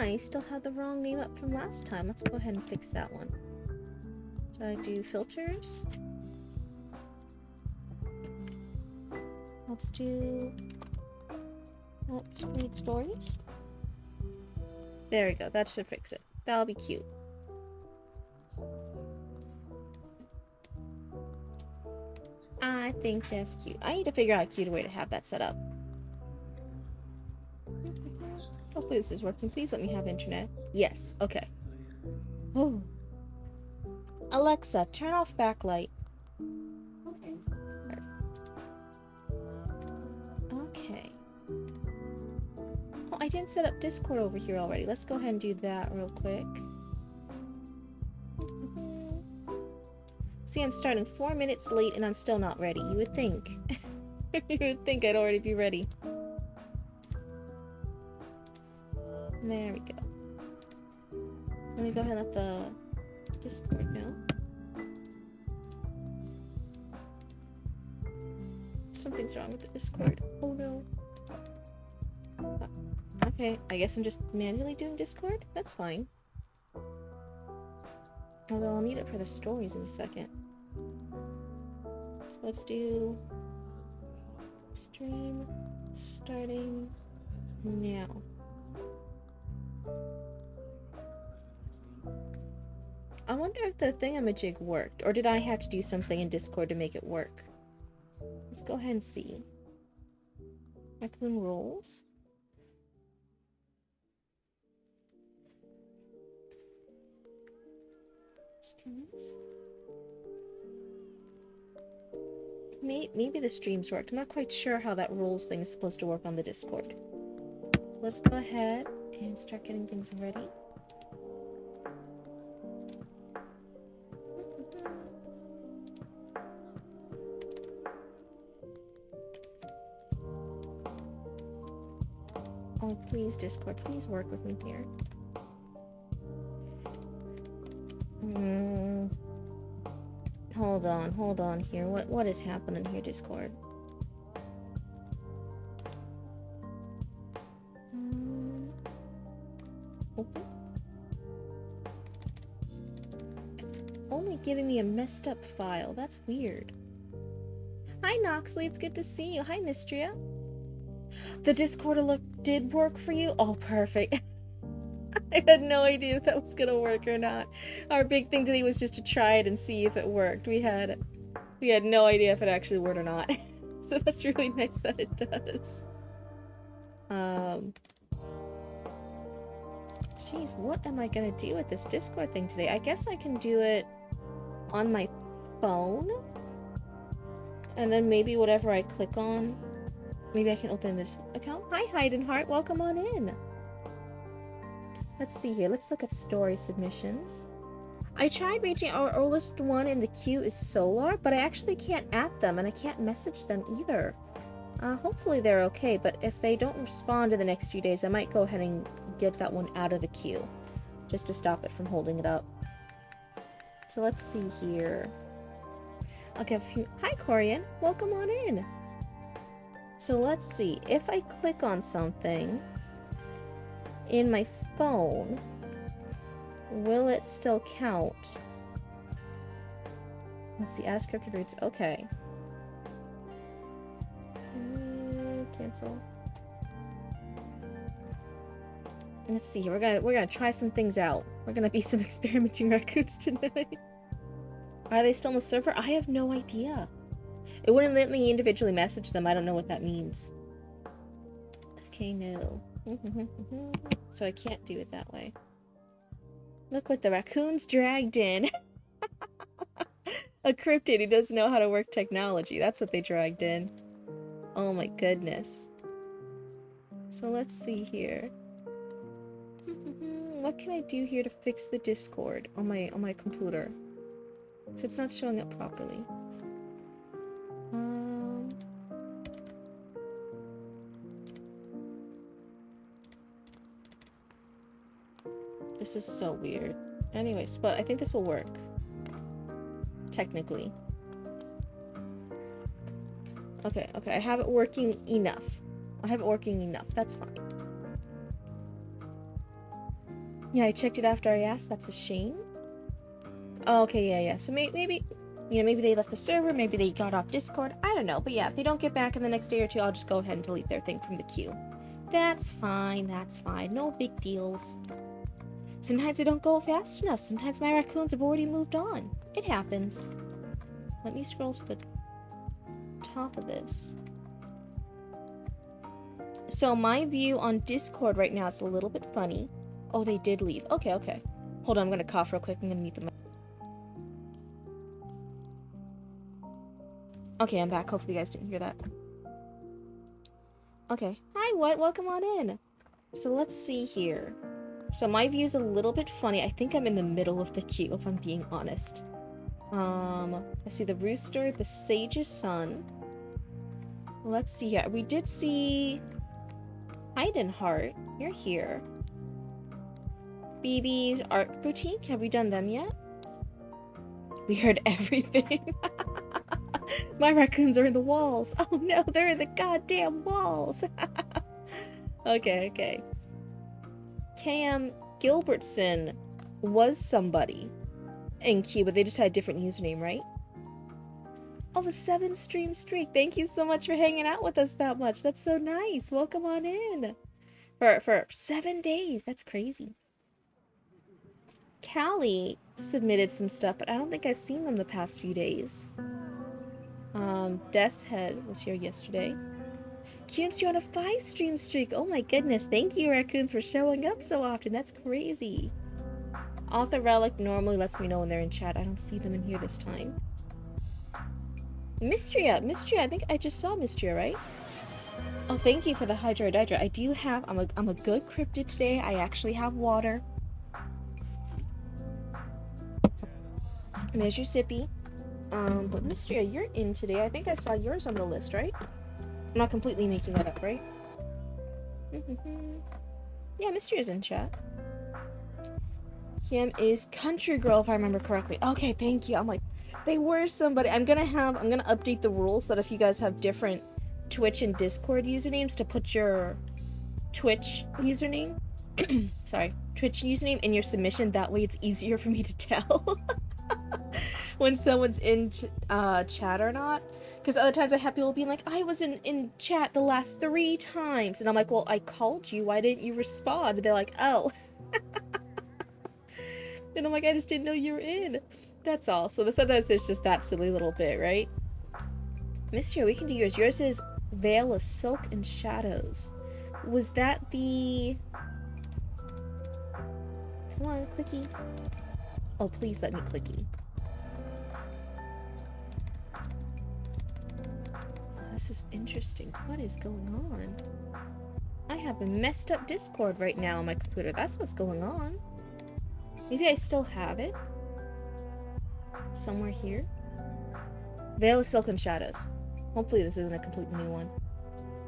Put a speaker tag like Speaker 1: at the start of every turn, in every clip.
Speaker 1: I still have the wrong name up from last time. Let's go ahead and fix that one. So I do filters. Let's read stories. There we go. That should fix it. That'll be cute. I think that's cute. I need to figure out a cuter way to have that set up. Hopefully this is working. Please let me have internet. Yes. Okay. Oh. Alexa, turn off backlight. Okay. Okay. Oh, I didn't set up Discord over here already. Let's go ahead and do that real quick. See, I'm starting 4 minutes late and I'm still not ready. You would think. You would think I'd already be ready. There we go. Let me go ahead and let the Discord know. Something's wrong with the Discord. Oh no. Okay, I guess I'm just manually doing Discord? That's fine. Although I'll need it for the stories in a second. So let's do stream starting now. I wonder if the thingamajig worked, or did I have to do something in Discord to make it work? Let's go ahead and see. Raccoon rolls. Streams. Maybe the streams worked. I'm not quite sure how that rolls thing is supposed to work on the Discord. Let's go ahead and start getting things ready. Oh, please, Discord, please work with me here. Hold on here. What is happening here, Discord? Open. It's only giving me a messed up file. That's weird. Hi, Noxley. It's good to see you. Hi, Mistria. The Discord alert did work for you? Oh, perfect. I had no idea if that was gonna work or not. Our big thing today was just to try it and see if it worked. We had no idea if it actually worked or not. So that's really nice that it does. Jeez, what am I gonna do with this Discord thing today? I guess I can do it on my phone. And then maybe whatever I click on, maybe I can open this account. Hi, Heidenheart. Welcome on in. Let's see here. Let's look at story submissions. I tried reaching our oldest one in the queue is Solar, but I actually can't add them, and I can't message them either. Hopefully they're okay, but if they don't respond in the next few days, I might go ahead and get that one out of the queue, just to stop it from holding it up. So let's see here. I'll give a few... Hi, Corian. Welcome on in. So let's see. If I click on something in my phone, will it still count? Let's see, as Cryptid roots. Okay. Cancel. Let's see. We're gonna try some things out. We're gonna be some experimenting raccoons tonight. Are they still on the server? I have no idea. It wouldn't let me individually message them. I don't know what that means. Okay, no. So I can't do it that way. Look what the raccoons dragged in. A cryptid who doesn't know how to work technology. That's what they dragged in. Oh my goodness. So let's see here. What can I do here to fix the Discord on my computer? So it's not showing up properly. This is so weird. Anyways, but I think this will work. Technically. Okay, I have it working enough. That's fine. Yeah, I checked it after I asked. That's a shame. Oh, okay, yeah. So maybe, maybe they left the server, maybe they got off Discord. I don't know. But yeah, if they don't get back in the next day or two, I'll just go ahead and delete their thing from the queue. That's fine, that's fine. No big deals. Sometimes they don't go fast enough. Sometimes my raccoons have already moved on. It happens. Let me scroll to the top of this. So my view on Discord right now is a little bit funny. Oh, they did leave. Okay. Hold on, I'm gonna cough real quick. I'm gonna mute them. Okay, I'm back. Hopefully you guys didn't hear that. Okay. Hi, what? Welcome on in. So let's see here. So my view's a little bit funny. I think I'm in the middle of the queue, if I'm being honest. I see the rooster, the sage's son. Let's see here. We did see Heidenheart. You're here. BB's Art Boutique. Have we done them yet? We heard everything. My raccoons are in the walls. Oh no, they're in the goddamn walls. Okay. KM Gilbertson was somebody in queue, but they just had a different username, right? Oh, a 7-stream streak. Thank you so much for hanging out with us that much. That's so nice. Welcome on in. For 7 days. That's crazy. Callie submitted some stuff, but I don't think I've seen them the past few days. Death's Head was here yesterday. Coons, you're on a 5-stream streak. Oh my goodness. Thank you, raccoons, for showing up so often. That's crazy. Author Relic normally lets me know when they're in chat. I don't see them in here this time. Mystria, I think I just saw Mystria, right? Oh, thank you for the Hydrodydra. I do have, I'm a good cryptid today. I actually have water. And there's your sippy. But Mystria, you're in today. I think I saw yours on the list, right? I'm not completely making that up, right? Yeah, Mystria's in chat. Kim is Country Girl, if I remember correctly. Okay, thank you. I'm like, they were somebody. I'm gonna update the rules so that if you guys have different Twitch and Discord usernames, to put your Twitch username, Twitch username in your submission. That way it's easier for me to tell when someone's in chat or not. Because other times I have people being like, I was in chat the last 3 times. And I'm like, well, I called you. Why didn't you respond? And they're like, oh. And I'm like, I just didn't know you were in. That's all. So sometimes it's just that silly little bit, right? Mystery, we can do yours. Yours is Veil of Silk and Shadows. Was that the... Come on, clicky. Oh, please let me clicky. This is interesting. What is going on? I have a messed up Discord right now on my computer. That's what's going on. Maybe I still have it. Somewhere here. Veil of Silk and Shadows. Hopefully this isn't a completely new one.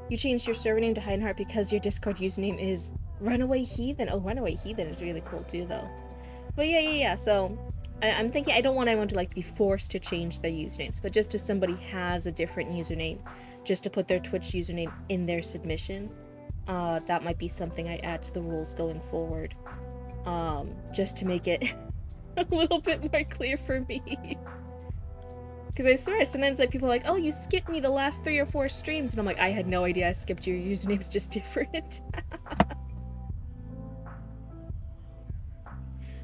Speaker 1: You changed your server name to Heidenheart because your Discord username is Runaway Heathen. Oh, Runaway Heathen is really cool too, though. But yeah. So, I'm thinking I don't want anyone to, like, be forced to change their usernames. But just as somebody has a different username, just to put their Twitch username in their submission, that might be something I add to the rules going forward. Just to make it a little bit more clear for me. Because I swear, sometimes like people are like, oh, you skipped me the last 3 or 4 streams, and I'm like, I had no idea I skipped your username's just different.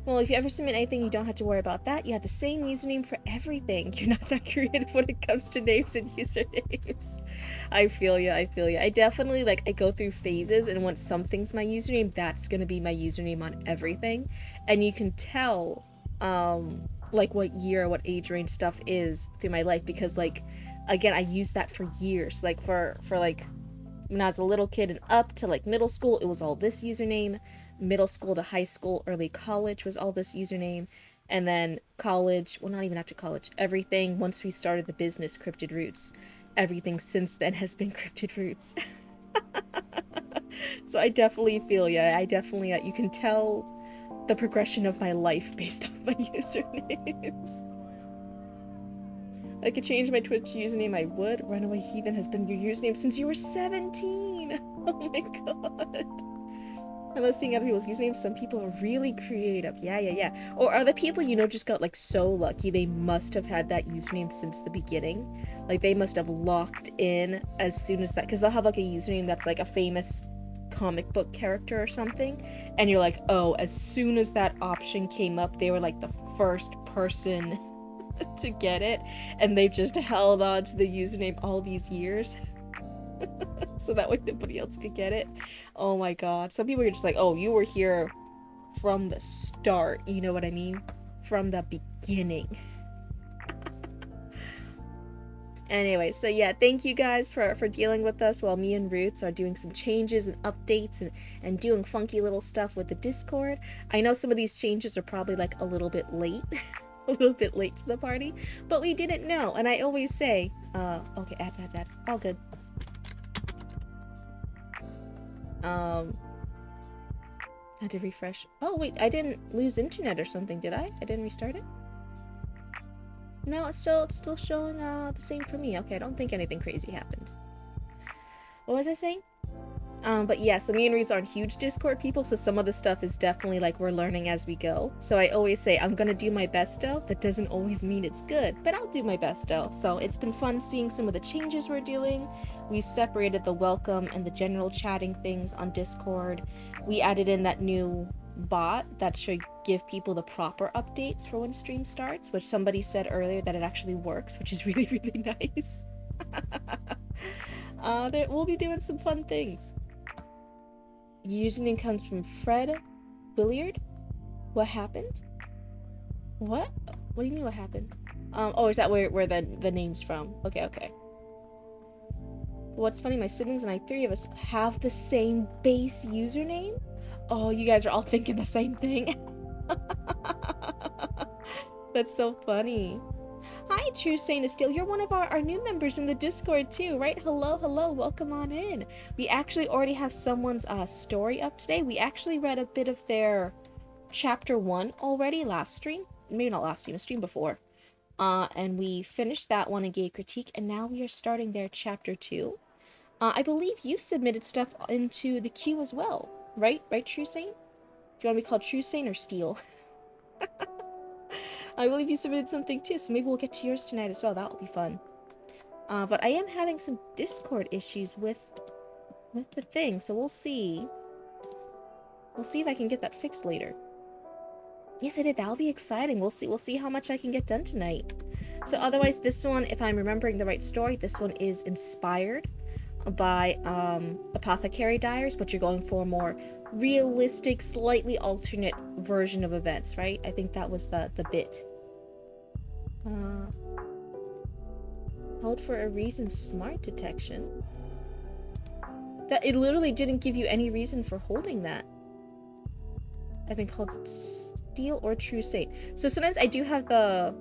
Speaker 1: Well, if you ever submit anything, you don't have to worry about that. You have the same username for everything. You're not that creative when it comes to names and usernames. I feel ya. I definitely, like, I go through phases, and once something's my username, that's gonna be my username on everything. And you can tell, like, what year, what age range stuff is through my life, because, like, again, I used that for years. Like, for like, when I was a little kid and up to, like, middle school, it was all this username. Middle school to high school, early college was all this username. And then college, well, not even after college, everything, once we started the business, Cryptid Roots, everything since then has been Cryptid Roots. So I definitely feel ya. You can tell the progression of my life based on my usernames. I could change my Twitch username, I would. Runaway Heathen has been your username since you were 17! Oh my god. I love seeing other people's usernames. Some people are really creative. Yeah, yeah, yeah. Or other people, just got like so lucky. They must have had that username since the beginning. Like they must have locked in as soon as that, because they'll have like a username that's like a famous comic book character or something. And you're like, oh, as soon as that option came up, they were like the first person to get it. And they've just held on to the username all these years. So that way nobody else could get it. Oh my god. Some people are just like, oh, you were here from the start. You know what I mean? From the beginning. Anyway, so yeah, thank you guys for dealing with us while me and Roots are doing some changes and updates and doing funky little stuff with the Discord. I know some of these changes are probably like a little bit late. A little bit late to the party, but we didn't know. And I always say, okay, ads, all good. I had to refresh. Oh wait, I didn't lose internet or something, did I? I didn't restart it? No, it's still showing the same for me. Okay, I don't think anything crazy happened. What was I saying? But yeah, so me and Reeds aren't huge Discord people, so some of the stuff is definitely like we're learning as we go. So I always say I'm gonna do my best though. That doesn't always mean it's good, but I'll do my best though. So it's been fun seeing some of the changes we're doing. We separated the welcome and the general chatting things on Discord. We added in that new bot that should give people the proper updates for when stream starts, which somebody said earlier that it actually works, which is really, really nice. We'll be doing some fun things. Username comes from Fred Billiard. What happened? What? What do you mean what happened? Oh, is that where the name's from? Okay. What's funny, my siblings and I, three of us, have the same base username? Oh, you guys are all thinking the same thing. That's so funny. Hi, True Saint of Steel. You're one of our new members in the Discord too, right? Hello, welcome on in. We actually already have someone's story up today. We actually read a bit of their chapter 1 already last stream. Maybe not last stream, a stream before. And we finished that one and gave critique, and now we are starting their chapter 2. I believe you submitted stuff into the queue as well, right? Right, True Saint? Do you want to be called True Saint or Steel? I believe you submitted something too, so maybe we'll get to yours tonight as well. That will be fun. But I am having some Discord issues with the thing, so we'll see. We'll see if I can get that fixed later. Yes, I did. That'll be exciting. We'll see. We'll see how much I can get done tonight. So otherwise, this one, if I'm remembering the right story, this one is inspired by Apothecary Diaries, but you're going for a more realistic, slightly alternate version of events, right? I think that was the bit. Hold for a reason, smart detection. That it literally didn't give you any reason for holding that. I've been called Steel or True Saint. So sometimes I do have the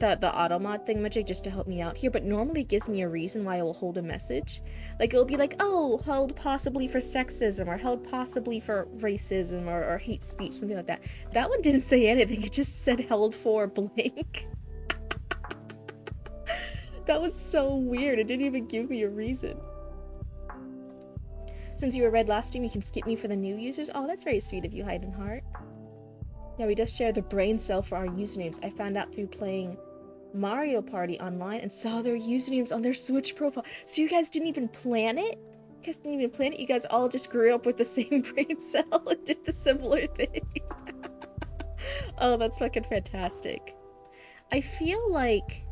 Speaker 1: automod thingamajig just to help me out here, but normally it gives me a reason why I will hold a message. Like it'll be like, oh, held possibly for sexism, or held possibly for racism, or hate speech, something like that. That one didn't say anything, it just said held for blank. That was so weird, it didn't even give me a reason. Since you were read last stream, you can skip me for the new users. Oh, that's very sweet of you, Heidenheart. Yeah, we just share the brain cell for our usernames. I found out through playing Mario Party online and saw their usernames on their Switch profile. So you guys didn't even plan it? You guys didn't even plan it? You guys all just grew up with the same brain cell and did the similar thing. Oh, that's fucking fantastic. I feel like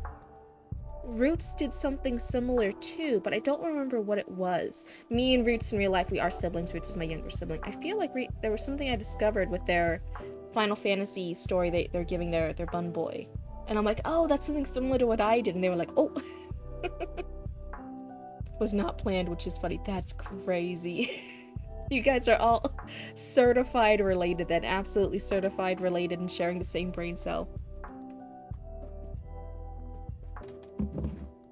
Speaker 1: Roots did something similar too, but I don't remember what it was. Me and Roots in real life, we are siblings. Roots is my younger sibling. I feel like there was something I discovered with their Final Fantasy story they're giving their bun boy. And I'm like, oh, that's something similar to what I did. And they were like, oh. Was not planned, which is funny. That's crazy. You guys are all certified related then. Absolutely certified related and sharing the same brain cell.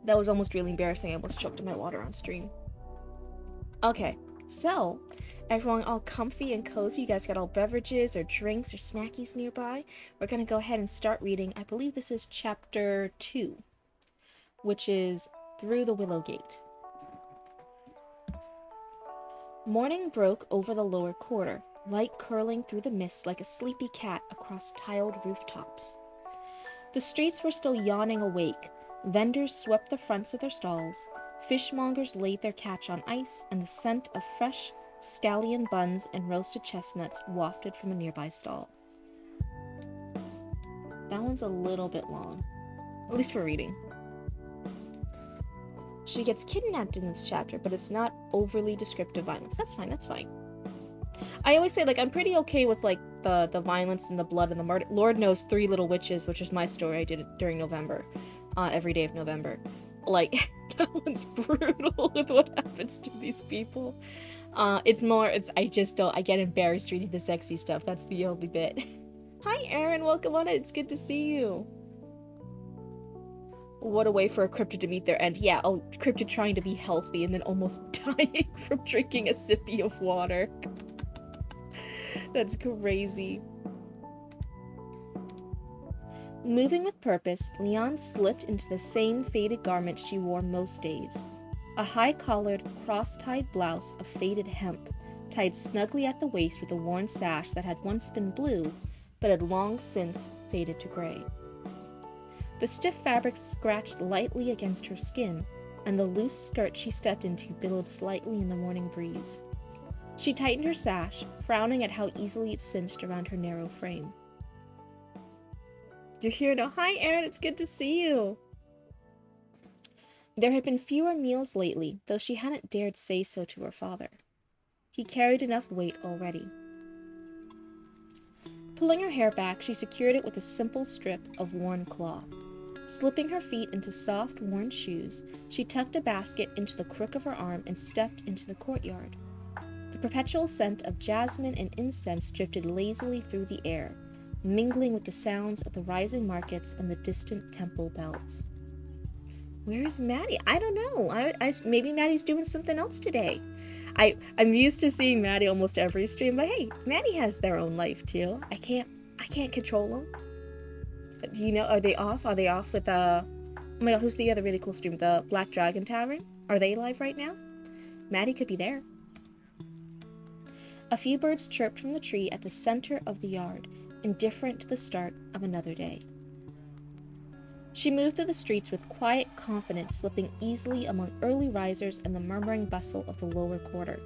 Speaker 1: That was almost really embarrassing. I almost choked on my water on stream. Okay, so everyone all comfy and cozy. You guys got all beverages or drinks or snackies nearby. We're gonna go ahead and start reading. I believe this is chapter 2, which is Through the Willow Gate. Morning broke over the lower quarter, light curling through the mist like a sleepy cat across tiled rooftops. The streets were still yawning awake. Vendors swept the fronts of their stalls. Fishmongers laid their catch on ice, and the scent of fresh scallion buns and roasted chestnuts wafted from a nearby stall. That one's a little bit long, at least for reading. She gets kidnapped in this chapter, but it's not overly descriptive violence. That's fine, that's fine. I always say, like, I'm pretty okay with, like, the violence and the blood and the murder. Lord knows Three Little Witches, which is my story I did it during November. Every day of November. Like, that one's brutal with what happens to these people. I get embarrassed reading the sexy stuff. That's the only bit. Hi, Aaron. Welcome on it. It's good to see you. What a way for a cryptid to meet their end. Yeah, cryptid trying to be healthy and then almost dying from drinking a sippy of water. That's crazy. Moving with purpose, Leon slipped into the same faded garment she wore most days. A high-collared, cross-tied blouse of faded hemp, tied snugly at the waist with a worn sash that had once been blue, but had long since faded to gray. The stiff fabric scratched lightly against her skin, and the loose skirt she stepped into billowed slightly in the morning breeze. She tightened her sash, frowning at how easily it cinched around her narrow frame. You're here now. Hi, Aaron. It's good to see you. There had been fewer meals lately, though she hadn't dared say so to her father. He carried enough weight already. Pulling her hair back, she secured it with a simple strip of worn cloth. Slipping her feet into soft, worn shoes, she tucked a basket into the crook of her arm and stepped into the courtyard. The perpetual scent of jasmine and incense drifted lazily through the air, mingling with the sounds of the rising markets and the distant temple bells. Where's Maddie? I don't know. Maybe Maddie's doing something else today. I'm used to seeing Maddie almost every stream, but hey, Maddie has their own life too. I can't control them. But do you know? Are they off? Are they off with oh my god, who's the other really cool stream? The Black Dragon Tavern? Are they live right now? Maddie could be there. A few birds chirped from the tree at the center of the yard, indifferent to the start of another day. She moved through the streets with quiet confidence, slipping easily among early risers and the murmuring bustle of the lower quarter.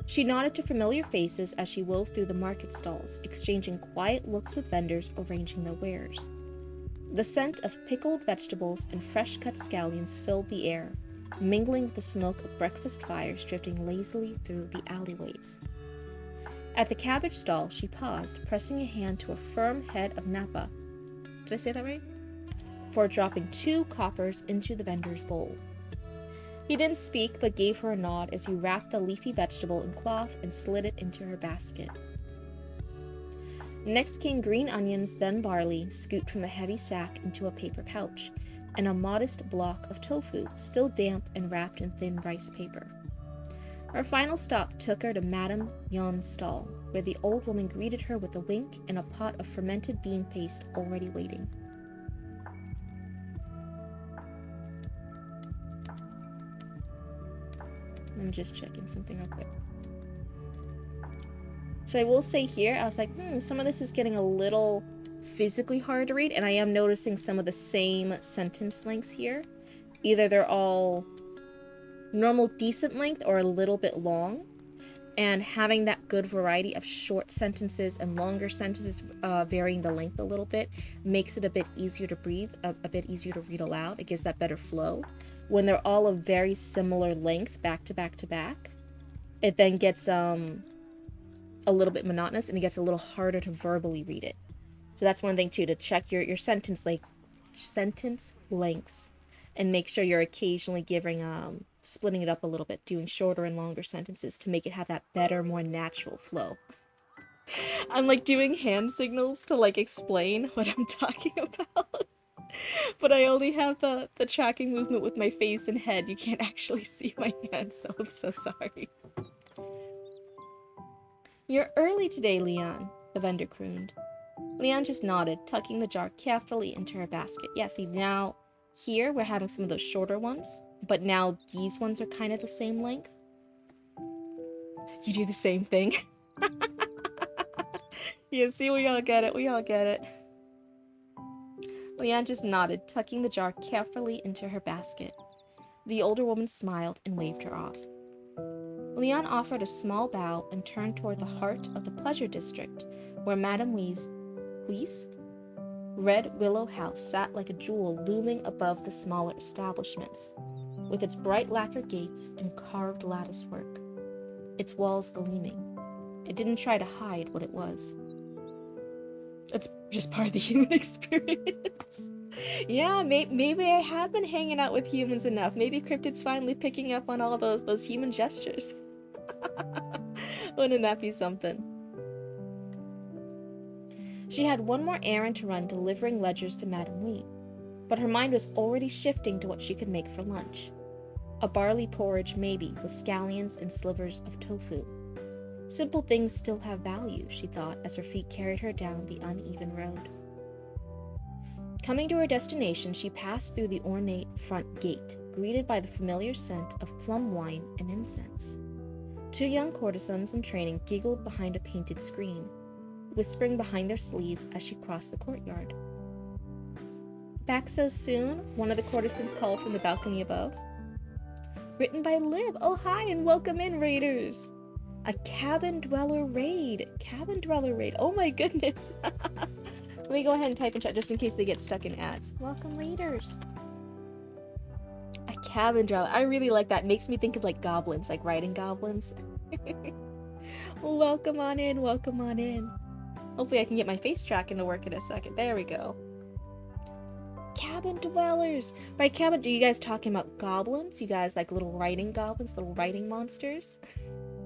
Speaker 1: She nodded to familiar faces as she wove through the market stalls, exchanging quiet looks with vendors arranging their wares. The scent of pickled vegetables and fresh-cut scallions filled the air, mingling with the smoke of breakfast fires drifting lazily through the alleyways. At the cabbage stall, she paused, pressing a hand to a firm head of napa. Did I say that right? Before dropping 2 coppers into the vendor's bowl. He didn't speak, but gave her a nod as he wrapped the leafy vegetable in cloth and slid it into her basket. Next came green onions, then barley, scooped from a heavy sack into a paper pouch, and a modest block of tofu, still damp and wrapped in thin rice paper. Her final stop took her to Madame Yon's stall, where the old woman greeted her with a wink and a pot of fermented bean paste already waiting. I'm just checking something real quick. So I will say here, I was like, some of this is getting a little physically hard to read, and I am noticing some of the same sentence lengths here. Either they're all normal, decent length, or a little bit long. And having that good variety of short sentences and longer sentences, varying the length a little bit, makes it a bit easier to breathe, a bit easier to read aloud. It gives that better flow. When they're all of very similar length, back to back to back, it then gets a little bit monotonous, and it gets a little harder to verbally read it. So that's one thing too, to check your sentence lengths, and make sure you're occasionally splitting it up a little bit, doing shorter and longer sentences to make it have that better, more natural flow. I'm like doing hand signals to like explain what I'm talking about. But I only have the tracking movement with my face and head. You can't actually see my hands, so I'm so sorry. You're early today, Leon, the vendor crooned. Leon just nodded, tucking the jar carefully into her basket. Yeah, see, now here we're having some of those shorter ones, but now these ones are kind of the same length. You do the same thing. Yeah, see, we all get it. We all get it. Leanne just nodded, tucking the jar carefully into her basket. The older woman smiled and waved her off. Leanne offered a small bow and turned toward the heart of the pleasure district, where Madame Wee's red willow house sat like a jewel looming above the smaller establishments, with its bright lacquer gates and carved latticework, its walls gleaming. It didn't try to hide what it was. It's just part of the human experience. Yeah, maybe I have been hanging out with humans enough. Maybe Cryptid's finally picking up on all those human gestures. Wouldn't that be something? She had one more errand to run delivering ledgers to Madame Wee, but her mind was already shifting to what she could make for lunch. A barley porridge maybe, with scallions and slivers of tofu. Simple things still have value, she thought, as her feet carried her down the uneven road. Coming to her destination, she passed through the ornate front gate, greeted by the familiar scent of plum wine and incense. Two young courtesans in training giggled behind a painted screen, whispering behind their sleeves as she crossed the courtyard. Back so soon? One of the courtesans called from the balcony above. Written by Lib. Oh, hi, and welcome in, raiders. A cabin dweller raid. Cabin dweller raid. Oh my goodness. Let me go ahead and type in chat just in case they get stuck in ads. Welcome, raiders. A cabin dweller. I really like that. Makes me think of like goblins, like riding goblins. Welcome on in. Welcome on in. Hopefully I can get my face tracking to work in a second. There we go. Cabin dwellers. By cabin, are you guys talking about goblins? You guys like little riding goblins, little riding monsters?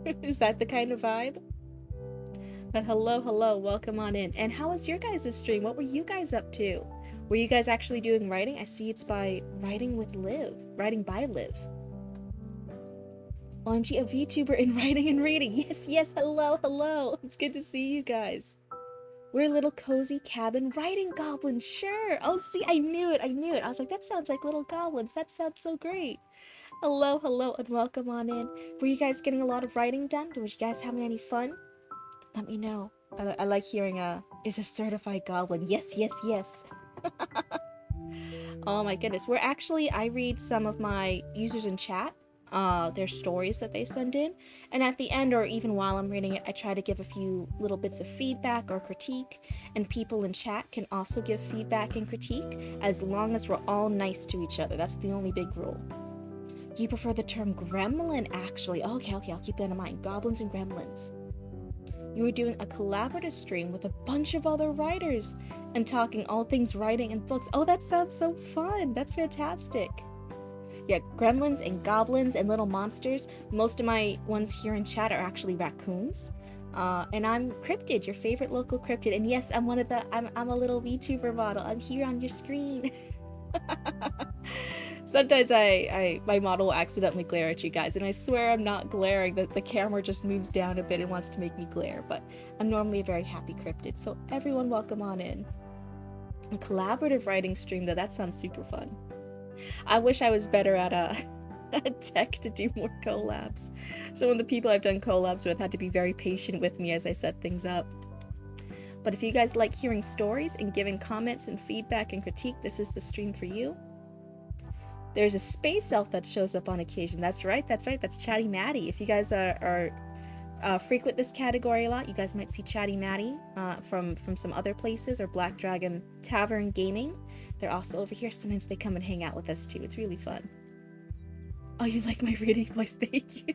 Speaker 1: Is that the kind of vibe? But hello, welcome on in. And how was your guys' stream? What were you guys up to? Were you guys actually doing writing? I see it's by writing with Liv. Writing by Liv. OMG, a VTuber in writing and reading. Yes, hello. It's good to see you guys. We're little cozy cabin writing goblins, sure. Oh, see, I knew it. I was like, that sounds like little goblins. That sounds so great. Hello, and welcome on in. Were you guys getting a lot of writing done? Were you guys having any fun? Let me know. I like hearing is a certified goblin. Yes. Oh my goodness. I read some of my users in chat, their stories that they send in, and at the end, or even while I'm reading it, I try to give a few little bits of feedback or critique, and people in chat can also give feedback and critique, as long as we're all nice to each other. That's the only big rule. You prefer the term gremlin, actually. Okay, I'll keep that in mind. Goblins and gremlins. You were doing a collaborative stream with a bunch of other writers and talking all things writing and books. Oh, that sounds so fun. That's fantastic. Yeah, gremlins and goblins and little monsters. Most of my ones here in chat are actually raccoons. And I'm Cryptid, your favorite local Cryptid. And yes, I'm a little VTuber model. I'm here on your screen. Sometimes my model will accidentally glare at you guys, and I swear I'm not glaring. The camera just moves down a bit and wants to make me glare, but I'm normally a very happy Cryptid, so everyone welcome on in. A collaborative writing stream, though, that sounds super fun. I wish I was better at tech to do more collabs. Some of the people I've done collabs with had to be very patient with me as I set things up. But if you guys like hearing stories and giving comments and feedback and critique, this is the stream for you. There's a space elf that shows up on occasion. That's right. That's Chatty Maddie. If you guys are frequent this category a lot, you guys might see Chatty Maddie from some other places, or Black Dragon Tavern Gaming. They're also over here. Sometimes they come and hang out with us too. It's really fun. Oh, you like my reading voice? Thank you.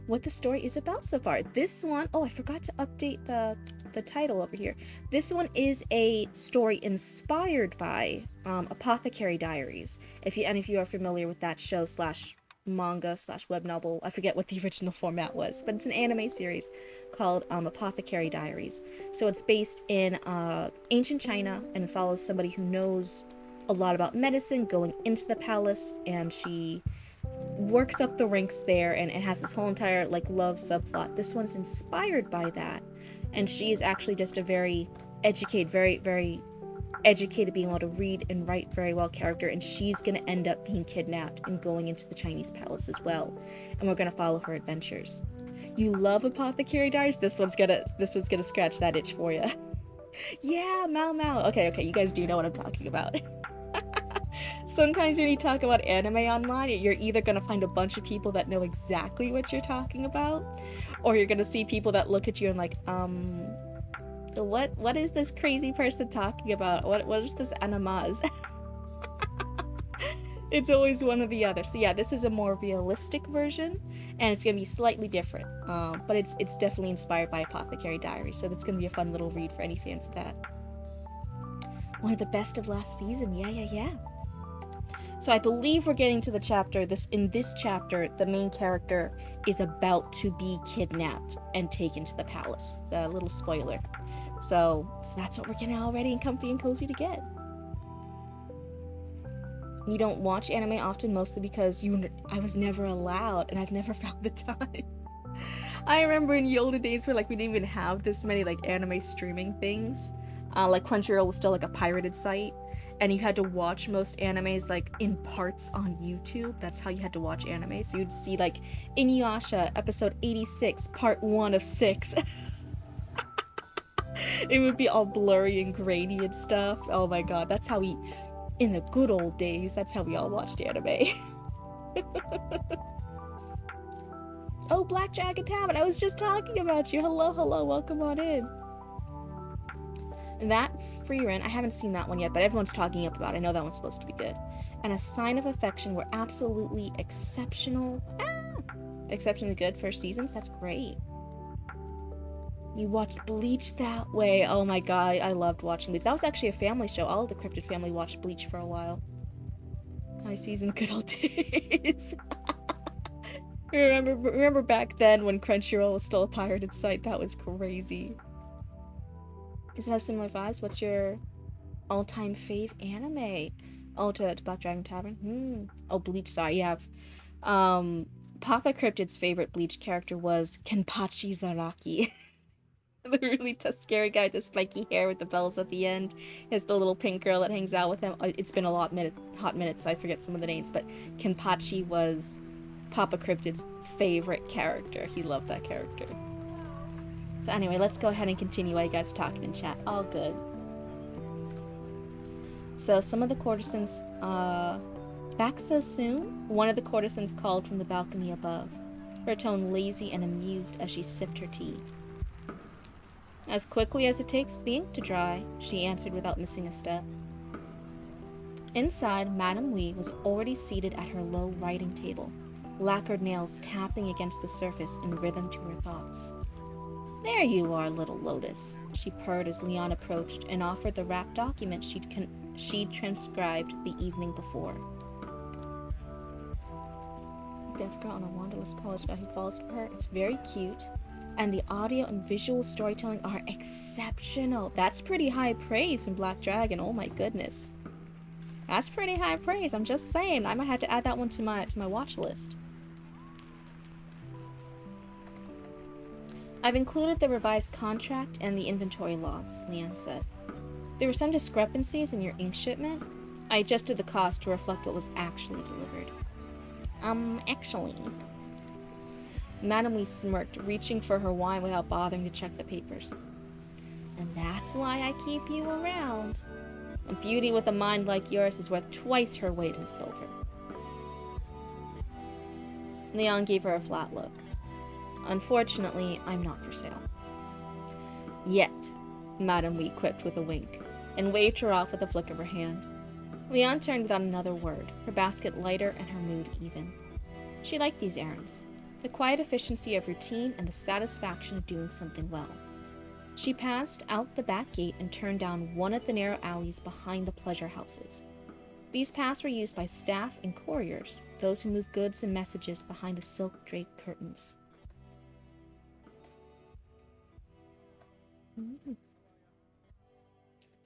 Speaker 1: What the story is about so far. This one, oh, I forgot to update the title over here. This one is a story inspired by Apothecary Diaries. If you are familiar with that show / manga / web novel, I forget what the original format was, but it's an anime series called Apothecary Diaries. So it's based in ancient China and follows somebody who knows a lot about medicine going into the palace, and she works up the ranks there, and it has this whole entire like love subplot. This one's inspired by that, and she is actually just a very educated, very educated, being able to read and write very well character, and she's gonna end up being kidnapped and going into the Chinese palace as well. And we're gonna follow her adventures. You love Apothecary Diaries? This one's gonna scratch that itch for you. Yeah, Mao Mao. Okay, you guys do know what I'm talking about. Sometimes when you talk about anime online, you're either gonna find a bunch of people that know exactly what you're talking about, or you're gonna see people that look at you and like, what is this crazy person talking about? What is this animaz? It's always one or the other. So yeah, this is a more realistic version, and it's gonna be slightly different. But it's definitely inspired by Apothecary Diaries, so that's gonna be a fun little read for any fans of that. One of the best of last season. Yeah. So I believe we're getting to the chapter. In this chapter, the main character is about to be kidnapped and taken to the palace. The little spoiler. So that's what we're getting all ready and comfy and cozy to get. You don't watch anime often, mostly because I was never allowed, and I've never found the time. I remember in the older days where like we didn't even have this many like anime streaming things. Like Crunchyroll was still like a pirated site, and you had to watch most animes like in parts on YouTube. That's how you had to watch anime. So you'd see like Inuyasha episode 86, part 1 of 6. It would be all blurry and grainy and stuff. Oh my god, that's how in the good old days, that's how we all watched anime. Oh, Black Dragon Tavern, I was just talking about you. Hello, welcome on in. That free rent, I haven't seen that one yet, but everyone's talking up about it. I know that one's supposed to be good. And A Sign of Affection were absolutely exceptionally good first seasons. That's great. You watched Bleach that way. Oh my god, I loved watching Bleach. That was actually a family show. All of the Cryptid family watched Bleach for a while. High season, good old days. Remember back then when Crunchyroll was still a pirated site? That was crazy. Does it have similar vibes? What's your all-time fave anime? Oh, to Black Dragon Tavern? Oh, Bleach, sorry, yeah. Papa Cryptid's favorite Bleach character was Kenpachi Zaraki. The really tough, scary guy with the spiky hair with the bells at the end. He has the little pink girl that hangs out with him. It's been a hot minute, so I forget some of the names, but Kenpachi was Papa Cryptid's favorite character. He loved that character. So anyway, let's go ahead and continue while you guys are talking in chat. All good. So some of the courtesans, back so soon? One of the courtesans called from the balcony above, her tone lazy and amused as she sipped her tea. As quickly as it takes the ink to dry, she answered without missing a step. Inside, Madame Wee was already seated at her low writing table, lacquered nails tapping against the surface in rhythm to her thoughts. There you are, little Lotus, she purred as Leon approached and offered the wrapped document she'd transcribed the evening before. Deaf girl on a wanderless college guy who falls for her. It's very cute. And the audio and visual storytelling are exceptional. That's pretty high praise in Black Dragon. Oh my goodness. That's pretty high praise. I'm just saying. I might have to add that one to my watch list. I've included the revised contract and the inventory logs, Leon said. There were some discrepancies in your ink shipment. I adjusted the cost to reflect what was actually delivered. Actually. Madame Wee smirked, reaching for her wine without bothering to check the papers. And that's why I keep you around. A beauty with a mind like yours is worth twice her weight in silver. Leon gave her a flat look. Unfortunately, I'm not for sale. Yet, Madame Wee quipped with a wink, and waved her off with a flick of her hand. Leon turned without another word, her basket lighter and her mood even. She liked these errands. The quiet efficiency of routine and the satisfaction of doing something well. She passed out the back gate and turned down one of the narrow alleys behind the pleasure houses. These paths were used by staff and couriers, those who moved goods and messages behind the silk-draped curtains.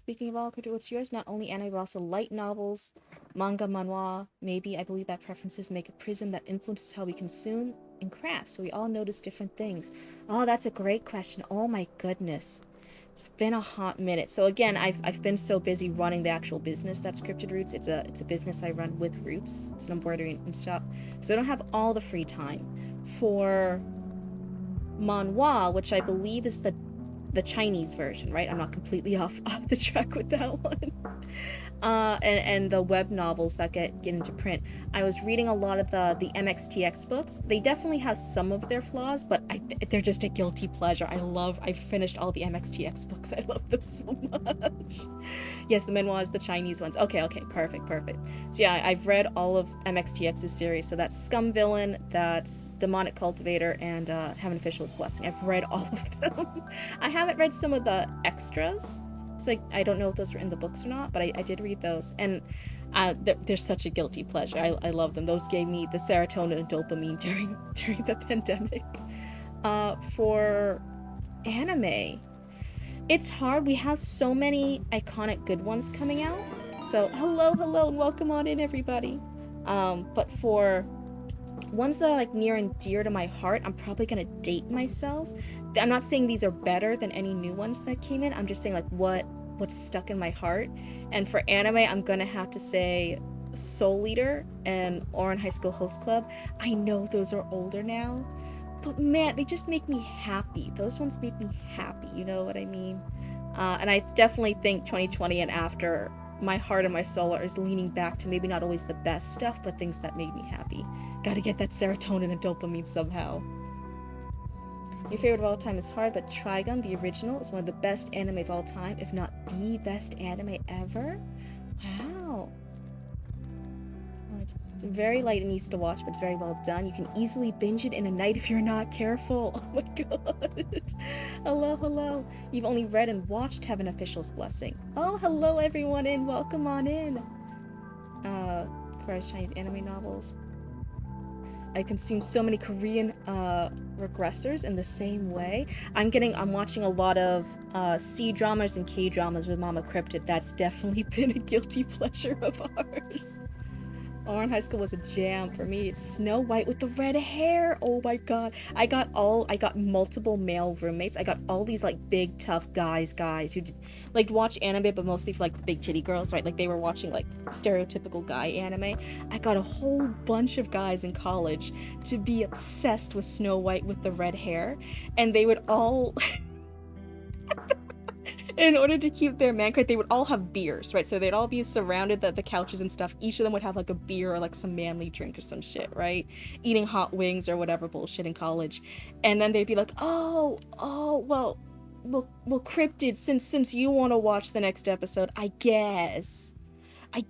Speaker 1: Speaking of all, what's yours? Not only anime, but also light novels, manga, manhwa, maybe. I believe that preferences make a prism that influences how we consume, and crafts, so we all notice different things. Oh, that's a great question. Oh my goodness. It's been a hot minute. So again, I've been so busy running the actual business that's Cryptid Roots. It's a business I run with Roots. It's an embroidery and shop. So I don't have all the free time for manhwa, which I believe is the Chinese version, right? I'm not completely off the track with that one. And the web novels that get into print. I was reading a lot of the MXTX books. They definitely have some of their flaws, but they're just a guilty pleasure. I finished all the MXTX books. I love them so much. Yes, the memoirs, the Chinese ones. Okay, perfect. So yeah, I've read all of MXTX's series. So that's Scum Villain, that's Demonic Cultivator, and Heaven Official's Blessing. I've read all of them. I haven't read some of the extras. It's like, I don't know if those were in the books or not, but I did read those. And they're such a guilty pleasure. I love them. Those gave me the serotonin and dopamine during the pandemic. For anime, it's hard. We have so many iconic good ones coming out. So hello, and welcome on in, everybody. But for ones that are like near and dear to my heart, I'm probably gonna date myself. I'm not saying these are better than any new ones that came in. I'm just saying like what's stuck in my heart. And for anime, I'm gonna have to say Soul Eater and Ouran High School Host Club. I know those are older now, but man, they just make me happy. Those ones make me happy, you know what I mean? And I definitely think 2020 and after, my heart and my soul is leaning back to maybe not always the best stuff, but things that made me happy. Gotta get that serotonin and dopamine somehow. Your favorite of all time is hard, but Trigun, the original, is one of the best anime of all time, if not the best anime ever. Wow. It's very light and easy to watch, but it's very well done. You can easily binge it in a night if you're not careful. Oh my god. Hello. You've only read and watched Heaven Official's Blessing. Oh, hello everyone and welcome on in. For our Chinese anime novels. I consume so many Korean regressors in the same way. I'm watching a lot of C dramas and K dramas with Mama Cryptid. That's definitely been a guilty pleasure of ours. Ouran High School was a jam for me. It's Snow White with the red hair. Oh my god. I got multiple male roommates. I got all these like big tough guys who like watch anime, but mostly for like the big titty girls, right? Like they were watching like stereotypical guy anime. I got a whole bunch of guys in college to be obsessed with Snow White with the red hair, and they would all in order to keep their man credit, they would all have beers, right? So they'd all be surrounded the couches and stuff. Each of them would have like a beer or like some manly drink or some shit, right? Eating hot wings or whatever bullshit in college. And then they'd be like, well, Cryptid, since you want to watch the next episode, I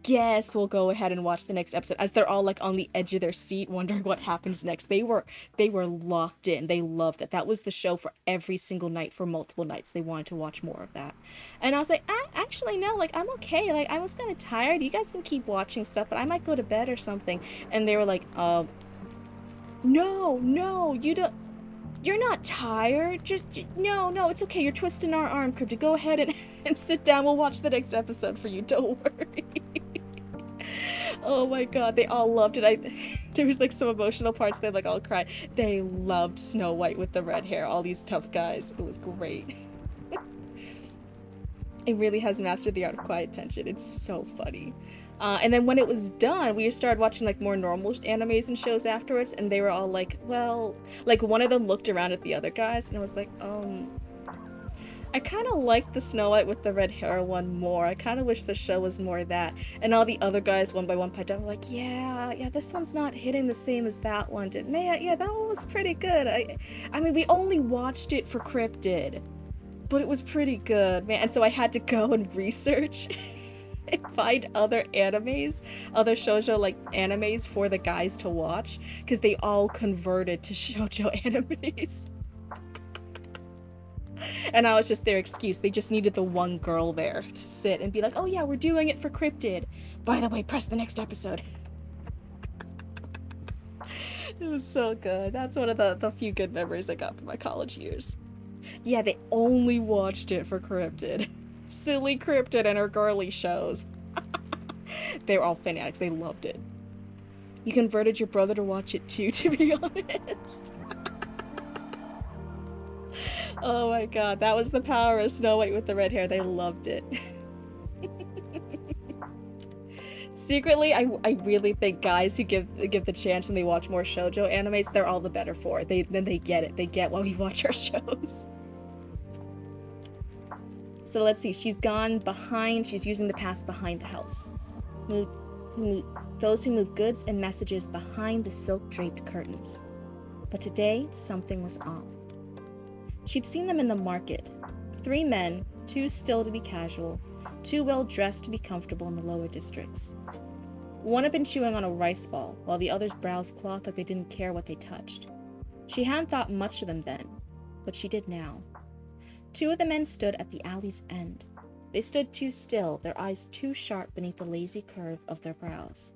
Speaker 1: guess we'll go ahead and watch the next episode, as they're all like on the edge of their seat wondering what happens next. They were locked in. They loved it. That was the show for every single night for multiple nights. They wanted to watch more of that. And I was like, actually no, like I'm okay. Like I was kind of tired. You guys can keep watching stuff, but I might go to bed or something. And they were like, no, you don't. You're not tired. Just no, it's okay. You're twisting our arm, Cryptid. Go ahead and sit down. We'll watch the next episode for you. Don't worry. Oh my god, they all loved it. There was like some emotional parts they like all cried. They loved Snow White with the red hair. All these tough guys. It was great. It really has mastered the art of quiet tension. It's so funny. And then when it was done, we started watching like more normal animes and shows afterwards, and they were all like, well, like one of them looked around at the other guys and was like, I kind of like the Snow White with the red hair one more. I kind of wish the show was more that. And all the other guys one by one piped up, were like, yeah, this one's not hitting the same as that one did. Man, yeah, that one was pretty good. I mean, we only watched it for Cryptid, but it was pretty good, man. And so I had to go and research and find other animes, other shoujo like animes for the guys to watch, because they all converted to shoujo animes. And I was just their excuse. They just needed the one girl there to sit and be like, oh yeah, we're doing it for Cryptid. By the way, press the next episode. It was so good. That's one of the few good memories I got from my college years. Yeah, they only watched it for Cryptid. Silly Cryptid and her girly shows. They were all fanatics. They loved it. You converted your brother to watch it too, to be honest. Oh my god, that was the power of Snow White with the red hair. They loved it. Secretly, I really think guys who give the chance when they watch more shoujo animes, they're all the better for it. They get it. They get why we watch our shows. So let's see. She's gone behind. She's using the paths behind the house. Those who move goods and messages behind the silk-draped curtains. But today, something was off. She'd seen them in the market. 3 men, too still to be casual, too well dressed to be comfortable in the lower districts. One had been chewing on a rice ball, while the other's brows clothed like they didn't care what they touched. She hadn't thought much of them then, but she did now. 2 of the men stood at the alley's end. They stood too still, their eyes too sharp beneath the lazy curve of their brows.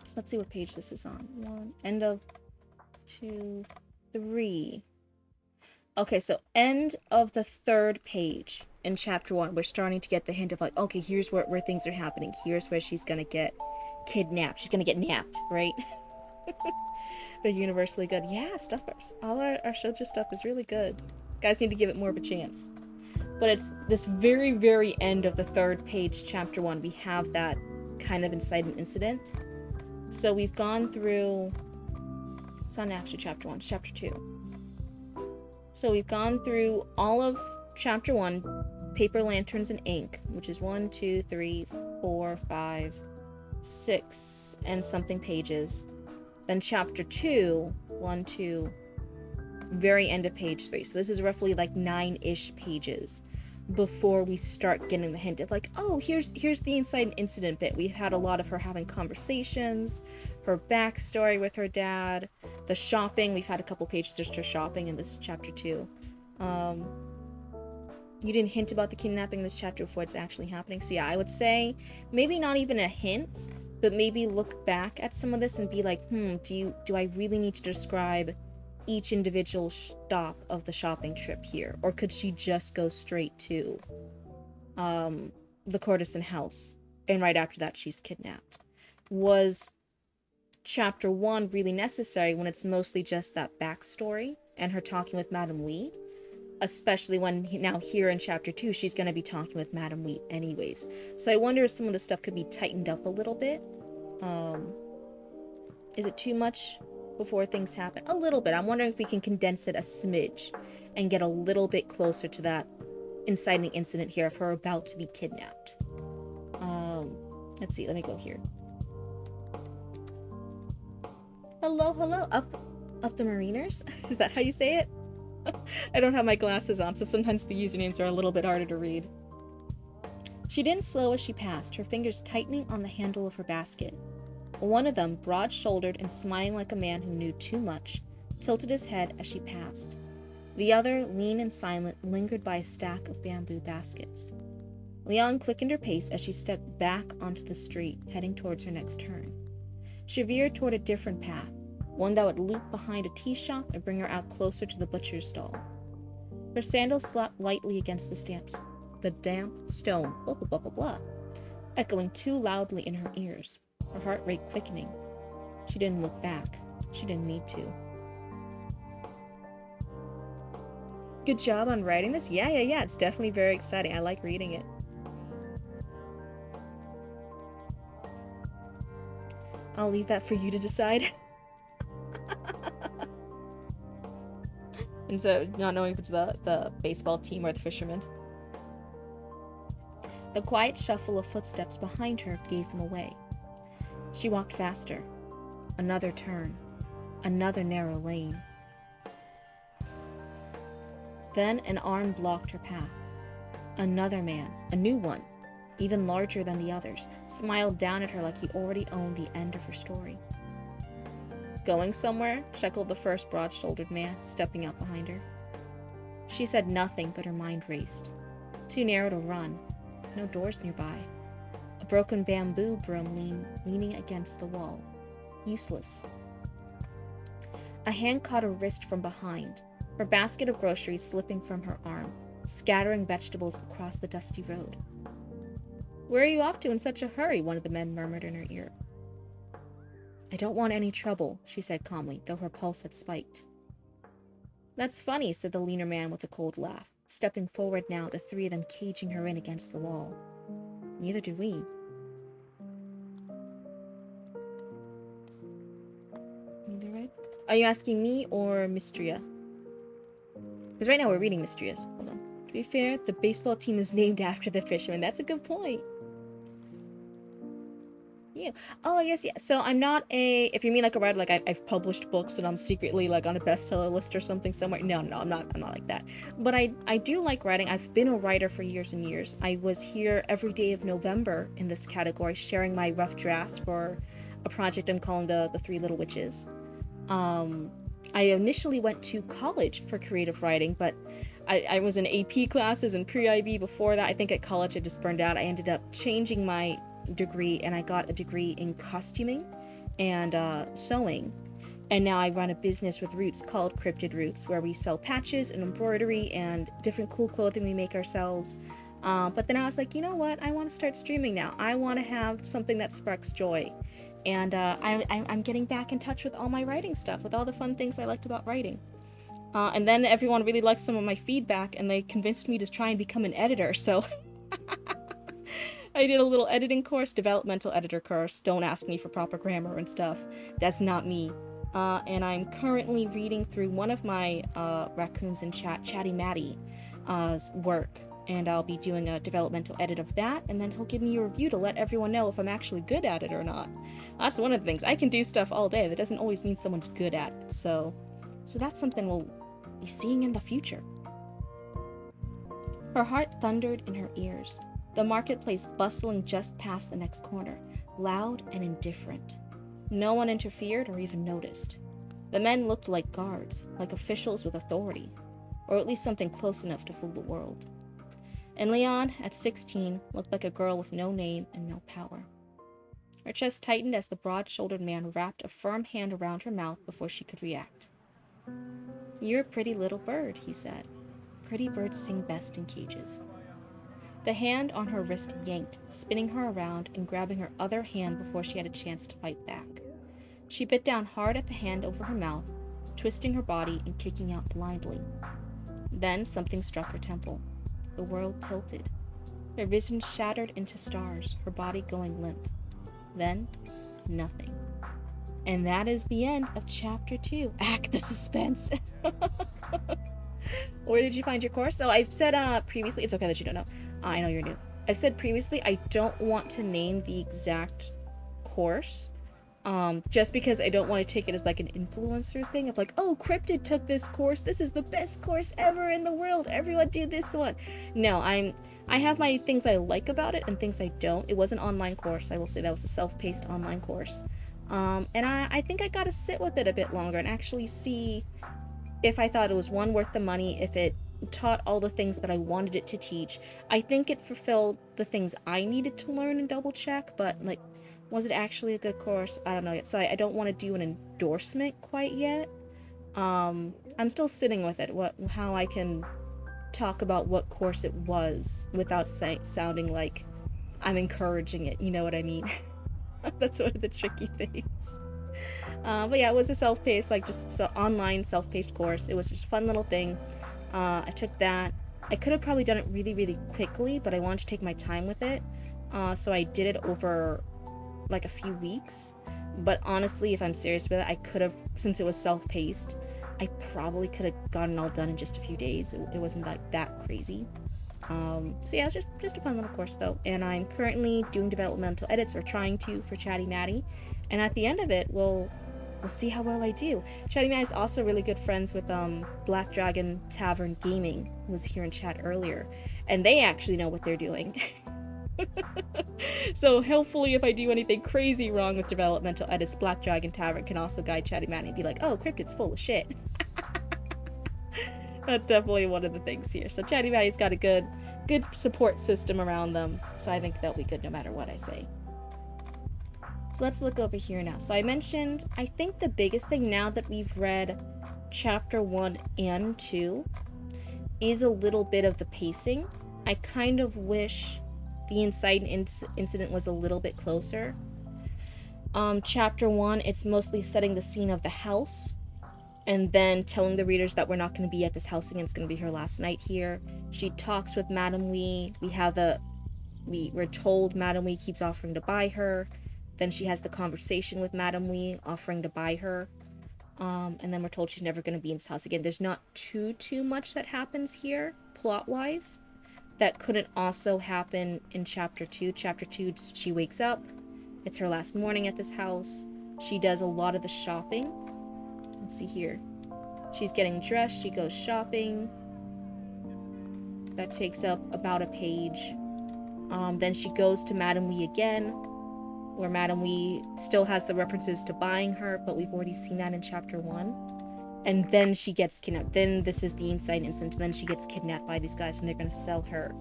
Speaker 1: So let's see what page this is on. 1, end of 2, 3. Okay, so end of the 3rd page in chapter 1. We're starting to get the hint of like, okay, here's where things are happening. Here's where she's gonna get kidnapped. She's gonna get napped, right? They're universally good. Yeah, all our shoujo stuff is really good. Guys need to give it more of a chance. But it's this very, very end of the 3rd page, chapter 1. We have that kind of inciting incident. So we've gone through... It's not actually chapter 1, it's chapter 2. So we've gone through all of chapter 1, paper, lanterns, and ink, which is 1, 2, 3, 4, 5, 6, and something pages. Then chapter 2, 1, 2, very end of page 3. So this is roughly like 9-ish pages before we start getting the hint of like, oh, here's the inside incident bit. We've had a lot of her having conversations, her backstory with her dad, the shopping. We've had a couple pages just her shopping in this chapter 2. You didn't hint about the kidnapping in this chapter before it's actually happening. So yeah, I would say maybe not even a hint, but maybe look back at some of this and be like, do I really need to describe each individual stop of the shopping trip here? Or could she just go straight to the courtesan house and right after that she's kidnapped? Was chapter 1 really necessary when it's mostly just that backstory and her talking with Madame Wee? Especially when now here in chapter 2 she's going to be talking with Madame Wee anyways. So I wonder if some of the stuff could be tightened up a little bit. Is it too much before things happen? A little bit. I'm wondering if we can condense it a smidge and get a little bit closer to that inciting incident here of her about to be kidnapped. Let's see, let me go here. Hello, up the Mariners? Is that how you say it? I don't have my glasses on, so sometimes the usernames are a little bit harder to read. She didn't slow as she passed, her fingers tightening on the handle of her basket. One of them, broad-shouldered and smiling like a man who knew too much, tilted his head as she passed. The other, lean and silent, lingered by a stack of bamboo baskets. Leon quickened her pace as she stepped back onto the street, heading towards her next turn. She veered toward a different path, one that would loop behind a tea shop and bring her out closer to the butcher's stall. Her sandals slapped lightly against the damp stone, blah blah blah blah blah, echoing too loudly in her ears, her heart rate quickening. She didn't look back. She didn't need to. Good job on writing this? Yeah, it's definitely very exciting. I like reading it. I'll leave that for you to decide. And so, not knowing if it's the baseball team or the fishermen. The quiet shuffle of footsteps behind her gave him away. She walked faster. Another turn. Another narrow lane. Then an arm blocked her path. Another man, a new one, even larger than the others, smiled down at her like he already owned the end of her story. Going somewhere? Chuckled the first broad-shouldered man, stepping out behind her. She said nothing, but her mind raced. Too narrow to run. No doors nearby. A broken bamboo broom leaning against the wall. Useless. A hand caught her wrist from behind, her basket of groceries slipping from her arm, scattering vegetables across the dusty road. "Where are you off to in such a hurry?" one of the men murmured in her ear. "I don't want any trouble," she said calmly, though her pulse had spiked. That's funny, said the leaner man with a cold laugh, stepping forward now, the three of them caging her in against the wall. Neither do we. Neither, right? Are you asking me or Mystria? Because right now we're reading Mystria's. Hold on. To be fair, the baseball team is named after the fisherman. That's a good point. Yeah. Oh, yes, yeah. So I'm not a, if you mean like a writer, like I've published books and I'm secretly like on a bestseller list or something somewhere. No, no, I'm not like that. But I do like writing. I've been a writer for years and years. I was here every day of November in this category, sharing my rough drafts for a project I'm calling the Three Little Witches. Um, I initially went to college for creative writing, but I was in AP classes and pre-IB before that. I think at college I just burned out. I ended up changing my degree and I got a degree in costuming and sewing. And now I run a business with Roots called Cryptid Roots, where we sell patches and embroidery and different cool clothing we make ourselves. But then I was like, you know what? I want to start streaming now. I want to have something that sparks joy. And I'm getting back in touch with all my writing stuff, with all the fun things I liked about writing. And then everyone really liked some of my feedback, and they convinced me to try and become an editor, so I did a little editing course, developmental editor course. Don't ask me for proper grammar and stuff. That's not me. And I'm currently reading through one of my raccoons in chat, Chatty Matty's work, and I'll be doing a developmental edit of that, and then he'll give me a review to let everyone know if I'm actually good at it or not. That's one of the things. I can do stuff all day. That doesn't always mean someone's good at it. So that's something we'll be seeing in the future. Her heart thundered in her ears. The marketplace bustling just past the next corner, loud and indifferent. No one interfered or even noticed. The men looked like guards, like officials with authority, or at least something close enough to fool the world. And Leon, at 16, looked like a girl with no name and no power. Her chest tightened as the broad-shouldered man wrapped a firm hand around her mouth before she could react. "You're a pretty little bird," he said. "Pretty birds sing best in cages." The hand on her wrist yanked, spinning her around and grabbing her other hand before she had a chance to fight back. She bit down hard at the hand over her mouth, twisting her body and kicking out blindly. Then something struck her temple. The world tilted. Her vision shattered into stars, her body going limp. Then, nothing. And that is the end of Chapter 2. Act the suspense. Where did you find your course? So I've said previously, it's okay that you don't know. I know you're new. I've said previously I don't want to name the exact course. Just because I don't want to take it as like an influencer thing of like, oh, Cryptid took this course. This is the best course ever in the world. Everyone do this one. No, I have my things I like about it and things I don't. It was an online course. I will say that was a self-paced online course. And I think I gotta sit with it a bit longer and actually see if I thought it was one worth the money, if it taught all the things that I wanted it to teach. I think it fulfilled the things I needed to learn and double check, but like, was it actually a good course? I don't know yet. So I don't want to do an endorsement quite yet. I'm still sitting with it. How I can talk about what course it was without sounding like I'm encouraging it. You know what I mean? That's one of the tricky things. But yeah, it was a self-paced, like just online self-paced course. It was just a fun little thing. I took that. I could have probably done it really, really quickly, but I wanted to take my time with it. So I did it over like a few weeks. But honestly, if I'm serious with it, I could have, since it was self-paced, I probably could have gotten it all done in just a few days. It wasn't like that crazy. So yeah, it's just a fun little course though. And I'm currently doing developmental edits, or trying to, for Chatty Matty. And at the end of it, we'll see how well I do. Chatty Matty is also really good friends with Black Dragon Tavern Gaming, who was here in chat earlier. And they actually know what they're doing. So hopefully if I do anything crazy wrong with developmental edits, Black Dragon Tavern can also guide Chatty Matty and be like, oh, Cryptid's full of shit. That's definitely one of the things here. So Chatty Matty's got a good support system around them. So I think they'll be good no matter what I say. So let's look over here now. So I mentioned, I think the biggest thing now that we've read chapter 1 and 2 is a little bit of the pacing. I kind of wish the inciting incident was a little bit closer. Chapter 1, it's mostly setting the scene of the house. and then telling the readers that we're not going to be at this house again. It's going to be her last night here. She talks with Madame Wee. We're told Madame Wee keeps offering to buy her. Then she has the conversation with Madame Wee, offering to buy her. And then we're told she's never going to be in this house again. There's not too much that happens here, plot-wise, that couldn't also happen in Chapter 2. Chapter 2, she wakes up. It's her last morning at this house. She does a lot of the shopping. Let's see here. She's getting dressed. She goes shopping. That takes up about a page. Then she goes to Madame Wee again, where Madame Wee still has the references to buying her, but we've already seen that in Chapter 1. And then she gets kidnapped. Then this is the inside incident. Then she gets kidnapped by these guys, and they're going to sell her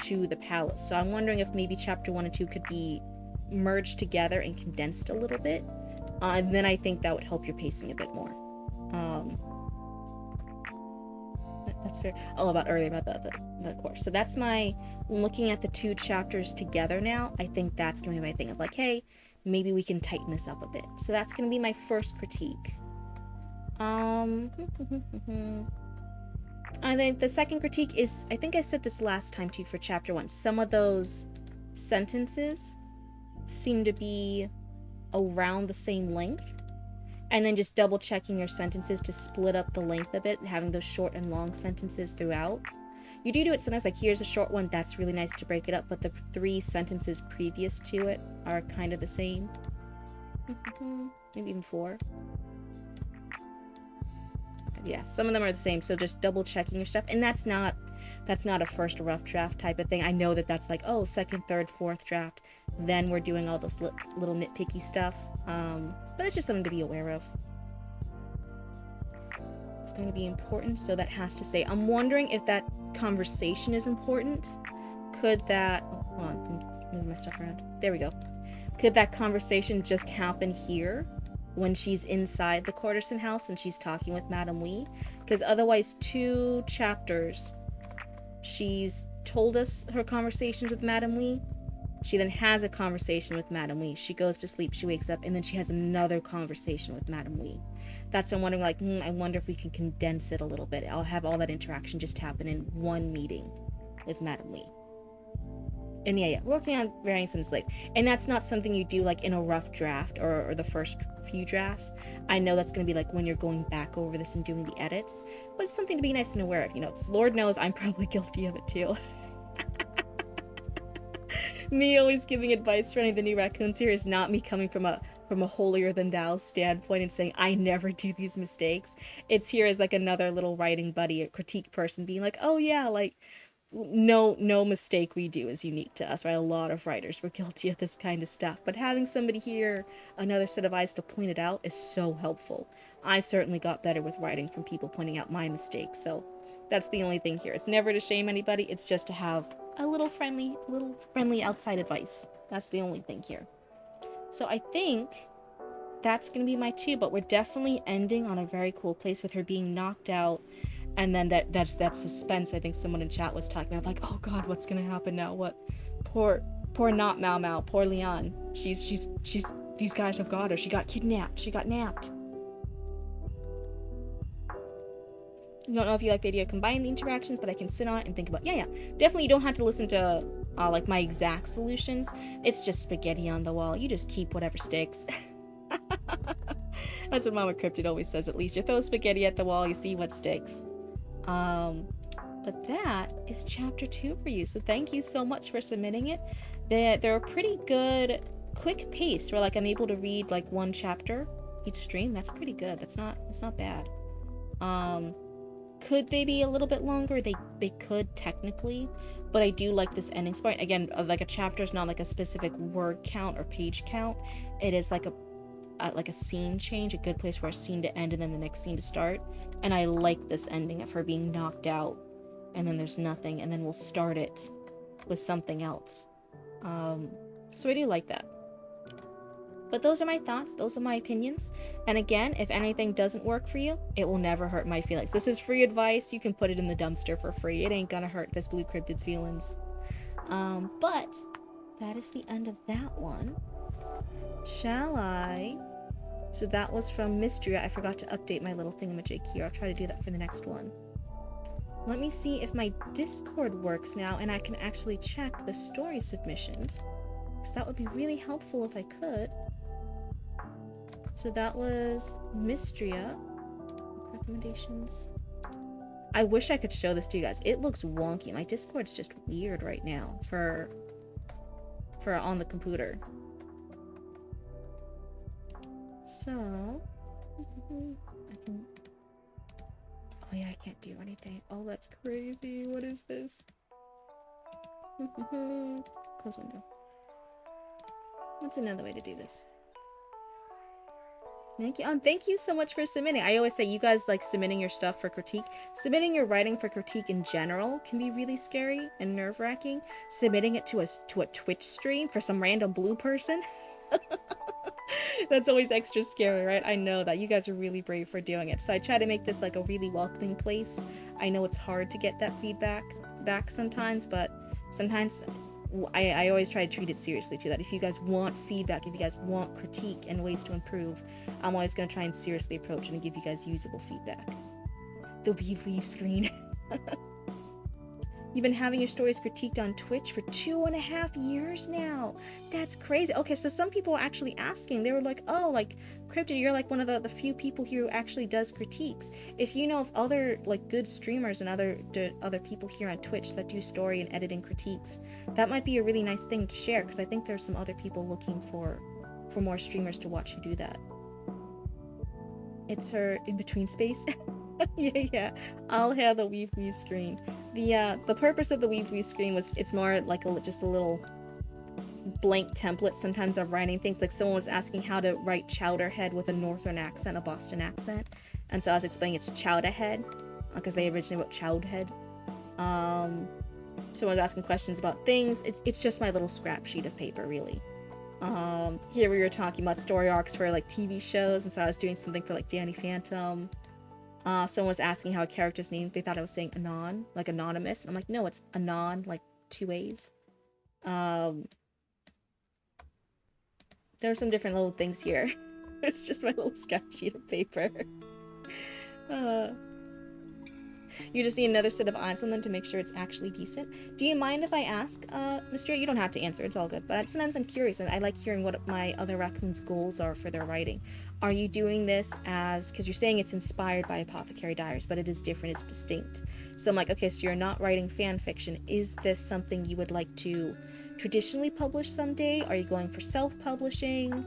Speaker 1: to the palace. So I'm wondering if maybe Chapter 1 and 2 could be merged together and condensed a little bit. And then I think that would help your pacing a bit more. That's fair. Oh, about earlier about the course. So that's my looking at the 2 chapters together now. I think that's going to be my thing of like, hey, maybe we can tighten this up a bit. So that's going to be my first critique. I think the second critique is, I think I said this last time too for Chapter 1. Some of those sentences seem to be around the same length. And then just double checking your sentences to split up the length a bit, having those short and long sentences throughout. You do it sometimes, like here's a short one, that's really nice to break it up, but the 3 sentences previous to it are kind of the same. Maybe even 4. Yeah, some of them are the same, so just double checking your stuff. And that's not a first rough draft type of thing. I know that that's like, oh, second, third, fourth draft. Then we're doing all this little nitpicky stuff. But it's just something to be aware of. It's going to be important, so that has to stay. I'm wondering if that conversation is important. Could that... Oh, hold on, I'm moving my stuff around. There we go. Could that conversation just happen here when she's inside the Corderson house and she's talking with Madame Wee? Because otherwise 2 chapters, she's told us her conversations with Madame Wee. She then has a conversation with Madame Wee. She goes to sleep, she wakes up, and then she has another conversation with Madame Wee. That's what I'm wondering, like, I wonder if we can condense it a little bit. I'll have all that interaction just happen in one meeting with Madame Wee. And yeah, working on varying sentences late. And that's not something you do, like, in a rough draft or the first few drafts. I know that's going to be, like, when you're going back over this and doing the edits. But it's something to be nice and aware of, you know. Lord knows I'm probably guilty of it, too. Me always giving advice for any of the new raccoons here is not me coming from a holier than thou standpoint and saying I never do these mistakes. It's here as like another little writing buddy, a critique person being like, oh yeah, like no mistake we do is unique to us, right? A lot of writers were guilty of this kind of stuff, but having somebody here, another set of eyes to point it out is so helpful. I certainly got better with writing from people pointing out my mistakes, so that's the only thing here. It's never to shame anybody, it's just to have a little friendly outside advice. That's the only thing here. So I think that's going to be my 2, but we're definitely ending on a very cool place with her being knocked out. And then that's that suspense. I think someone in chat was talking about, like, oh god, what's going to happen now? What? Poor not Mau Mau, poor Leon. She's these guys have got her. She got kidnapped. She got napped. I don't know if you like the idea of combining the interactions, but I can sit on it and think about, yeah, definitely you don't have to listen to like my exact solutions. It's just spaghetti on the wall. You just keep whatever sticks. That's what Mama Cryptid always says, at least. You throw spaghetti at the wall, you see what sticks. But that is Chapter 2 for you, so thank you so much for submitting it. They're a pretty good, quick pace, where like I'm able to read like 1 chapter each stream. That's pretty good. That's not bad. Could they be a little bit longer? They could technically, but I do like this ending spot. Again, like a chapter is not like a specific word count or page count. It is like a scene change, a good place for a scene to end and then the next scene to start. And I like this ending of her being knocked out and then there's nothing and then we'll start it with something else. So I do like that. But those are my thoughts, those are my opinions. And again, if anything doesn't work for you, it will never hurt my feelings. This is free advice. You can put it in the dumpster for free. It ain't gonna hurt this blue cryptid's feelings. But that is the end of that one. Shall I So that was from Mystria. I forgot to update my little thingamajig here. I'll try to do that for the next one. Let me see if my Discord works now and I can actually check the story submissions. Because that would be really helpful if I could. So that was Mystria. Recommendations. I wish I could show this to you guys. It looks wonky. My Discord's just weird right now for on the computer. So I can. Oh yeah, I can't do anything. Oh, that's crazy. What is this? Close window. What's another way to do this? Thank you. Thank you so much for submitting. I always say you guys like submitting your stuff for critique. Submitting your writing for critique in general can be really scary and nerve-wracking. Submitting it to a Twitch stream for some random blue person. That's always extra scary, right? I know that. You guys are really brave for doing it. So I try to make this like a really welcoming place. I know it's hard to get that feedback back sometimes, but sometimes I always try to treat it seriously too, that if you guys want feedback, if you guys want critique and ways to improve, I'm always going to try and seriously approach it and give you guys usable feedback. The weave screen. You've been having your stories critiqued on Twitch for 2.5 years now. That's crazy. Okay, so some people were actually asking. They were like, oh, like, Cryptid, you're like one of the few people here who actually does critiques. If you know of other, like, good streamers and other people here on Twitch that do story and editing critiques, that might be a really nice thing to share, because I think there's some other people looking for more streamers to watch who do that. It's her in-between space. Yeah. I'll have the weave screen. The purpose of the weave screen was it's more like just a little blank template sometimes of writing things. Like someone was asking how to write Chowderhead with a northern accent, a Boston accent, and so I was explaining it's Chowderhead because they originally wrote Chowdhead. Someone was asking questions about things. It's just my little scrap sheet of paper, really. Here we were talking about story arcs for like TV shows, and so I was doing something for like Danny Phantom. Someone was asking how a character's name, they thought I was saying Anon, like anonymous, and I'm like, no, it's Anon, like 2 A's. There were some different little things here. It's just my little scrap sheet of paper. You just need another set of eyes on them to make sure it's actually decent. Do you mind if I ask, Mr. You don't have to answer, it's all good, but sometimes I'm curious, and I like hearing what my other raccoons' goals are for their writing. Are you doing this as, because you're saying it's inspired by Apothecary Diaries, but it is different, it's distinct. So I'm like, okay, so you're not writing fan fiction. Is this something you would like to traditionally publish someday? Are you going for self-publishing?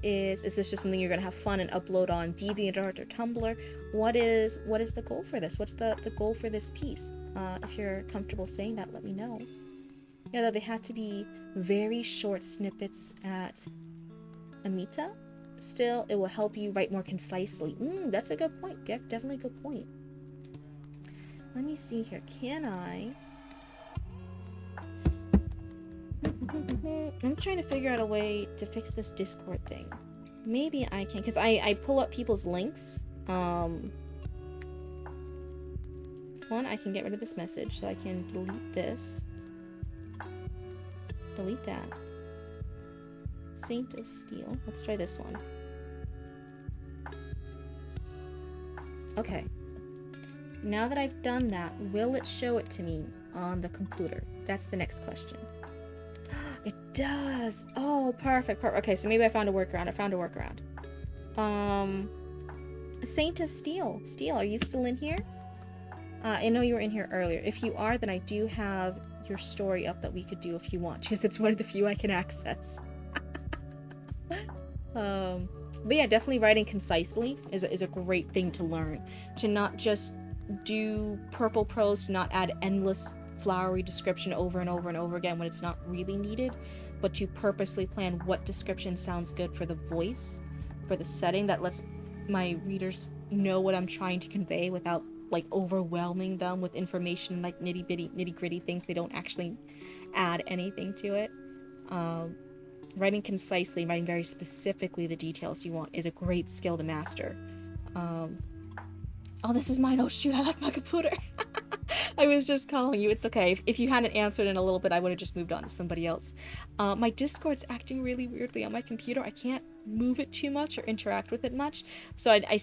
Speaker 1: Is this just something you're going to have fun and upload on DeviantArt or Tumblr? What is the goal for this? What's the goal for this piece? If you're comfortable saying that, let me know. Yeah, though they had to be very short snippets at Amita. Still, it will help you write more concisely. That's a good point. Yeah, definitely a good point. Let me see here. Can I... I'm trying to figure out a way to fix this Discord thing. Maybe I can, because I pull up people's links. One, I can get rid of this message, so I can delete this. Delete that. Saint of Steel. Let's try this one. Okay. Now that I've done that, will it show it to me on the computer? That's the next question. It does! Oh, perfect. Okay, so maybe I found a workaround. Saint of Steel. Steel, are you still in here? I know you were in here earlier. If you are, then I do have your story up that we could do if you want, because it's one of the few I can access. But yeah, definitely writing concisely is a great thing to learn. To not just do purple prose, to not add endless flowery description over and over and over again when it's not really needed, but to purposely plan what description sounds good for the voice, for the setting, that lets my readers know what I'm trying to convey without like overwhelming them with information, like nitty gritty things they don't actually add anything to it. Writing concisely, writing very specifically the details you want is a great skill to master. Oh, this is mine. Oh shoot, I left my computer. I was just calling you. It's okay. If you hadn't answered in a little bit, I would have just moved on to somebody else. My Discord's acting really weirdly on my computer. I can't move it too much or interact with it much. So I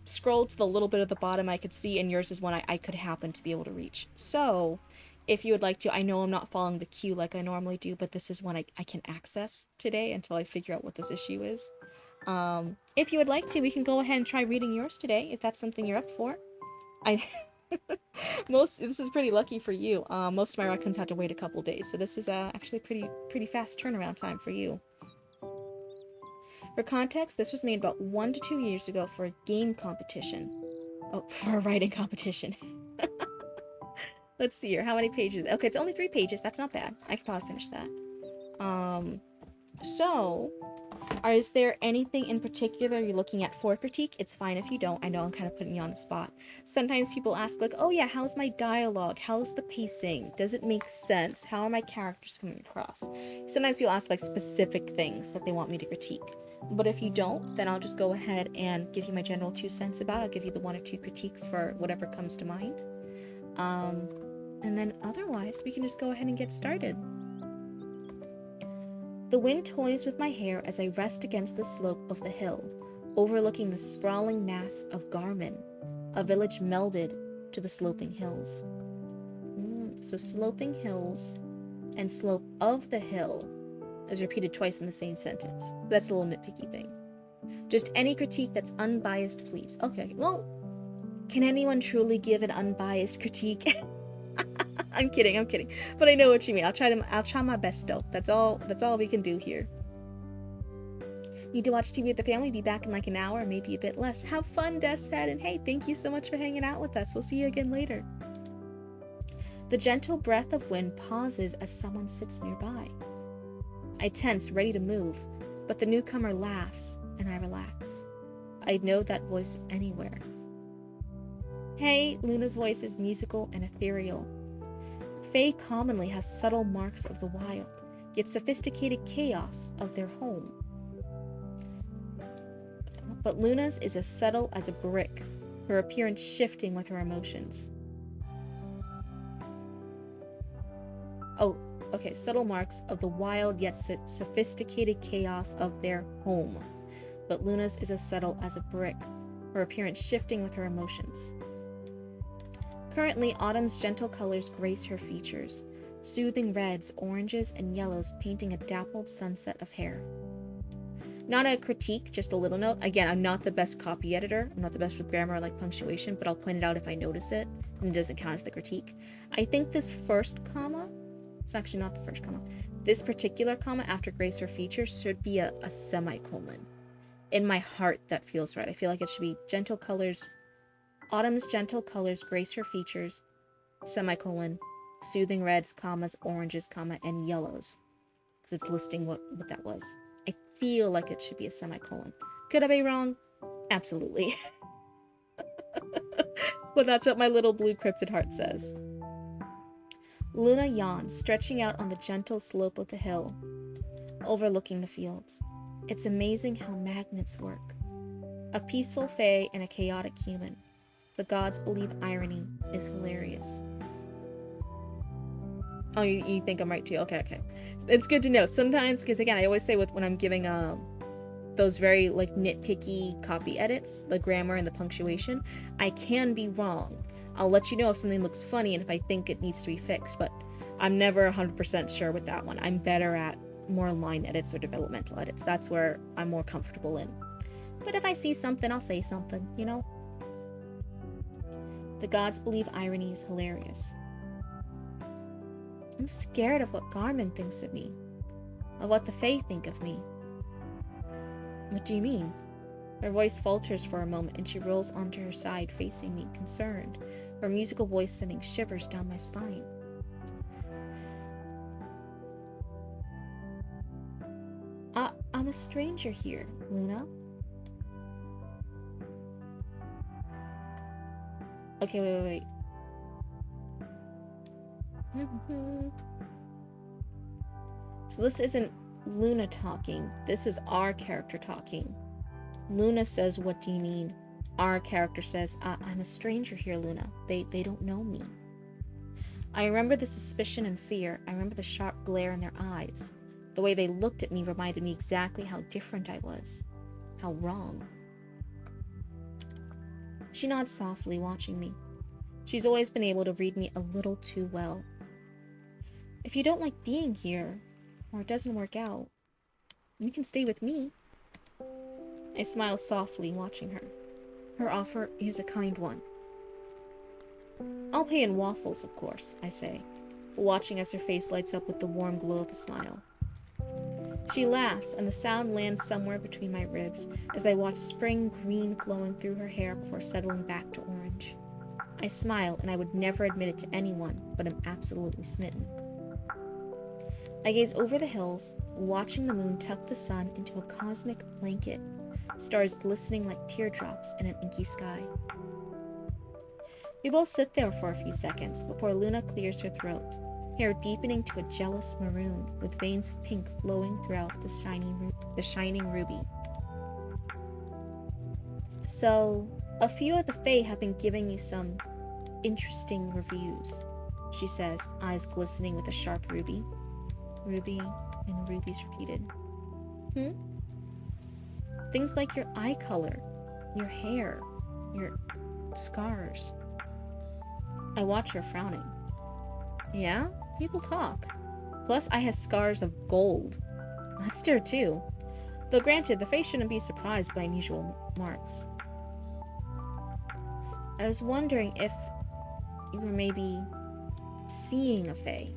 Speaker 1: scrolled to the little bit of the bottom I could see, and yours is one I could happen to be able to reach. So if you would like to, I know I'm not following the queue like I normally do, but this is one I can access today until I figure out what this issue is. If you would like to, we can go ahead and try reading yours today, if that's something you're up for. I this is pretty lucky for you. Most of my raccoons had to wait a couple days, so this is actually pretty fast turnaround time for you. For context, this was made about 1 to 2 years ago for a game competition. Oh, for a writing competition. Let's see here. How many pages? Okay, it's only 3 pages. That's not bad. I could probably finish that. So, is there anything in particular you're looking at for critique? It's fine if you don't. I know I'm kind of putting you on the spot. Sometimes people ask, like, oh yeah, how's my dialogue? How's the pacing? Does it make sense? How are my characters coming across? Sometimes you'll ask, like, specific things that they want me to critique. But if you don't, then I'll just go ahead and give you my general 2 cents about it. I'll give you the 1 or 2 critiques for whatever comes to mind. And then otherwise, we can just go ahead and get started. The wind toys with my hair as I rest against the slope of the hill, overlooking the sprawling mass of Garmin, a village melded to the sloping hills. So sloping hills and slope of the hill is repeated twice in the same sentence. That's a little nitpicky thing. Just any critique that's unbiased, please. Okay, well, can anyone truly give an unbiased critique? I'm kidding. But I know what you mean. I'll try my best though. That's all we can do here. Need to watch TV with the family, be back in like an hour, maybe a bit less. Have fun, Des said, and hey, thank you so much for hanging out with us. We'll see you again later. The gentle breath of wind pauses as someone sits nearby. I tense, ready to move, but the newcomer laughs, and I relax. I'd know that voice anywhere. Hey, Luna's voice is musical and ethereal. Fae commonly has subtle marks of the wild, yet sophisticated chaos of their home. But Luna's is as subtle as a brick, her appearance shifting with her emotions. Oh, okay, subtle marks of the wild yet sophisticated chaos of their home. But Luna's is as subtle as a brick, her appearance shifting with her emotions. Currently, autumn's gentle colors grace her features, soothing reds, oranges, and yellows painting a dappled sunset of hair. Not a critique, just a little note. Again, I'm not the best copy editor. I'm not the best with grammar or like punctuation, but I'll point it out if I notice it, and it doesn't count as the critique. I think this first comma, it's actually not the first comma, this particular comma after grace her features should be a semicolon. In my heart, that feels right. I feel like it should be gentle colors. Autumn's gentle colors grace her features, semicolon, soothing reds, commas, oranges, comma, and yellows. Because it's listing what that was. I feel like it should be a semicolon. Could I be wrong? Absolutely. But that's what my little blue cryptid heart says. Luna yawns, stretching out on the gentle slope of the hill, overlooking the fields. It's amazing how magnets work. A peaceful fae and a chaotic human. The gods believe irony is hilarious. Oh, you think I'm right too? Okay. It's good to know. Sometimes, because again, I always say when I'm giving those very like nitpicky copy edits, the grammar and the punctuation, I can be wrong. I'll let you know if something looks funny and if I think it needs to be fixed, but I'm never 100% sure with that one. I'm better at more line edits or developmental edits. That's where I'm more comfortable in. But if I see something, I'll say something, you know? The gods believe irony is hilarious. I'm scared of what Garmin thinks of me, of what the Fae think of me. What do you mean? Her voice falters for a moment and she rolls onto her side, facing me, concerned, her musical voice sending shivers down my spine. I'm a stranger here, Luna. Okay, wait. So this isn't Luna talking. This is our character talking. Luna says, "What do you mean?" Our character says, "I'm a stranger here, Luna. They don't know me." I remember the suspicion and fear. I remember the sharp glare in their eyes. The way they looked at me reminded me exactly how different I was. how wrong. She nods softly, watching me. She's always been able to read me a little too well. If you don't like being here, or it doesn't work out, you can stay with me. I smile softly, watching her. Her offer is a kind one. I'll pay in waffles, of course, I say, watching as her face lights up with the warm glow of a smile. She laughs, and the sound lands somewhere between my ribs as I watch spring green flowing through her hair before settling back to orange. I smile, and I would never admit it to anyone, but am absolutely smitten. I gaze over the hills, watching the moon tuck the sun into a cosmic blanket, stars glistening like teardrops in an inky sky. We both sit there for a few seconds before Luna clears her throat, hair deepening to a jealous maroon with veins of pink flowing throughout the shining ruby. So, a few of the Fae have been giving you some interesting reviews, she says, eyes glistening with a sharp ruby. Ruby and rubies repeated. Things like your eye color, your hair, your scars. I watch her frowning. Yeah, people talk. Plus, I have scars of gold. That's there too. Though granted, the Fae shouldn't be surprised by unusual marks. I was wondering if you were maybe seeing a Fae.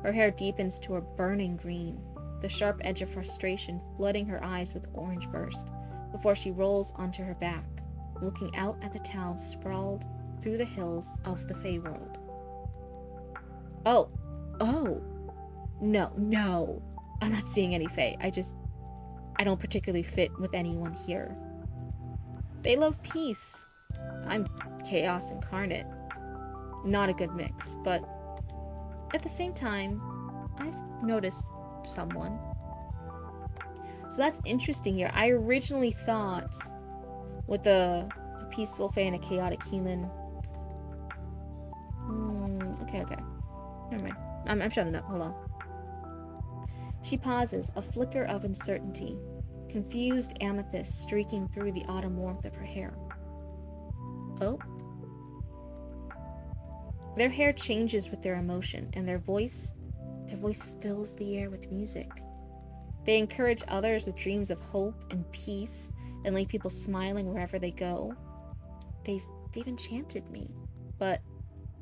Speaker 1: Her hair deepens to a burning green, the sharp edge of frustration flooding her eyes with orange burst, before she rolls onto her back, looking out at the town sprawled through the hills of the Fae world. Oh. No. I'm not seeing any Fae. I don't particularly fit with anyone here. They love peace. I'm chaos incarnate. Not a good mix, but at the same time, I've noticed someone. So that's interesting here. I originally thought with a peaceful Fae and a chaotic human. Okay. Never mind. I'm shutting up. Hold on. She pauses, a flicker of uncertainty, confused amethyst streaking through the autumn warmth of her hair. Oh? Their hair changes with their emotion, and their voice fills the air with music. They encourage others with dreams of hope and peace, and leave people smiling wherever they go. They've enchanted me, but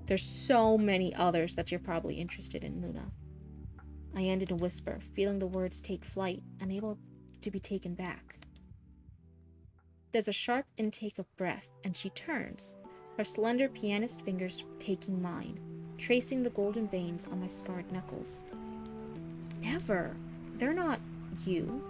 Speaker 1: there's so many others that you're probably interested in, Luna. I end in a whisper, feeling the words take flight, unable to be taken back. There's a sharp intake of breath, and she turns, her slender pianist fingers taking mine, tracing the golden veins on my scarred knuckles. Never. They're not you.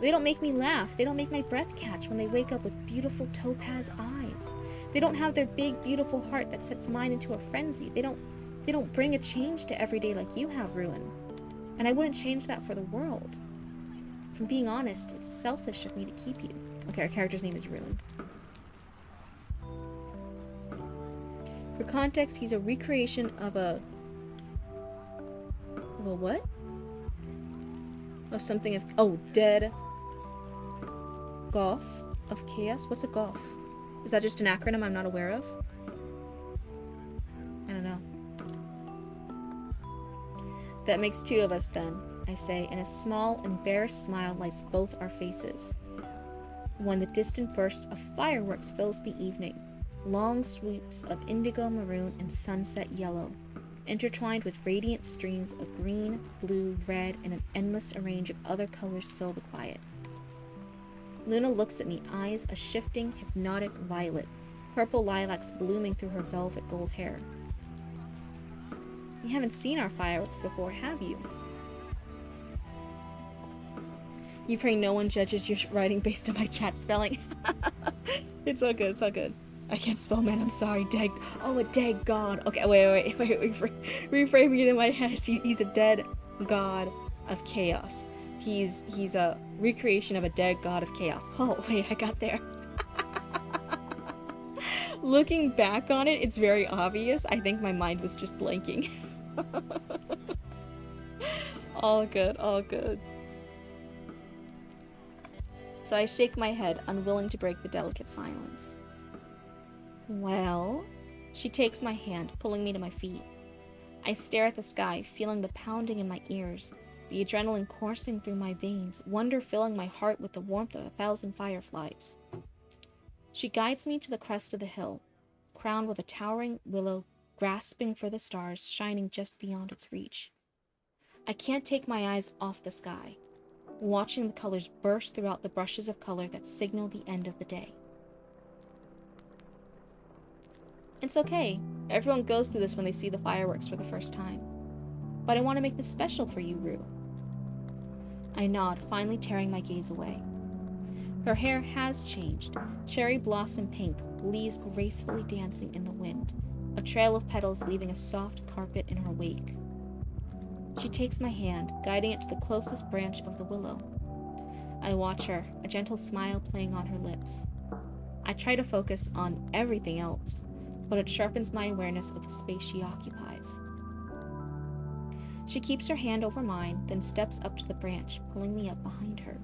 Speaker 1: They don't make me laugh. They don't make my breath catch when they wake up with beautiful topaz eyes. They don't have their big, beautiful heart that sets mine into a frenzy. They don't bring a change to every day like you have, Ruin. And I wouldn't change that for the world. If I'm being honest, it's selfish of me to keep you. Okay, our character's name is Ruin. For context, he's a recreation of a what? Of something dead Goth of Chaos? What's a Goth? Is that just an acronym I'm not aware of? I don't know. That makes two of us then, I say, and a small, embarrassed smile lights both our faces. When the distant burst of fireworks fills the evening, long sweeps of indigo maroon and sunset yellow, intertwined with radiant streams of green, blue, red, and an endless range of other colors fill the quiet. Luna looks at me, eyes a shifting, hypnotic violet, purple lilacs blooming through her velvet gold hair. You haven't seen our fireworks before, have you? You pray no one judges your writing based on my chat spelling. It's all good, it's all good. I can't spell, man, I'm sorry. A dead god. Okay, wait. Reframing it in my head. He's a dead god of chaos. He's a recreation of a dead god of chaos. Oh, wait, I got there. Looking back on it, it's very obvious. I think my mind was just blanking. All good, all good. So I shake my head, unwilling to break the delicate silence. Well? She takes my hand, pulling me to my feet. I stare at the sky, feeling the pounding in my ears, the adrenaline coursing through my veins, wonder filling my heart with the warmth of 1,000 fireflies. She guides me to the crest of the hill, crowned with a towering willow grasping for the stars shining just beyond its reach. I can't take my eyes off the sky, watching the colors burst throughout the brushes of color that signal the end of the day. It's okay. Everyone goes through this when they see the fireworks for the first time. But I want to make this special for you, Rue. I nod, finally tearing my gaze away. Her hair has changed, cherry blossom pink, leaves gracefully dancing in the wind, a trail of petals leaving a soft carpet in her wake. She takes my hand, guiding it to the closest branch of the willow. I watch her, a gentle smile playing on her lips. I try to focus on everything else, but it sharpens my awareness of the space she occupies. She keeps her hand over mine, then steps up to the branch, pulling me up behind her.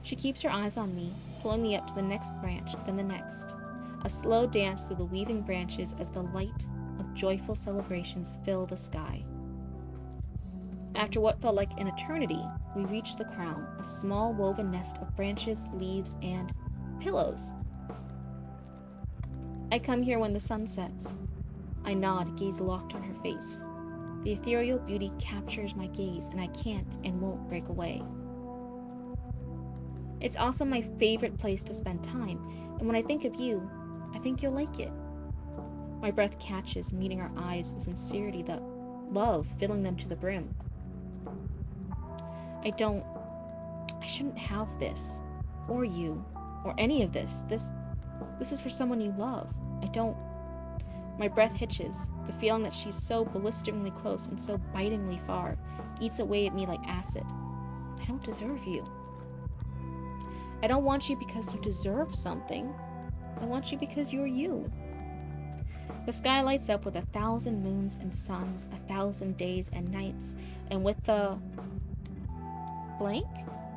Speaker 1: She keeps her eyes on me, pulling me up to the next branch, then the next. A slow dance through the weaving branches as the light of joyful celebrations fill the sky. After what felt like an eternity, we reach the crown, a small woven nest of branches, leaves, and pillows. I come here when the sun sets. I nod, gaze locked on her face. The ethereal beauty captures my gaze, and I can't and won't break away. It's also my favorite place to spend time, and when I think of you, I think you'll like it. My breath catches, meeting our eyes, the sincerity, the love filling them to the brim. I shouldn't have this, or you, or any of this. This is for someone you love. My breath hitches. The feeling that she's so ballisterically close and so bitingly far eats away at me like acid. I don't deserve you. I don't want you because you deserve something. I want you because you're you. The sky lights up with 1,000 moons and suns, 1,000 days and nights, and with the blank?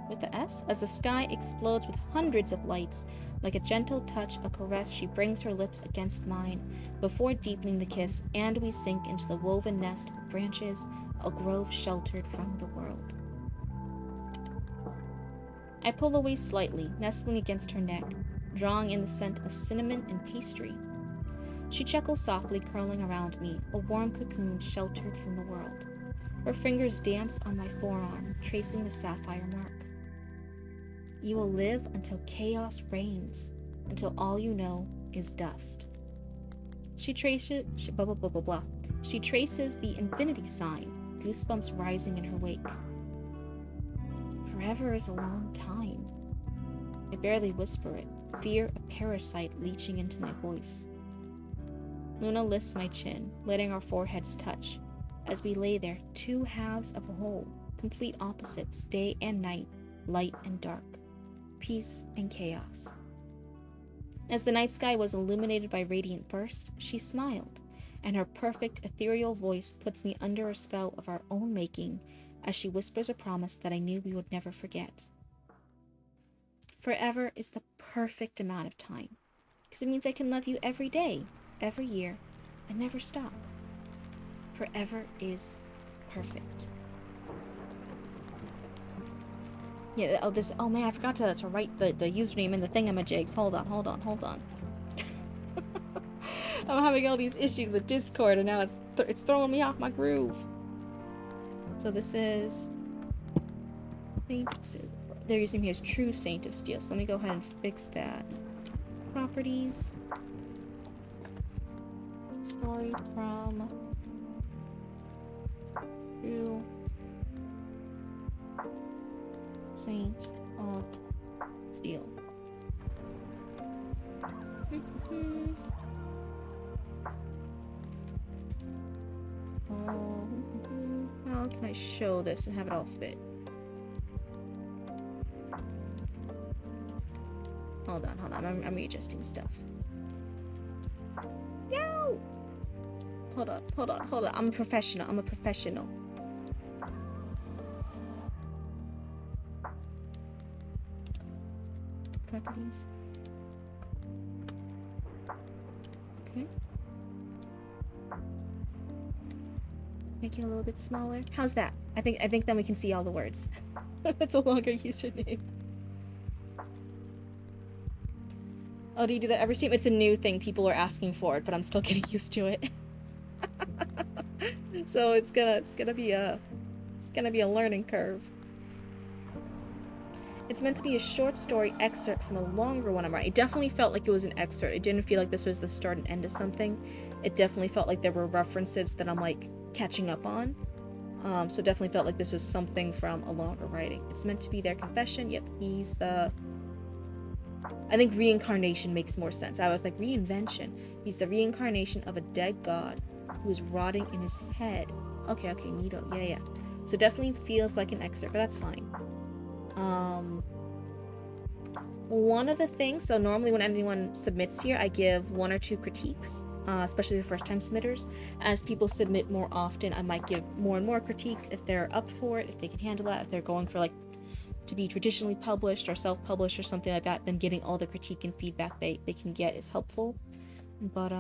Speaker 1: With the S? As the sky explodes with hundreds of lights, like a gentle touch, a caress, she brings her lips against mine before deepening the kiss, and we sink into the woven nest of branches, a grove sheltered from the world. I pull away slightly, nestling against her neck, drawing in the scent of cinnamon and pastry. She chuckles softly, curling around me, a warm cocoon sheltered from the world. Her fingers dance on my forearm, tracing the sapphire mark. You will live until chaos reigns, until all you know is dust. She traces the infinity sign, goosebumps rising in her wake. Forever is a long time. I barely whisper it, fear a parasite leaching into my voice. Luna lifts my chin, letting our foreheads touch, as we lay there, two halves of a whole, complete opposites, day and night, light and dark, peace and chaos. As the night sky was illuminated by radiant bursts, she smiled, and her perfect ethereal voice puts me under a spell of our own making as she whispers a promise that I knew we would never forget. Forever is the perfect amount of time, because it means I can love you every day, every year, and never stop. Forever is perfect. Yeah, oh man, I forgot to write the username in the thingamajigs. Hold on. I'm having all these issues with Discord, and now it's throwing me off my groove. So this is their username here is True Saint of Steel. So let me go ahead and fix that. Properties. Story from True Saint of Steel. How can I show this and have it all fit? Hold on. I'm readjusting stuff. Yo! Hold on. I'm a professional. properties. Okay. Make it a little bit smaller. How's that? I think then we can see all the words. That's a longer username. Oh, do you do that every stream? It's a new thing. People are asking for it, but I'm still getting used to it. So it's gonna be a learning curve. It's meant to be a short story excerpt from a longer one I'm writing. It definitely felt like it was an excerpt. It didn't feel like this was the start and end of something. It definitely felt like there were references that I'm like catching up on. So it definitely felt like this was something from a longer writing. It's meant to be their confession. Yep, he's the... I think reincarnation makes more sense. I was like, reinvention. He's the reincarnation of a dead god who is rotting in his head. Okay, neato. Yeah. So definitely feels like an excerpt, but that's fine. One of the things, so normally when anyone submits here, I give 1 or 2 critiques, especially the first time submitters. As people submit more often, I might give more and more critiques if they're up for it, if they can handle that, if they're going for like to be traditionally published or self-published or something like that, then getting all the critique and feedback they can get is helpful. But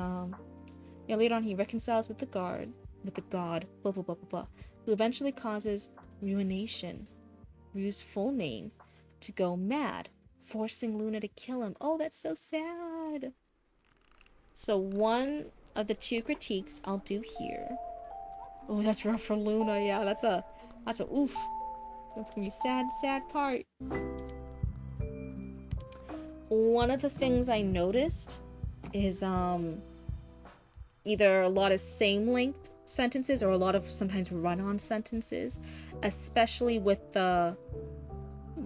Speaker 1: yeah, later on he reconciles with the god, blah blah blah blah blah, who eventually causes ruination, Ryu's full name, to go mad, forcing Luna to kill him. Oh, that's so sad. So one of the 2 critiques I'll do here. Oh, that's rough for Luna. Yeah, that's a oof. That's gonna be a sad part. One of the things I noticed is either a lot of same length sentences or a lot of sometimes run-on sentences, especially with the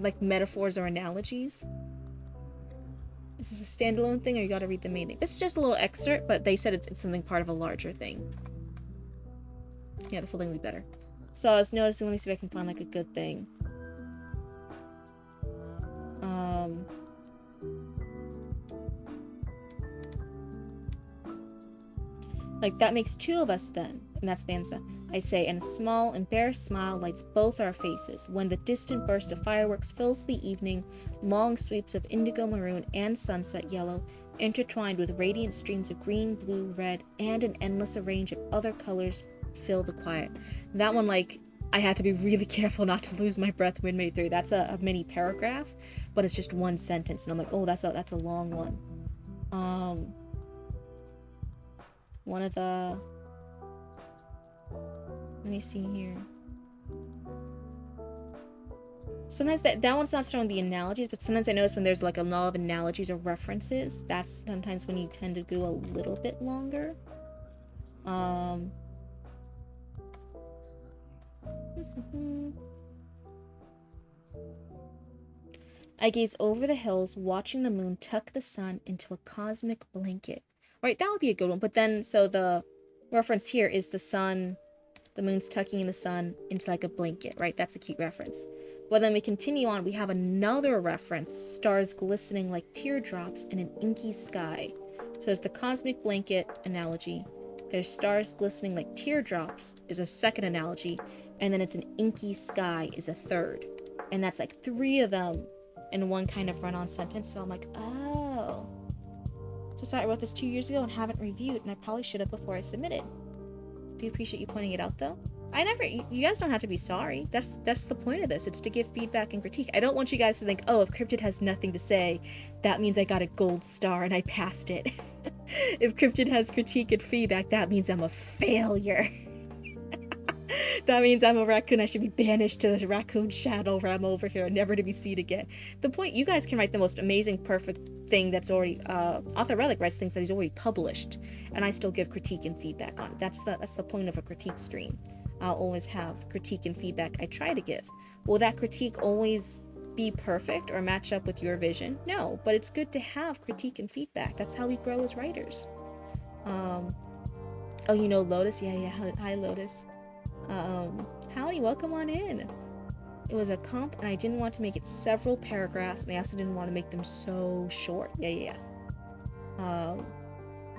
Speaker 1: like metaphors or analogies. Is this a standalone thing or you gotta read the main thing? This is just a little excerpt, but they said it's something part of a larger thing. Yeah, the full thing would be better. So I was noticing, let me see if I can find like a good thing. Like, that makes 2 of us then, and that's the answer. I say, and a small, embarrassed smile lights both our faces when the distant burst of fireworks fills the evening, long sweeps of indigo maroon and sunset yellow, intertwined with radiant streams of green, blue, red, and an endless range of other colors fill the quiet. That one, like, I had to be really careful not to lose my breath midway through. That's a mini paragraph, but it's just one sentence, and I'm like, oh, that's a long one. One of the... Let me see here. Sometimes that one's not showing the analogies, but sometimes I notice when there's like a lot of analogies or references, that's sometimes when you tend to go a little bit longer. I gaze over the hills, watching the moon tuck the sun into a cosmic blanket. Right, that would be a good one. But then, so the reference here is the sun, the moon's tucking the sun into like a blanket, right? That's a cute reference. Well, then we continue on. We have another reference, stars glistening like teardrops in an inky sky. So there's the cosmic blanket analogy. There's stars glistening like teardrops is a second analogy. And then it's an inky sky is a third. And that's like 3 of them in one kind of run-on sentence. So I'm like, oh. So sorry, I wrote this 2 years ago and haven't reviewed, and I probably should have before I submitted. Do you appreciate you pointing it out, though? You guys don't have to be sorry. That's the point of this. It's to give feedback and critique. I don't want you guys to think, oh, if Cryptid has nothing to say, that means I got a gold star and I passed it. If Cryptid has critique and feedback, that means I'm a failure. That means I'm a raccoon. I should be banished to the raccoon shadow realm over here, never to be seen again. The point, you guys can write the most amazing, perfect thing that's already, Author Relic writes things that he's already published, and I still give critique and feedback on it. That's the point of a critique stream. I'll always have critique and feedback I try to give. Will that critique always be perfect or match up with your vision? No, but it's good to have critique and feedback. That's how we grow as writers. Oh, you know Lotus? Yeah, hi Lotus. Howdy, welcome on in. It was a comp, and I didn't want to make it several paragraphs, and I also didn't want to make them so short. Yeah. But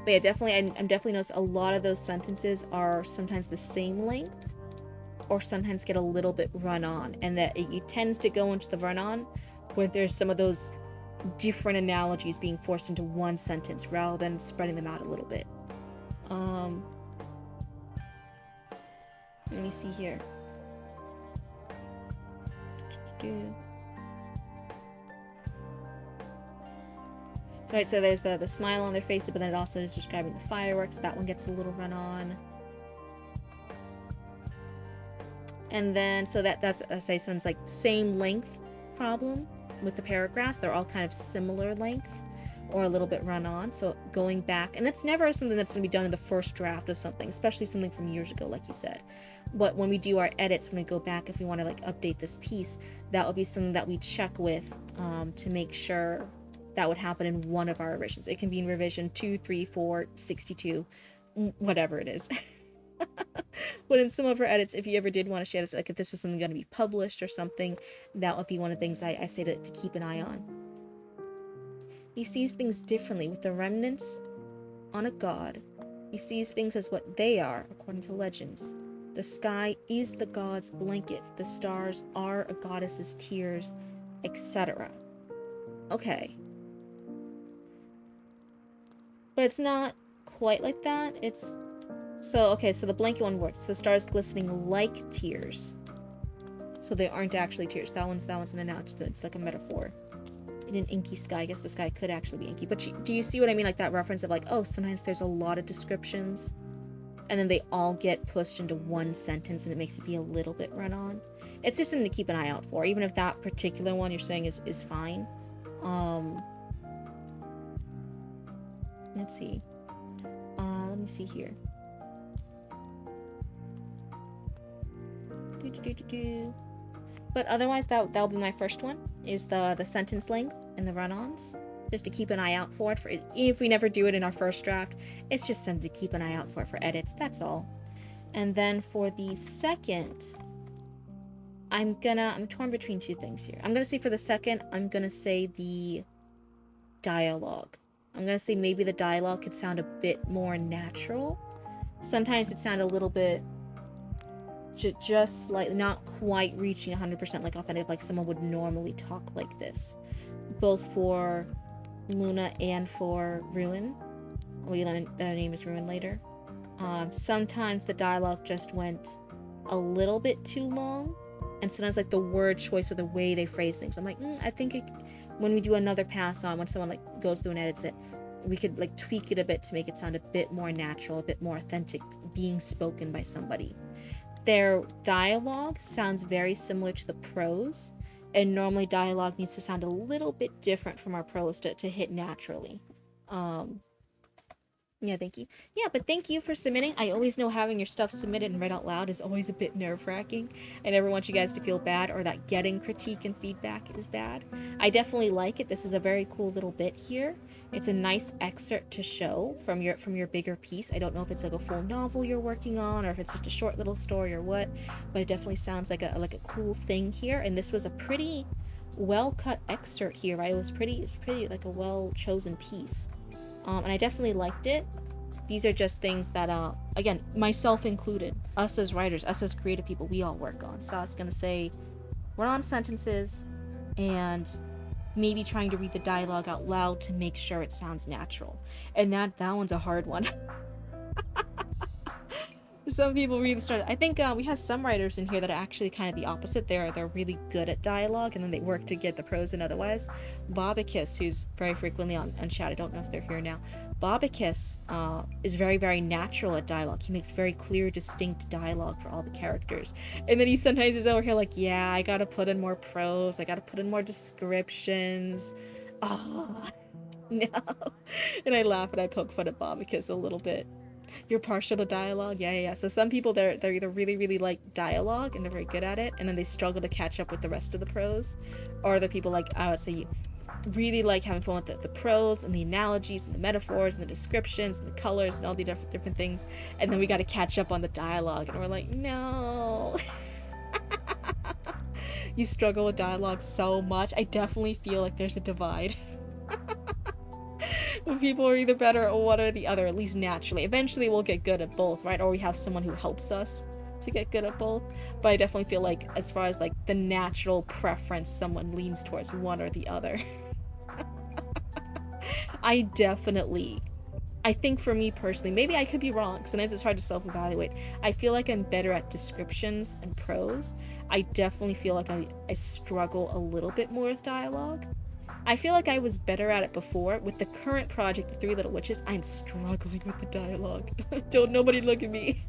Speaker 1: yeah, definitely, I'm definitely noticed a lot of those sentences are sometimes the same length, or sometimes get a little bit run-on, and that it tends to go into the run-on where there's some of those different analogies being forced into one sentence rather than spreading them out a little bit. Let me see here. So there's the smile on their face, but then it also is describing the fireworks. That one gets a little run on. And then, so that's, as I said, it's like same length problem with the paragraphs. They're all kind of similar length or a little bit run on. So going back, and that's never something that's going to be done in the first draft of something, especially something from years ago, like you said. But when we do our edits, when we go back, if we want to like update this piece, that will be something that we check with to make sure that would happen in one of our revisions. It can be in revision 2, 3, 4, 62, whatever it is. But in some of our edits, if you ever did want to share this, like if this was something going to be published or something, that would be one of the things I say to keep an eye on. He sees things differently with the remnants on a god. He sees things as what they are, according to legends. The sky is the god's blanket. The stars are a goddess's tears, etc. Okay. But it's not quite like that. It's... So, okay, so the blanket one works. The stars glistening like tears. So they aren't actually tears. That one's an analogy. It's like a metaphor. In an inky sky, I guess the sky could actually be inky. But do you see what I mean? Like that reference of like, oh, sometimes there's a lot of descriptions. And then they all get pushed into one sentence and it makes it be a little bit run on. It's just something to keep an eye out for. Even if that particular one you're saying is fine. Let's see. Let me see here. But otherwise, that'll be my first one, is the sentence length and the run-ons, just to keep an eye out for it. Even if we never do it in our first draft, it's just something to keep an eye out for edits, that's all. And then for the second, I'm torn between two things here. I'm gonna say for the second, I'm gonna say the dialogue. I'm gonna say maybe the dialogue could sound a bit more natural. Sometimes it sounded a little bit just slightly, not quite reaching 100% like authentic, like someone would normally talk like this, both for Luna and for Ruin. We learn the name is Ruin later. Sometimes the dialogue just went a little bit too long, and sometimes like the word choice or the way they phrase things, I'm like, I think when we do another pass on, when someone like goes through and edits it, we could like tweak it a bit to make it sound a bit more natural, a bit more authentic, being spoken by somebody. Their dialogue sounds very similar to the prose, and normally dialogue needs to sound a little bit different from our prose to hit naturally. Yeah, thank you. Yeah, but thank you for submitting. I always know having your stuff submitted and read out loud is always a bit nerve-wracking. I never want you guys to feel bad or that getting critique and feedback is bad. I definitely like it. This is a very cool little bbit here. It's a nice excerpt to show from your bigger piece. I don't know if it's like a full novel you're working on or if it's just a short little story or what, but it definitely sounds like a cool thing here. And this was a pretty well-cut excerpt here, right? It was pretty like a well-chosen piece. And I definitely liked it. These are just things that, again, myself included, us as writers, us as creative people, we all work on. So I was going to say, we're on sentences and maybe trying to read the dialogue out loud to make sure it sounds natural. And that one's a hard one. Some people read the story. I think we have some writers in here that are actually kind of the opposite. They're really good at dialogue, and then they work to get the prose and otherwise. Bobicus, who's very frequently on chat, I don't know if they're here now. Bobicus is very, very natural at dialogue. He makes very clear, distinct dialogue for all the characters. And then he sometimes is over here like, yeah, I gotta put in more prose. I gotta put in more descriptions. Oh, no. And I laugh and I poke fun at Bobicus a little bit. You're partial to dialogue? Yeah. So some people, they're either really, really like dialogue and they're very good at it, and then they struggle to catch up with the rest of the prose. Or other people, like, I would say, you really like having fun with the prose and the analogies and the metaphors and the descriptions and the colors and all the different things, and then we got to catch up on the dialogue, and we're like, no. You struggle with dialogue so much. I definitely feel like there's a divide. When people are either better or one or the other, at least naturally. Eventually we'll get good at both, right? Or we have someone who helps us to get good at both. But I definitely feel like, as far as like the natural preference, someone leans towards one or the other. I think for me personally, maybe I could be wrong, sometimes it's hard to self-evaluate. I feel like I'm better at descriptions and prose. I definitely feel like I struggle a little bit more with dialogue. I feel like I was better at it before. With the current project, The Three Little Witches, I'm struggling with the dialogue. Don't nobody look at me.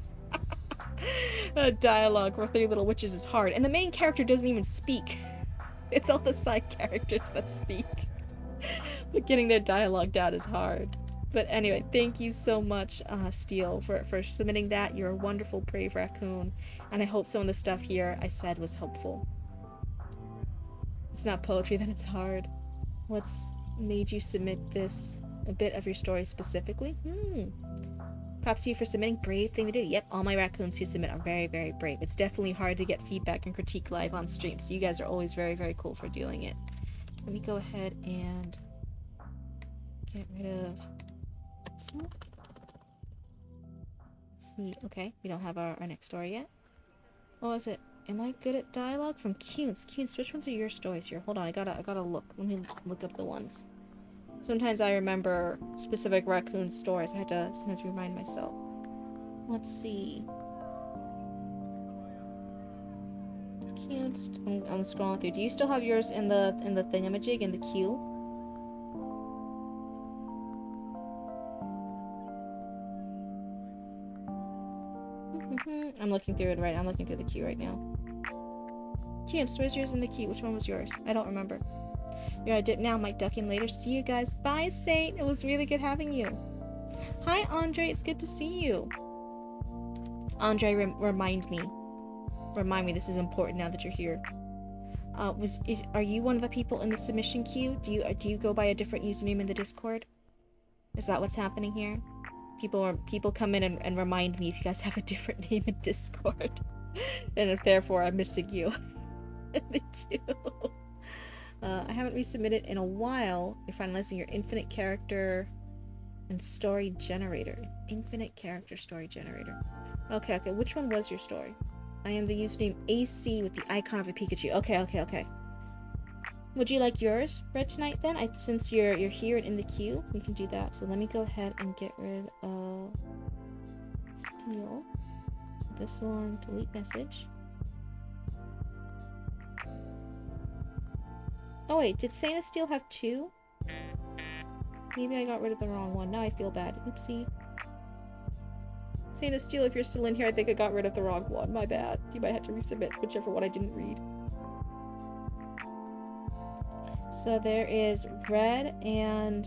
Speaker 1: Dialogue for Three Little Witches is hard, and the main character doesn't even speak. It's all the side characters that speak. But getting their dialogue down is hard. But anyway, thank you so much, Steel, for submitting that. You're a wonderful, brave raccoon, and I hope some of the stuff here I said was helpful. It's not poetry, then it's hard. What's made you submit this? A bit of your story specifically? Props to you for submitting. Brave thing to do. Yep, all my raccoons who submit are very, very brave. It's definitely hard to get feedback and critique live on stream, so you guys are always very, very cool for doing it. Let me go ahead and get rid of this one. Let's see. Okay, we don't have our next story yet. What was it? Am I good at dialogue? From Cunts. Cunts, which ones are your stories here? Hold on, I gotta look. Let me look up the ones. Sometimes I remember specific raccoon stories. I had to sometimes remind myself. Let's see. Cunts. I'm scrolling through. Do you still have yours in the thingamajig in the queue? I'm looking through it right. I'm looking through the queue right now. Cunts, where's yours in the queue? Which one was yours? I don't remember. You're gonna dip now, might duck in later. See you guys. Bye, Saint. It was really good having you. Hi, Andre. It's good to see you. Andre, remind me. Remind me this is important now that you're here. Are you one of the people in the submission queue? Do you go by a different username in the Discord? Is that what's happening here? People come in and remind me if you guys have a different name in Discord. And if therefore I'm missing you in the queue. I haven't resubmitted in a while. You're finalizing your infinite character and story generator. Infinite character story generator. Okay, which one was your story? I am the username AC with the icon of a Pikachu. Okay. Would you like yours read tonight then? Since you're here and in the queue, we can do that. So let me go ahead and get rid of Steel. So this one, delete message. Oh wait, did Saint of Steel have two? Maybe I got rid of the wrong one. Now I feel bad. Oopsie. Saint of Steel, if you're still in here, I think I got rid of the wrong one. My bad. You might have to resubmit whichever one I didn't read. So there is Red and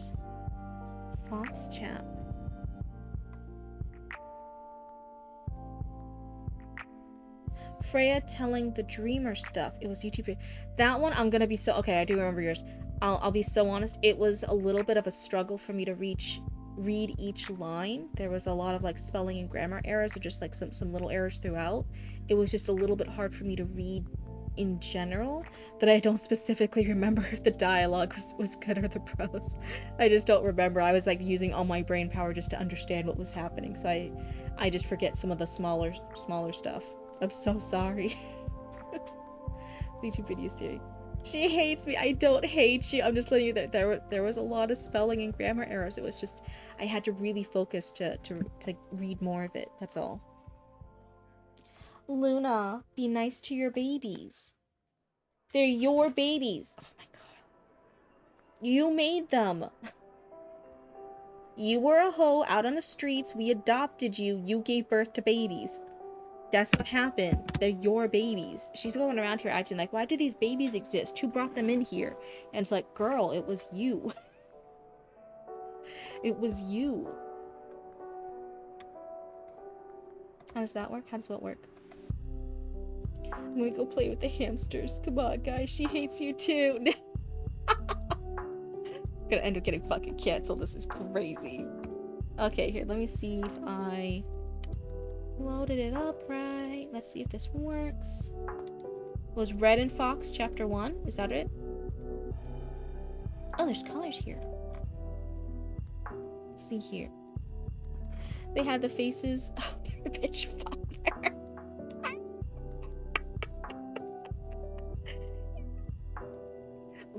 Speaker 1: Fox Chap. Freya telling the dreamer stuff. It was YouTube. That one I'm gonna be so okay. I do remember yours. I'll be so honest. It was a little bit of a struggle for me to read each line. There was a lot of like spelling and grammar errors, or just like some little errors throughout. It was just a little bit hard for me to read in general, that I don't specifically remember if the dialogue was good or the prose. I just don't remember. I was like using all my brain power just to understand what was happening, so I just forget some of the smaller stuff. I'm so sorry. YouTube video series. She hates me. I don't hate you. I'm just letting you that there was a lot of spelling and grammar errors. It was just I had to really focus to read more of it. That's all. Luna, be nice to your babies. They're your babies. Oh my god. You made them. You were a hoe out on the streets. We adopted you. You gave birth to babies. That's what happened. They're your babies. She's going around here acting like, why do these babies exist? Who brought them in here? And it's like, girl, it was you. It was you. How does that work? How does what work? I'm gonna go play with the hamsters. Come on, guys. She hates you too. I'm gonna end up getting fucking canceled. This is crazy. Okay, here. Let me see if I loaded it up right. Let's see if this works. Was Red and Fox chapter 1? Is that it? Oh, there's colors here. Let's see here. They had the faces. Oh, they're a bitch father.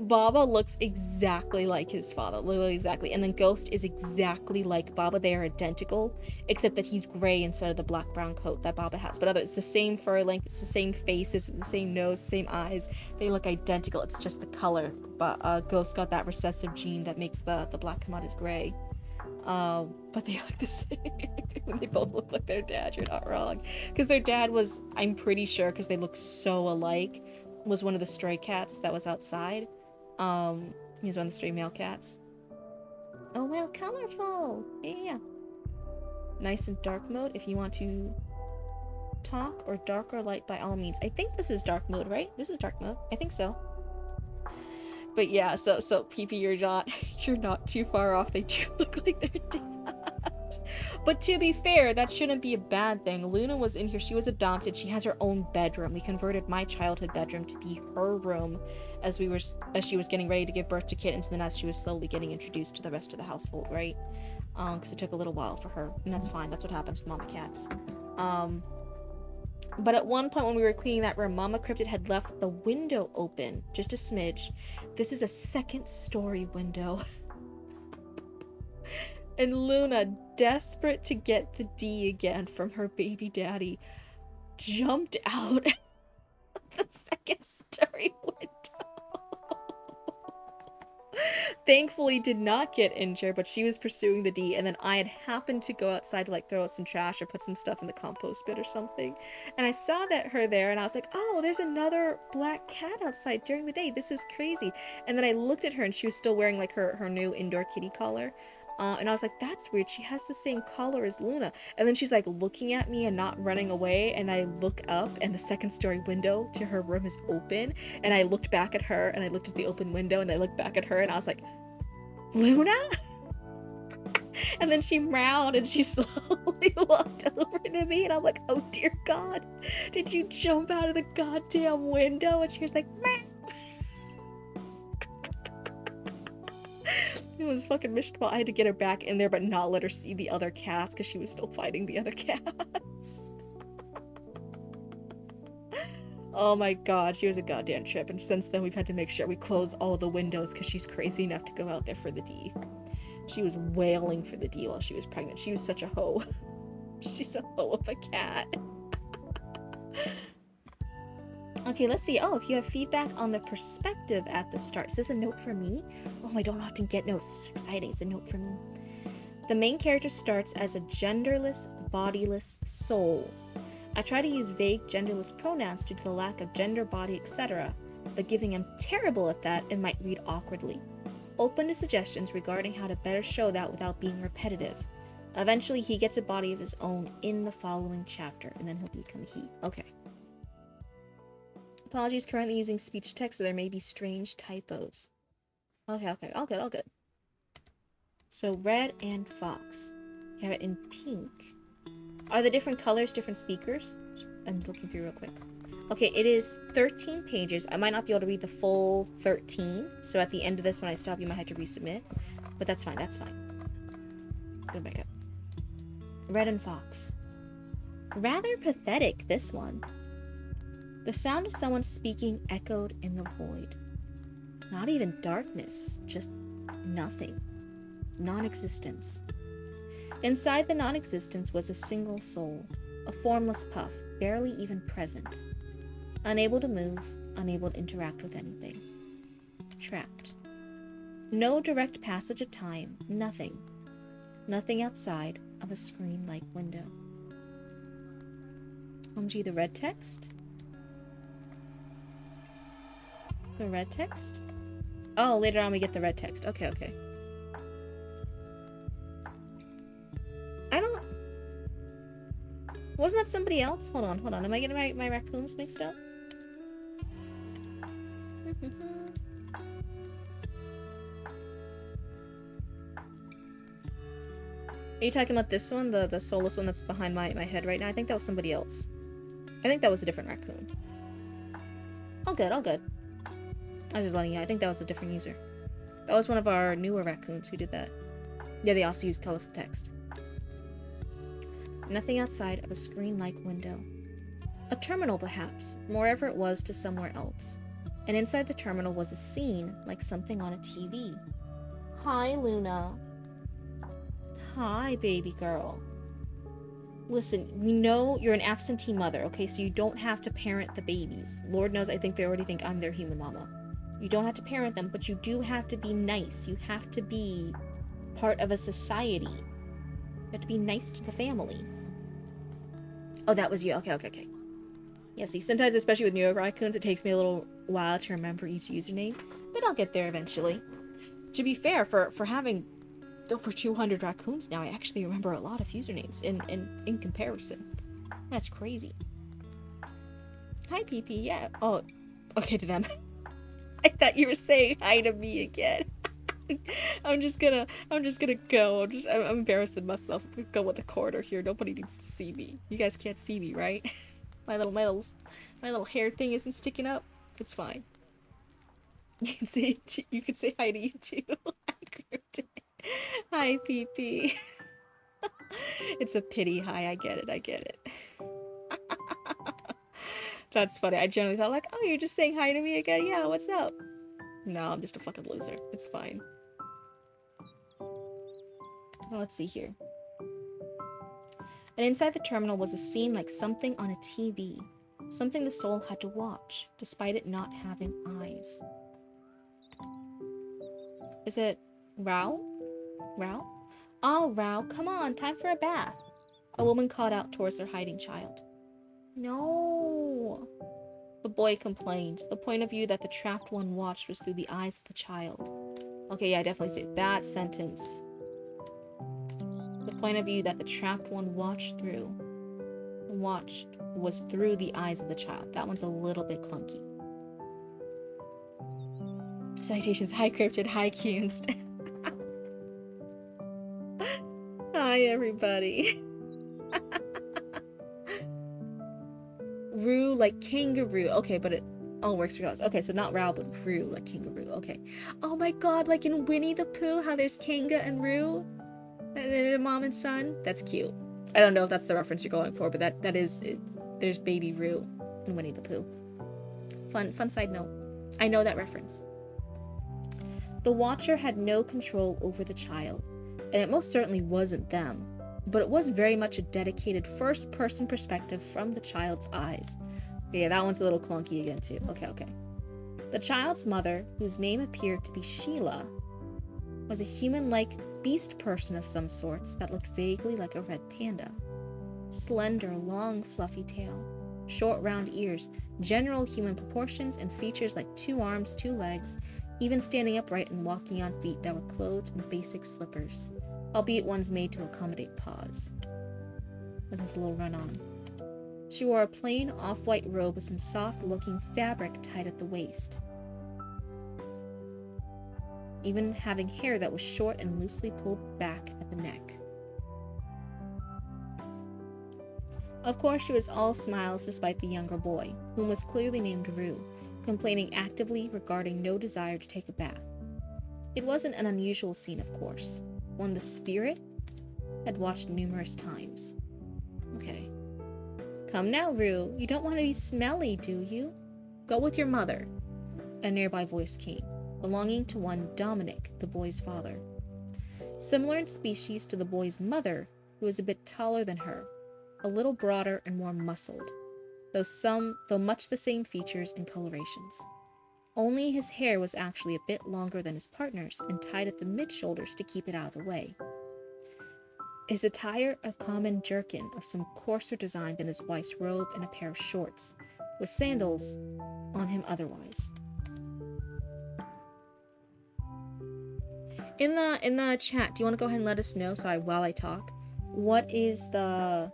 Speaker 1: Baba looks exactly like his father, literally exactly. And then Ghost is exactly like Baba. They are identical, except that he's gray instead of the black brown coat that Baba has. But it's the same fur length, it's the same faces, the same nose, same eyes. They look identical. It's just the color. But Ghost got that recessive gene that makes the black come out as gray. But they look the same. They both look like their dad. You're not wrong. Because their dad was, I'm pretty sure, because they look so alike, was one of the stray cats that was outside. He was one of the stray male cats. Oh, well, colorful. Yeah. Nice and dark mode if you want to talk, or dark or light by all means. I think this is dark mode, right? This is dark mode. I think so. But yeah, so PP, you're not too far off. They do look like their dad. But to be fair, that shouldn't be a bad thing. Luna was in here. She was adopted. She has her own bedroom. We converted my childhood bedroom to be her room as she was getting ready to give birth to kittens, and then as she was slowly getting introduced to the rest of the household, right? Because it took a little while for her, and that's fine. That's what happens to mama cats. But at one point when we were cleaning that room, Mama Cryptid had left the window open, just a smidge. This is a second-story window. And Luna, desperate to get the D again from her baby daddy, jumped out the second-story window. Thankfully did not get injured, but she was pursuing the D, and then I had happened to go outside to like throw out some trash or put some stuff in the compost bin or something, and I saw her there, and I was like, oh, there's another black cat outside during the day, this is crazy. And then I looked at her, and she was still wearing like her new indoor kitty collar, and I was like, that's weird, she has the same collar as Luna. And then she's like looking at me and not running away, and I look up, and the second-story window to her room is open, and I looked back at her, and I looked at the open window, and I looked back at her, and I was like, Luna? And then she meowed, and she slowly walked over to me, and I'm like, oh dear God, did you jump out of the goddamn window? And she was like, meow. It was fucking miserable. I had to get her back in there, but not let her see the other cats, because she was still fighting the other cats. Oh my God, she was a goddamn trip, and since then we've had to make sure we close all the windows, because she's crazy enough to go out there for the D. She was wailing for the D while she was pregnant. She was such a hoe. She's a hoe of a cat. Okay, let's see. Oh, if you have feedback on the perspective at the start. Is this a note for me? Oh, I don't often get notes. It's exciting. It's a note for me. The main character starts as a genderless, bodiless soul. I try to use vague genderless pronouns due to the lack of gender, body, etc., but given I'm terrible at that, it might read awkwardly. Open to suggestions regarding how to better show that without being repetitive. Eventually, he gets a body of his own in the following chapter, and then he'll become he. Okay. Apologies, currently using speech to text, so there may be strange typos. Okay, all good. So, red and fox. You have it in pink. Are the different colors different speakers? I'm looking through real quick. Okay, it is 13 pages. I might not be able to read the full 13, so at the end of this, when I stop, you might have to resubmit. But that's fine, Go back up. Red and fox. Rather pathetic, this one. The sound of someone speaking echoed in the void. Not even darkness, just nothing. Non-existence. Inside the non-existence was a single soul, a formless puff, barely even present. Unable to move, unable to interact with anything. Trapped. No direct passage of time, nothing. Nothing outside of a screen-like window. OMG, the red text? The red text? Oh, later on we get the red text. Okay. I don't... Wasn't that somebody else? Hold on. Am I getting my raccoons mixed up? Are you talking about this one? The soulless one that's behind my head right now? I think that was somebody else. I think that was a different raccoon. All good. I was just letting you know. I think that was a different user. That was one of our newer raccoons who did that. Yeah, they also use colorful text. Nothing outside of a screen-like window. A terminal, perhaps, from wherever it was to somewhere else. and inside the terminal was a scene like something on a TV. Hi, Luna. Hi, baby girl. Listen, we know you're an absentee mother, okay? So you don't have to parent the babies. Lord knows I think they already think I'm their human mama. You don't have to parent them, but you do have to be nice. You have to be part of a society. You have to be nice to the family. Oh, that was you. Okay. Yeah, see, sometimes, especially with New York raccoons, it takes me a little while to remember each username, but I'll get there eventually. To be fair, for having over 200 raccoons now, I actually remember a lot of usernames in comparison. That's crazy. Hi, PP. Yeah. Oh, okay, to them. I thought you were saying hi to me again. I'm just gonna go. I'm embarrassing myself. I'm gonna go with the corner here. Nobody needs to see me. You guys can't see me, right? My little hair thing isn't sticking up. It's fine. You can say you can say hi to you too. Hi, PP. It's a pity hi. I get it. That's funny. I generally thought like, oh, you're just saying hi to me again. Yeah, what's up? No, I'm just a fucking loser. It's fine. Well, let's see here. And inside the terminal was a scene like something on a TV. Something the soul had to watch, despite it not having eyes. Is it Rao? Rao? Oh, Rao, come on, time for a bath. A woman called out towards her hiding child. No. The boy complained. The point of view that the trapped one watched was through the eyes of the child. Okay, yeah, I definitely see that sentence. The point of view that the trapped one watched was through the eyes of the child. That one's a little bit clunky. Citations. Hi, Cryptid. Hi, Kunst. Hi, everybody. Roo, like kangaroo. Okay, but it all works regardless. Okay, so not Rao, but Roo, like kangaroo. Okay. Oh my god, like in Winnie the Pooh, how there's Kanga and Roo? And mom and son? That's cute. I don't know if that's the reference you're going for, but that is it. There's baby Roo in Winnie the Pooh. Fun side note. I know that reference. The Watcher had no control over the child, and it most certainly wasn't them, but it was very much a dedicated first-person perspective from the child's eyes. Yeah, that one's a little clunky again, too. Okay. The child's mother, whose name appeared to be Sheila, was a human-like beast person of some sorts that looked vaguely like a red panda. Slender, long, fluffy tail, short, round ears, general human proportions, and features like 2 arms, 2 legs, even standing upright and walking on feet that were clothed in basic slippers, albeit ones made to accommodate paws. With his little run-on. She wore a plain off-white robe with some soft-looking fabric tied at the waist, even having hair that was short and loosely pulled back at the neck. Of course, she was all smiles despite the younger boy, whom was clearly named Roo, complaining actively regarding no desire to take a bath. It wasn't an unusual scene, of course, one the spirit had watched numerous times. Okay. Come now, Roo, you don't want to be smelly, do you? Go with your mother. A nearby voice came, belonging to one Dominic, the boy's father. Similar in species to the boy's mother, who was a bit taller than her, a little broader and more muscled, though much the same features and colorations. Only his hair was actually a bit longer than his partner's and tied at the mid-shoulders to keep it out of the way. His attire a common jerkin of some coarser design than his wife's robe and a pair of shorts, with sandals on him otherwise. In the chat, do you want to go ahead and let us know, while I talk, what is the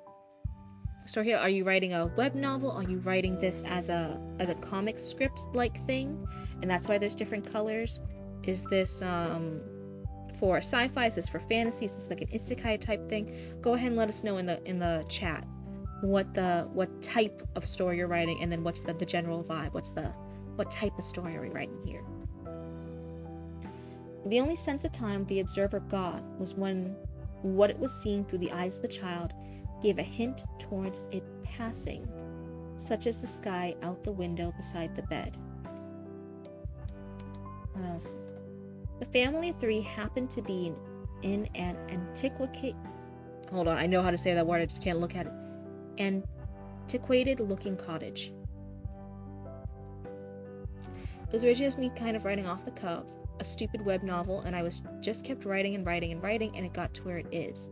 Speaker 1: story here? Are you writing a web novel? Are you writing this as a comic script like thing, and that's why there's different colors? Is this for sci-fi? Is this for fantasy? Is this like an isekai type thing? Go ahead and let us know in the chat what type of story you're writing, and then what's the general vibe. What type of story are we writing here? The only sense of time the observer got was when what it was seeing through the eyes of the child gave a hint towards it passing, such as the sky out the window beside the bed. What else? The family of 3 happened to be in an antiquated... Hold on, I know how to say that word, I just can't look at it. Antiquated-looking cottage. It was originally just me kind of writing off the cuff, a stupid web novel, and I just kept writing and writing and writing, and it got to where it is.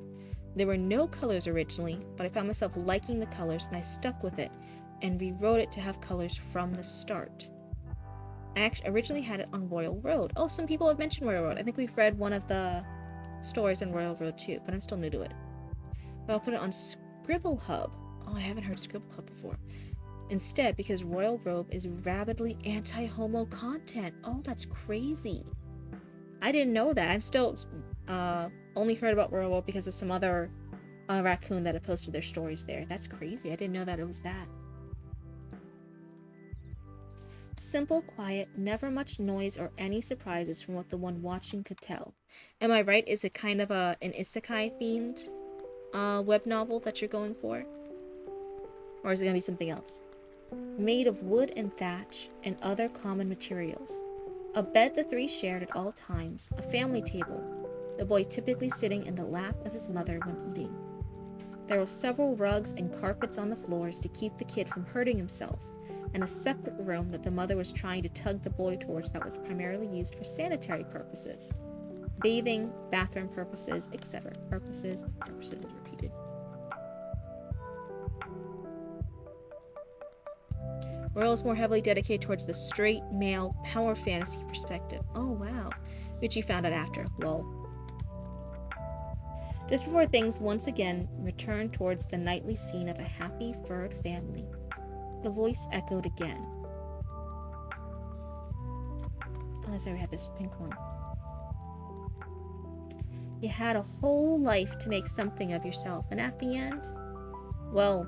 Speaker 1: There were no colors originally, but I found myself liking the colors, and I stuck with it, and rewrote it to have colors from the start. I actually originally had it on Royal Road. Oh, some people have mentioned Royal Road. I think we've read one of the stories on Royal Road too, but I'm still new to it. But I'll put it on Scribble Hub. Oh, I haven't heard Scribble Hub before. Instead, because Royal Road is rabidly anti-homo content. Oh, that's crazy. I didn't know that. I'm still only heard about Royal Road because of some other raccoon that had posted their stories there. That's crazy. I didn't know that it was that. Simple, quiet, never much noise or any surprises from what the one watching could tell. Am I right? Is it kind of an isekai-themed web novel that you're going for? Or is it going to be something else? Made of wood and thatch and other common materials. A bed the 3 shared at all times, a family table, the boy typically sitting in the lap of his mother when eating. There were several rugs and carpets on the floors to keep the kid from hurting himself, and a separate room that the mother was trying to tug the boy towards that was primarily used for sanitary purposes. Bathing, bathroom purposes, etc. Purposes is repeated. Royal is more heavily dedicated towards the straight, male, power fantasy perspective. Oh, wow. Which you found out after. Lol. Just before things once again returned towards the nightly scene of a happy, furred family. The voice echoed again. Oh, that's why we have this pink one. You had a whole life to make something of yourself, and at the end, well,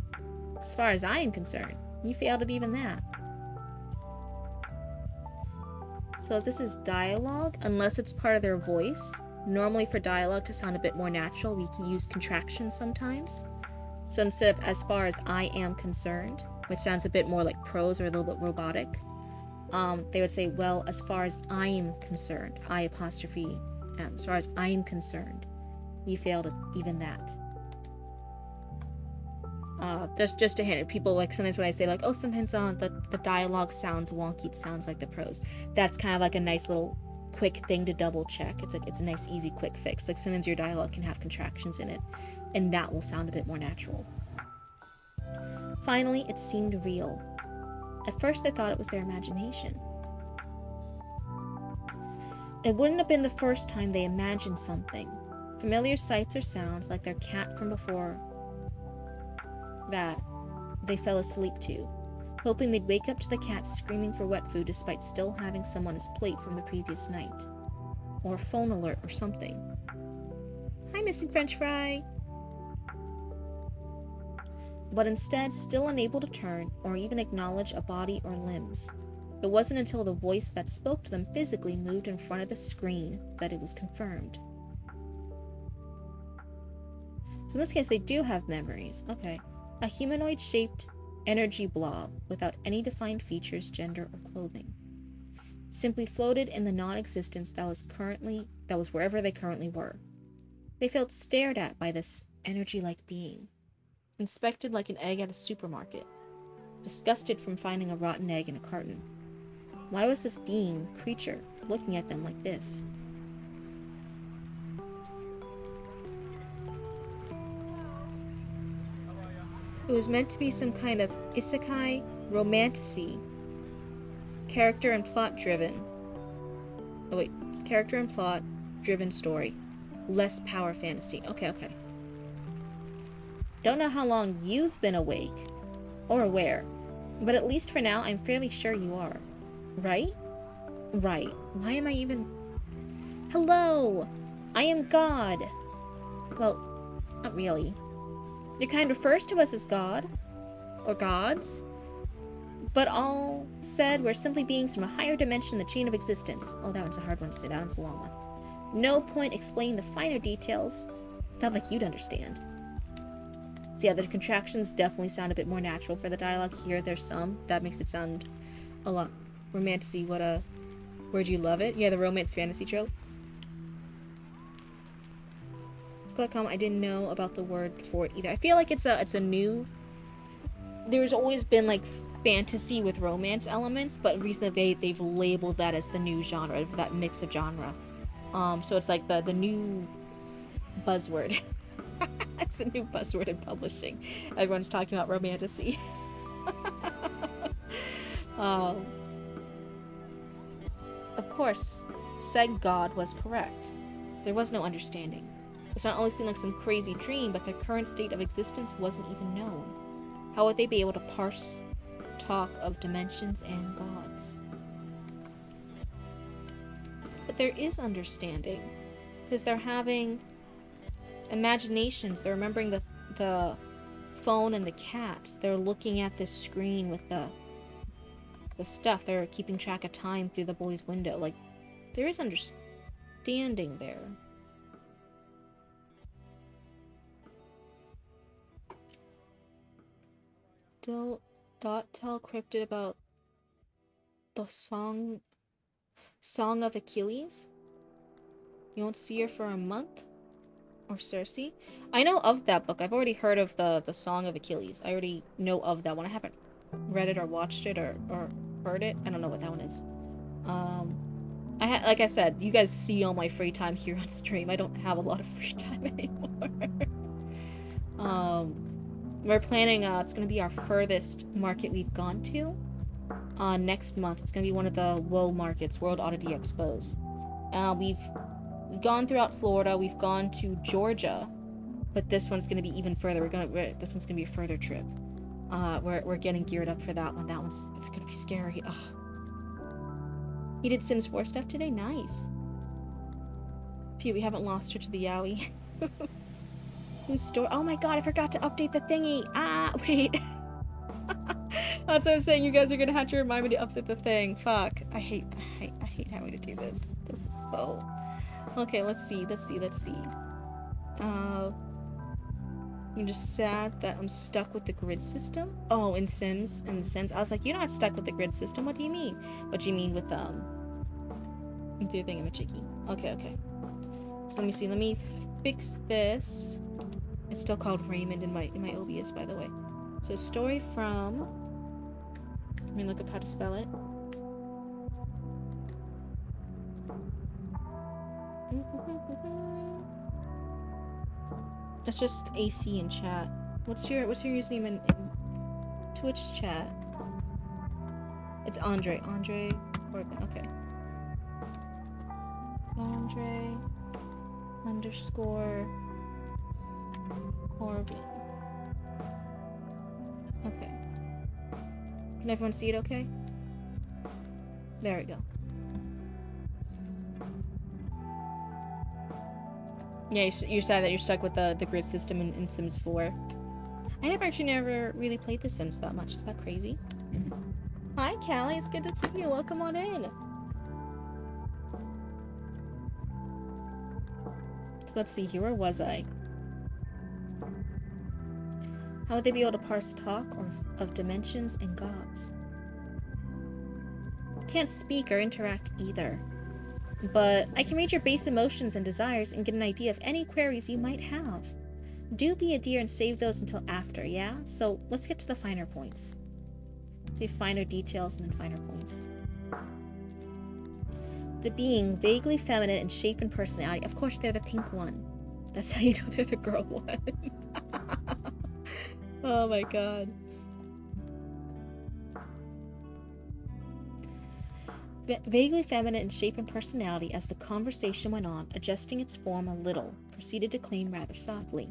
Speaker 1: as far as I am concerned, you failed at even that. So if this is dialogue, unless it's part of their voice, normally for dialogue to sound a bit more natural, we can use contractions sometimes. So instead of as far as I am concerned, which sounds a bit more like prose or a little bit robotic, they would say, well, as far as I am concerned, I apostrophe M, as far as I am concerned, you failed at even that. Just to hint at people, like sometimes when I say like, oh, sometimes the dialogue sounds wonky, it sounds like the prose. That's kind of like a nice little quick thing to double check. It's like it's a nice easy quick fix. Like sometimes your dialogue can have contractions in it, and that will sound a bit more natural. Finally, it seemed real. At first they thought it was their imagination. It wouldn't have been the first time they imagined something. Familiar sights or sounds like their cat from before that they fell asleep to, hoping they'd wake up to the cat screaming for wet food despite still having some on his plate from the previous night. Or a phone alert or something. Hi, missing French fry! But instead, still unable to turn or even acknowledge a body or limbs. It wasn't until the voice that spoke to them physically moved in front of the screen that it was confirmed. So in this case, they do have memories. Okay. A humanoid-shaped energy blob without any defined features, gender, or clothing. Simply floated in the non-existence that was wherever they currently were. They felt stared at by this energy-like being. Inspected like an egg at a supermarket. Disgusted from finding a rotten egg in a carton. Why was this creature, looking at them like this? It was meant to be some kind of isekai, romantasy, character and plot driven story. Less power fantasy. Okay. Don't know how long you've been awake, or aware, but at least for now, I'm fairly sure you are. Right? Right. Why am I even... Hello! I am God! Well, not really. Your kind refers to us as God, or gods, but all said, we're simply beings from a higher dimension in the chain of existence. Oh, that one's a hard one to say, that one's a long one. No point explaining the finer details, not like you'd understand. So yeah, the contractions definitely sound a bit more natural for the dialogue here. There's some, that makes it sound a lot romantic. What a Where'd you love it? Yeah, the romance fantasy trope. I didn't know about the word for it either. I feel like it's a new. There's always been like fantasy with romance elements, but recently they've labeled that as the new genre, that mix of genre. So it's like the new buzzword. It's the new buzzword in publishing. Everyone's talking about romantasy. um, of course, said God was correct. There was no understanding. It's not only seemed like some crazy dream, but their current state of existence wasn't even known. How would they be able to parse talk of dimensions and gods? But there is understanding, because they're having imaginations. They're remembering the phone and the cat. They're looking at this screen with the stuff. They're keeping track of time through the boy's window. Like, there is understanding there. Dot tell Cryptid about the song of Achilles? You won't see her for a month? Or Circe? I know of that book. I've already heard of the Song of Achilles. I already know of that one. I haven't read it or watched it or heard it. I don't know what that one is. Like I said, you guys see all my free time here on stream. I don't have a lot of free time anymore. We're planning, it's gonna be our furthest market we've gone to. Next month. It's gonna be one of the WOA markets, World Oddity Expos. We've gone throughout Florida. We've gone to Georgia, but this one's gonna be even further. This one's gonna be a further trip. We're getting geared up for that one. It's gonna be scary. Ugh. He did Sims 4 stuff today? Nice. Phew, we haven't lost her to the Yowie. Whose store? Oh my god, I forgot to update the thingy. Ah, wait. That's what I'm saying. You guys are gonna have to remind me to update the thing. Fuck. I hate having to do this. This is so... Okay, let's see. I'm just sad that I'm stuck with the grid system. Oh, in Sims. I was like, you're not stuck with the grid system. What do you mean? What do you mean with the thingamajiggy? Okay. So let me see. Let me fix this. It's still called Raymond in my OBS, by the way. So story from... Let me look up how to spell it. It's just AC in chat. What's your username in Twitch chat? It's Andre Corbin. Okay. Andre _ Corbin. Okay. Can everyone see it okay? There we go. Yeah, you're sad that you're stuck with the grid system in Sims 4. I never really played The Sims that much. Is that crazy? Hi, Callie. It's good to see you. Welcome on in. So let's see here. Where was I? How would they be able to parse talk of dimensions and gods? Can't speak or interact either. But I can read your base emotions and desires and get an idea of any queries you might have. Do be a dear and save those until after, yeah? So let's get to the finer points. Save finer details and then finer points. The being, vaguely feminine in shape and personality. Of course, they're the pink one. That's how you know they're the girl one. Oh my god. Vaguely feminine in shape and personality, as the conversation went on, adjusting its form a little, proceeded to claim rather softly.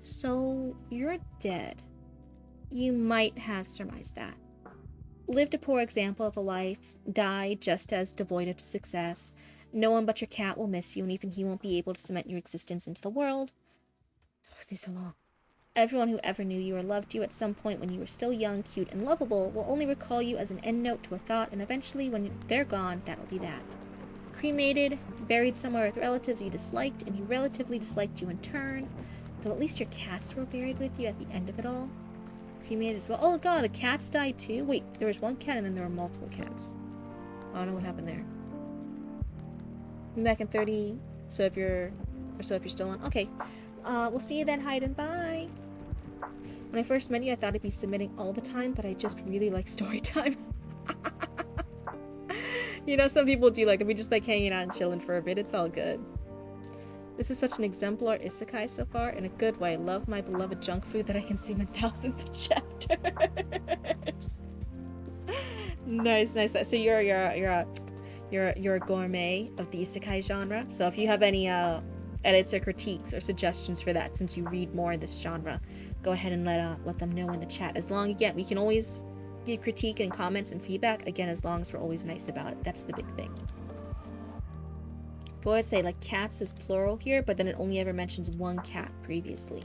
Speaker 1: So, you're dead. You might have surmised that. Lived a poor example of a life, died just as devoid of success. No one but your cat will miss you, and even he won't be able to cement your existence into the world. Oh, these are long. Everyone who ever knew you or loved you at some point when you were still young, cute, and lovable will only recall you as an endnote to a thought, and eventually, when they're gone, that'll be that. Cremated, buried somewhere with relatives you disliked, and who relatively disliked you in turn, though at least your cats were buried with you at the end of it all. Cremated as well. Oh god, the cats died too? Wait, there was one cat and then there were multiple cats. I don't know what happened there. I'm back in 30. So if you're still on. Okay. We'll see you then, Hayden. Bye. When I first met you, I thought I'd be submitting all the time, but I just really like story time. You know, some people do like if we just like hanging out and chilling for a bit. It's all good. This is such an exemplar isekai so far, in a good way. Love my beloved junk food that I consume in thousands of chapters. Nice. So you're a gourmet of the isekai genre. So if you have any edits or critiques or suggestions for that, since you read more in this genre, go ahead and let them know in the chat. As long, again, we can always give critique and comments and feedback, again, as long as we're always nice about it. That's the big thing. But I'd say like cats is plural here, but then it only ever mentions one cat previously.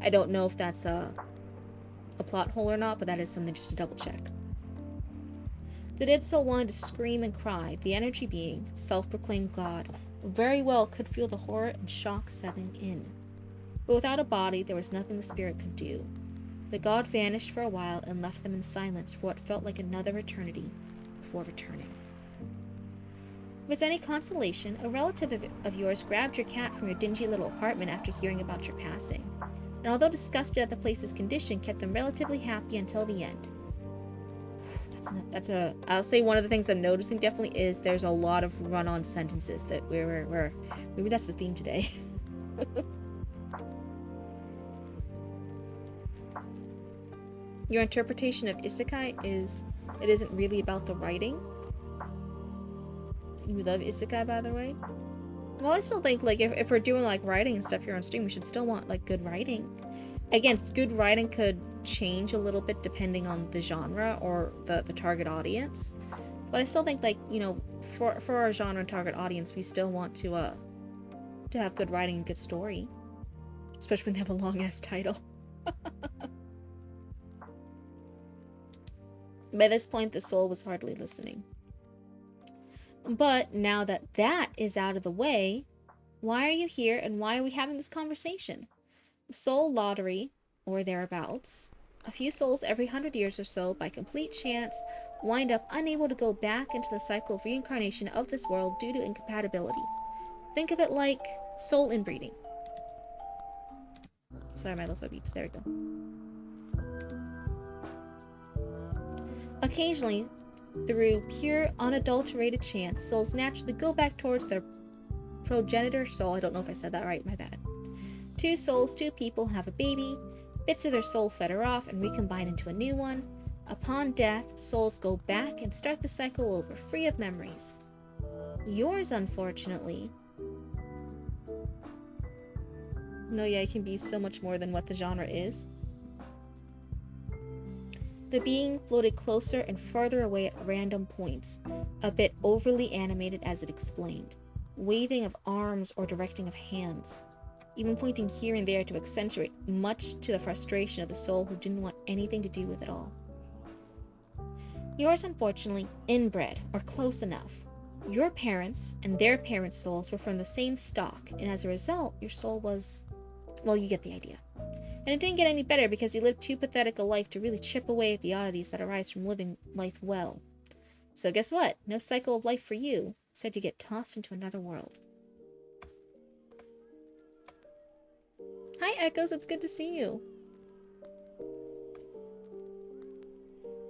Speaker 1: I don't know if that's a plot hole or not, but that is something just to double check. The dead soul wanted to scream and cry. The energy being, self-proclaimed God, very well could feel the horror and shock setting in. But without a body, there was nothing the spirit could do. The god vanished for a while and left them in silence for what felt like another eternity before returning. If it's any consolation, a relative of yours grabbed your cat from your dingy little apartment after hearing about your passing, and although disgusted at the place's condition, kept them relatively happy until the end. I'll say one of the things I'm noticing definitely is there's a lot of run-on sentences that we're maybe that's the theme today. Your interpretation of isekai is, it isn't really about the writing. You love isekai, by the way? Well, I still think, like, if we're doing, like, writing and stuff here on stream, we should still want, like, good writing. Again, good writing could change a little bit depending on the genre or the target audience. But I still think, like, you know, for our genre and target audience, we still want to have good writing and good story. Especially when they have a long-ass title. By this point, the soul was hardly listening. But now that that is out of the way, why are you here and why are we having this conversation? Soul lottery, or thereabouts. A few souls every 100 years or so, by complete chance, wind up unable to go back into the cycle of reincarnation of this world due to incompatibility. Think of it like soul inbreeding. Sorry, my lo-fi beats. There we go. Occasionally, through pure, unadulterated chance, souls naturally go back towards their progenitor soul. I don't know if I said that right, my bad. Two souls, two people have a baby. Bits of their soul feather off and recombine into a new one. Upon death, souls go back and start the cycle over, free of memories. Yours, unfortunately... No, yeah, it can be so much more than what the genre is. The being floated closer and farther away at random points, a bit overly animated as it explained, waving of arms or directing of hands, even pointing here and there to accentuate, much to the frustration of the soul who didn't want anything to do with it all. Yours, unfortunately, inbred, or close enough. Your parents and their parents' souls were from the same stock, and as a result, your soul was... well, you get the idea. And it didn't get any better because you lived too pathetic a life to really chip away at the oddities that arise from living life well. So guess what? No cycle of life for you. Instead, you get tossed into another world. Hi, Echoes. It's good to see you.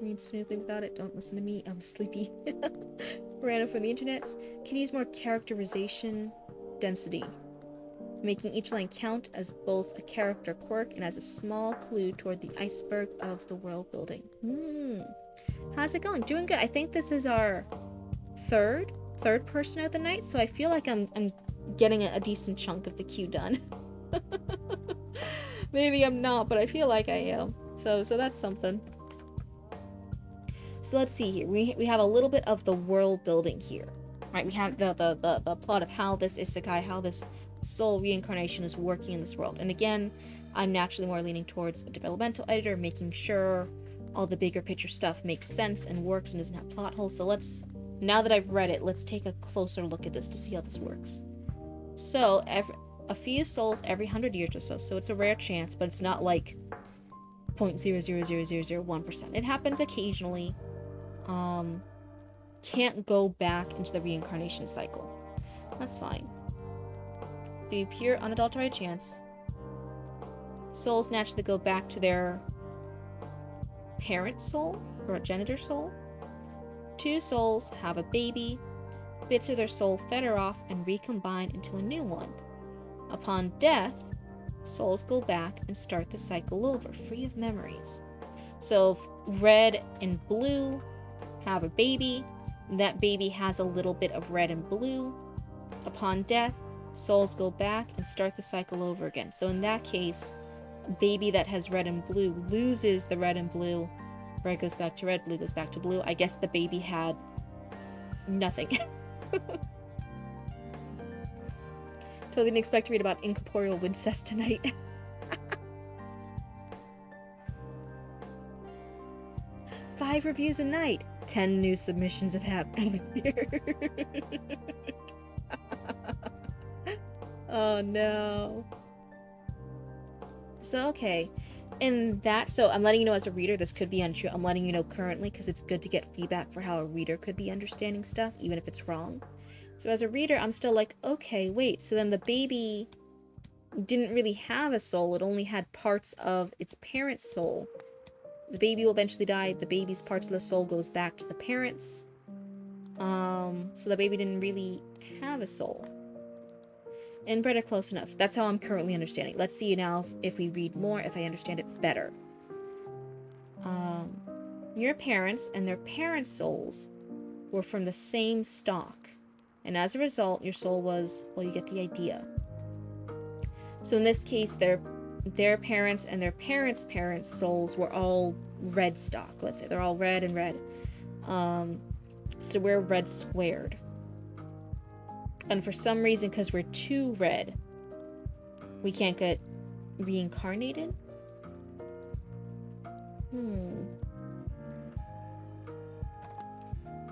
Speaker 1: Read smoothly without it. Don't listen to me. I'm sleepy. Random from the internet. Can use more characterization density, making each line count as both a character quirk and as a small clue toward the iceberg of the world building. How's it going? Doing good. I think this is our third person of the night, so I feel like I'm getting a decent chunk of the queue done. Maybe I'm not, but I feel like I am. So that's something. So let's see here. We have a little bit of the world building here. Right, we have the plot of how this isekai, how this soul reincarnation is working in this world. And again, I'm naturally more leaning towards a developmental editor, making sure all the bigger picture stuff makes sense and works and doesn't have plot holes. So let's, now that I've read it, let's take a closer look at this to see how this works. So a few souls every 100 years or so. So it's a rare chance, but it's not like 0.0000001%. It happens occasionally. can't go back into the reincarnation cycle. That's fine. The pure, unadulterated chance. Souls naturally go back to their parent soul, or a genitor soul. Two souls have a baby. Bits of their soul feather off and recombine into a new one. Upon death, souls go back and start the cycle over, free of memories. So if red and blue have a baby, that baby has a little bit of red and blue. Upon death, souls go back and start the cycle over again. So in that case, a baby that has red and blue loses the red and blue. Red goes back to red, blue goes back to blue. I guess the baby had nothing. Totally didn't expect to read about incorporeal incest tonight. 5 reviews a night. 10 new submissions have happened. Oh no. So okay. And that, so I'm letting you know as a reader, this could be untrue. I'm letting you know currently because it's good to get feedback for how a reader could be understanding stuff, even if it's wrong. So as a reader, I'm still like, okay, wait, so then the baby didn't really have a soul. It only had parts of its parent's soul. The baby will eventually die. The baby's parts of the soul goes back to the parents. So the baby didn't really have a soul. Inbred are close enough. That's how I'm currently understanding. Let's see now if we read more, if I understand it better. Your parents and their parents' souls were from the same stock. And as a result, your soul was, well, you get the idea. So in this case, their parents and their parents' parents' souls were all red stock. Let's say they're all red and red. So we're red squared. And for some reason, because we're too red, we can't get reincarnated?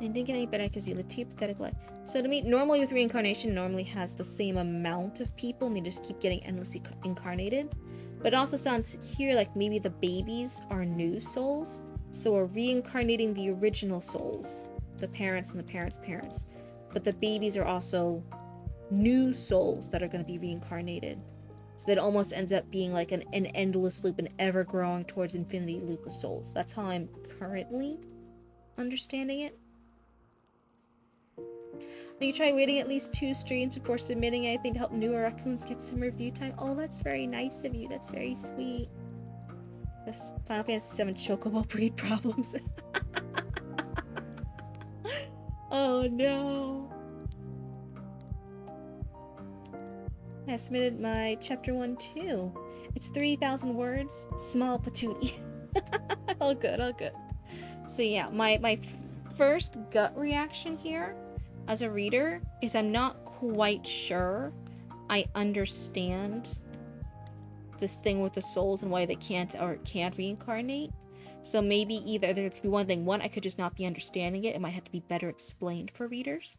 Speaker 1: It didn't get any better because you live too pathetic life. So to me, normally with reincarnation, normally has the same amount of people and they just keep getting endlessly incarnated. But it also sounds here like maybe the babies are new souls. So we're reincarnating the original souls, the parents and the parents' parents. But the babies are also new souls that are going to be reincarnated. So that it almost ends up being like an endless loop, an ever-growing towards infinity loop of souls. That's how I'm currently understanding it. You try waiting at least 2 streams before submitting anything to help newer raccoons get some review time. Oh, that's very nice of you. That's very sweet. This Final Fantasy VII Chocobo breed problems. Oh no. I submitted my chapter 1 too. It's 3,000 words. Small patootie. All good, all good. So yeah, my first gut reaction here as a reader is I'm not quite sure I understand this thing with the souls and why they can't reincarnate. So maybe either there could be one thing. One, I could just not be understanding it. It might have to be better explained for readers.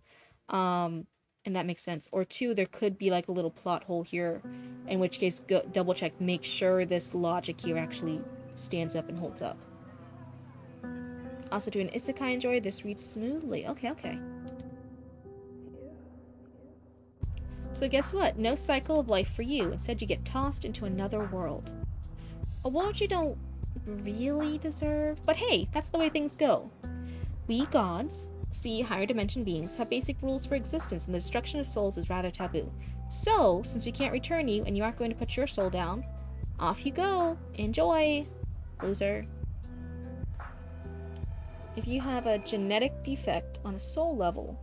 Speaker 1: And that makes sense. Or 2, there could be like a little plot hole here, in which case go double check, make sure this logic here actually stands up and holds up. Also, do an isekai enjoy? This reads smoothly. Okay. So guess what? No cycle of life for you. Instead, you get tossed into another world. A world you don't really deserve. But hey, that's the way things go. We gods, higher dimension beings, have basic rules for existence, and the destruction of souls is rather taboo. So, since we can't return you, and you aren't going to put your soul down, off you go. Enjoy, loser. If you have a genetic defect on a soul level,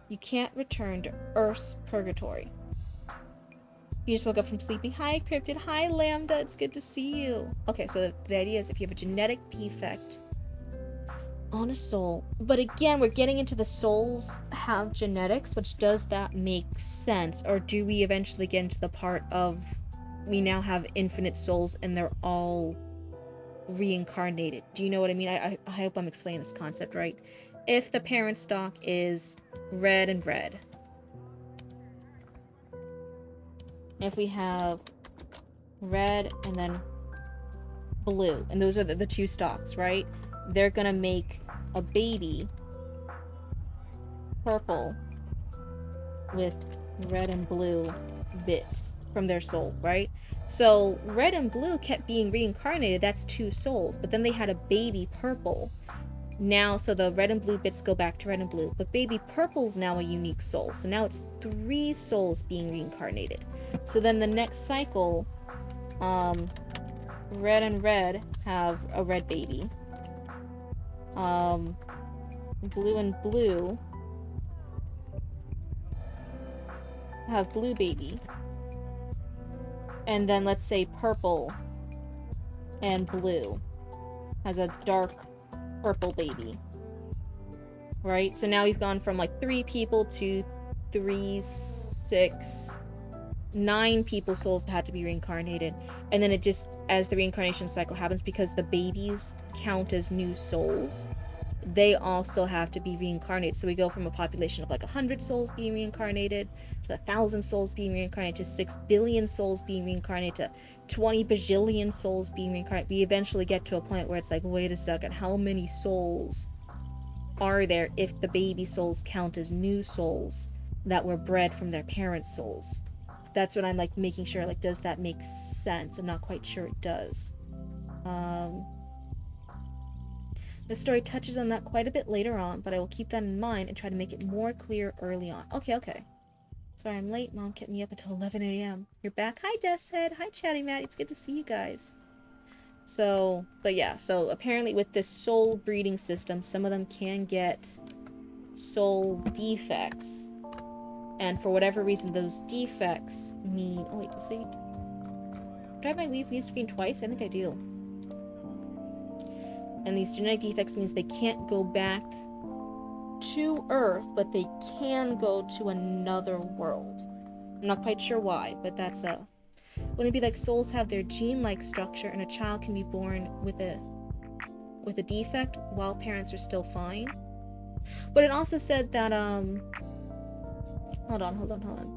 Speaker 1: you can't return to Earth's purgatory. You just woke up from sleeping. Hi, Cryptid. Hi, Lambda. It's good to see you. Okay, so the idea is if you have a genetic defect on a soul, but again, we're getting into the souls have genetics, which does that make sense? Or do we eventually get into the part of we now have infinite souls and they're all reincarnated? Do you know what I mean? I hope I'm explaining this concept right. If the parent stock is red and red, if we have red and then blue, and those are the 2 stocks, right? They're gonna make a baby purple with red and blue bits from their soul, right? So red and blue kept being reincarnated. That's 2 souls. But then they had a baby purple. Now, so the red and blue bits go back to red and blue. But baby purple's now a unique soul. So now it's 3 souls being reincarnated. So then the next cycle, red and red have a red baby. Blue and blue have blue baby. And then let's say purple and blue has a dark purple baby. Right? So now we've gone from like 3 people to 3, 6, 9 people's souls that had to be reincarnated. And then it just, as the reincarnation cycle happens, because the babies count as new souls, they also have to be reincarnated. So we go from a population of like 100 souls being reincarnated to 1,000 souls being reincarnated to 6 billion souls being reincarnated to 20 bajillion souls being reincarnated. We eventually get to a point where it's like, wait a second, how many souls are there if the baby souls count as new souls that were bred from their parents' souls? That's what I'm like making sure, like, does that make sense? I'm not quite sure it does. The story touches on that quite a bit later on, but I will keep that in mind and try to make it more clear early on. Okay. Sorry I'm late. Mom kept me up until 11 a.m. You're back. Hi, Deathshead. Hi, Chatty Matt. It's good to see you guys. So, but yeah, so apparently with this soul breeding system, some of them can get soul defects. And for whatever reason, those defects mean... Oh, wait, see? Do I have my leave screen twice? I think I do. And these genetic defects means they can't go back to Earth, but they can go to another world. I'm not quite sure why, but that's a... Wouldn't it be like souls have their gene-like structure and a child can be born with a defect while parents are still fine? But it also said that, Hold on.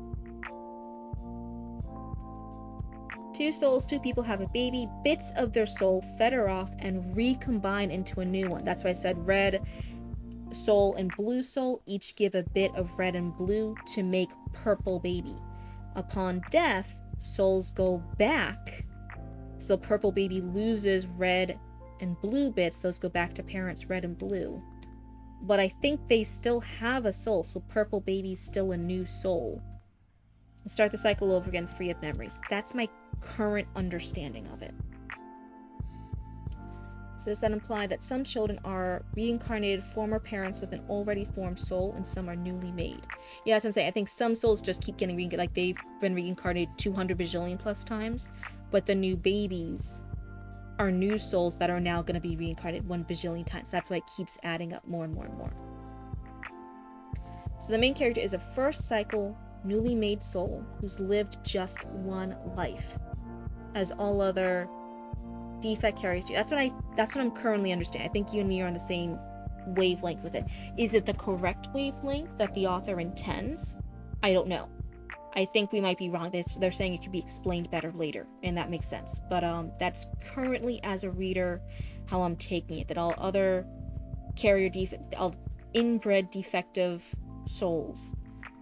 Speaker 1: 2 souls, 2 people have a baby. Bits of their soul feather off and recombine into a new one. That's why I said red soul and blue soul each give a bit of red and blue to make purple baby. Upon death, souls go back. So purple baby loses red and blue bits. Those go back to parents red and blue. But I think they still have a soul, so purple baby's still a new soul. Start the cycle over again, free of memories. That's my current understanding of it. So does that imply that some children are reincarnated former parents with an already formed soul and some are newly made? Yeah, that's what I'm saying. I think some souls just keep getting reincarnated, like they've been reincarnated 200 bajillion plus times, but the new babies are new souls that are now going to be reincarnated 1 bajillion times. That's why it keeps adding up more and more and more. So the main character is a first cycle newly made soul who's lived just 1 life, as all other defect carriers do. That's what I'm currently understanding. I think you and me are on the same wavelength with it. Is it the correct wavelength that the author intends? I don't know. I think we might be wrong. They're saying it could be explained better later, and that makes sense. But that's currently, as a reader, how I'm taking it. That all other all inbred defective souls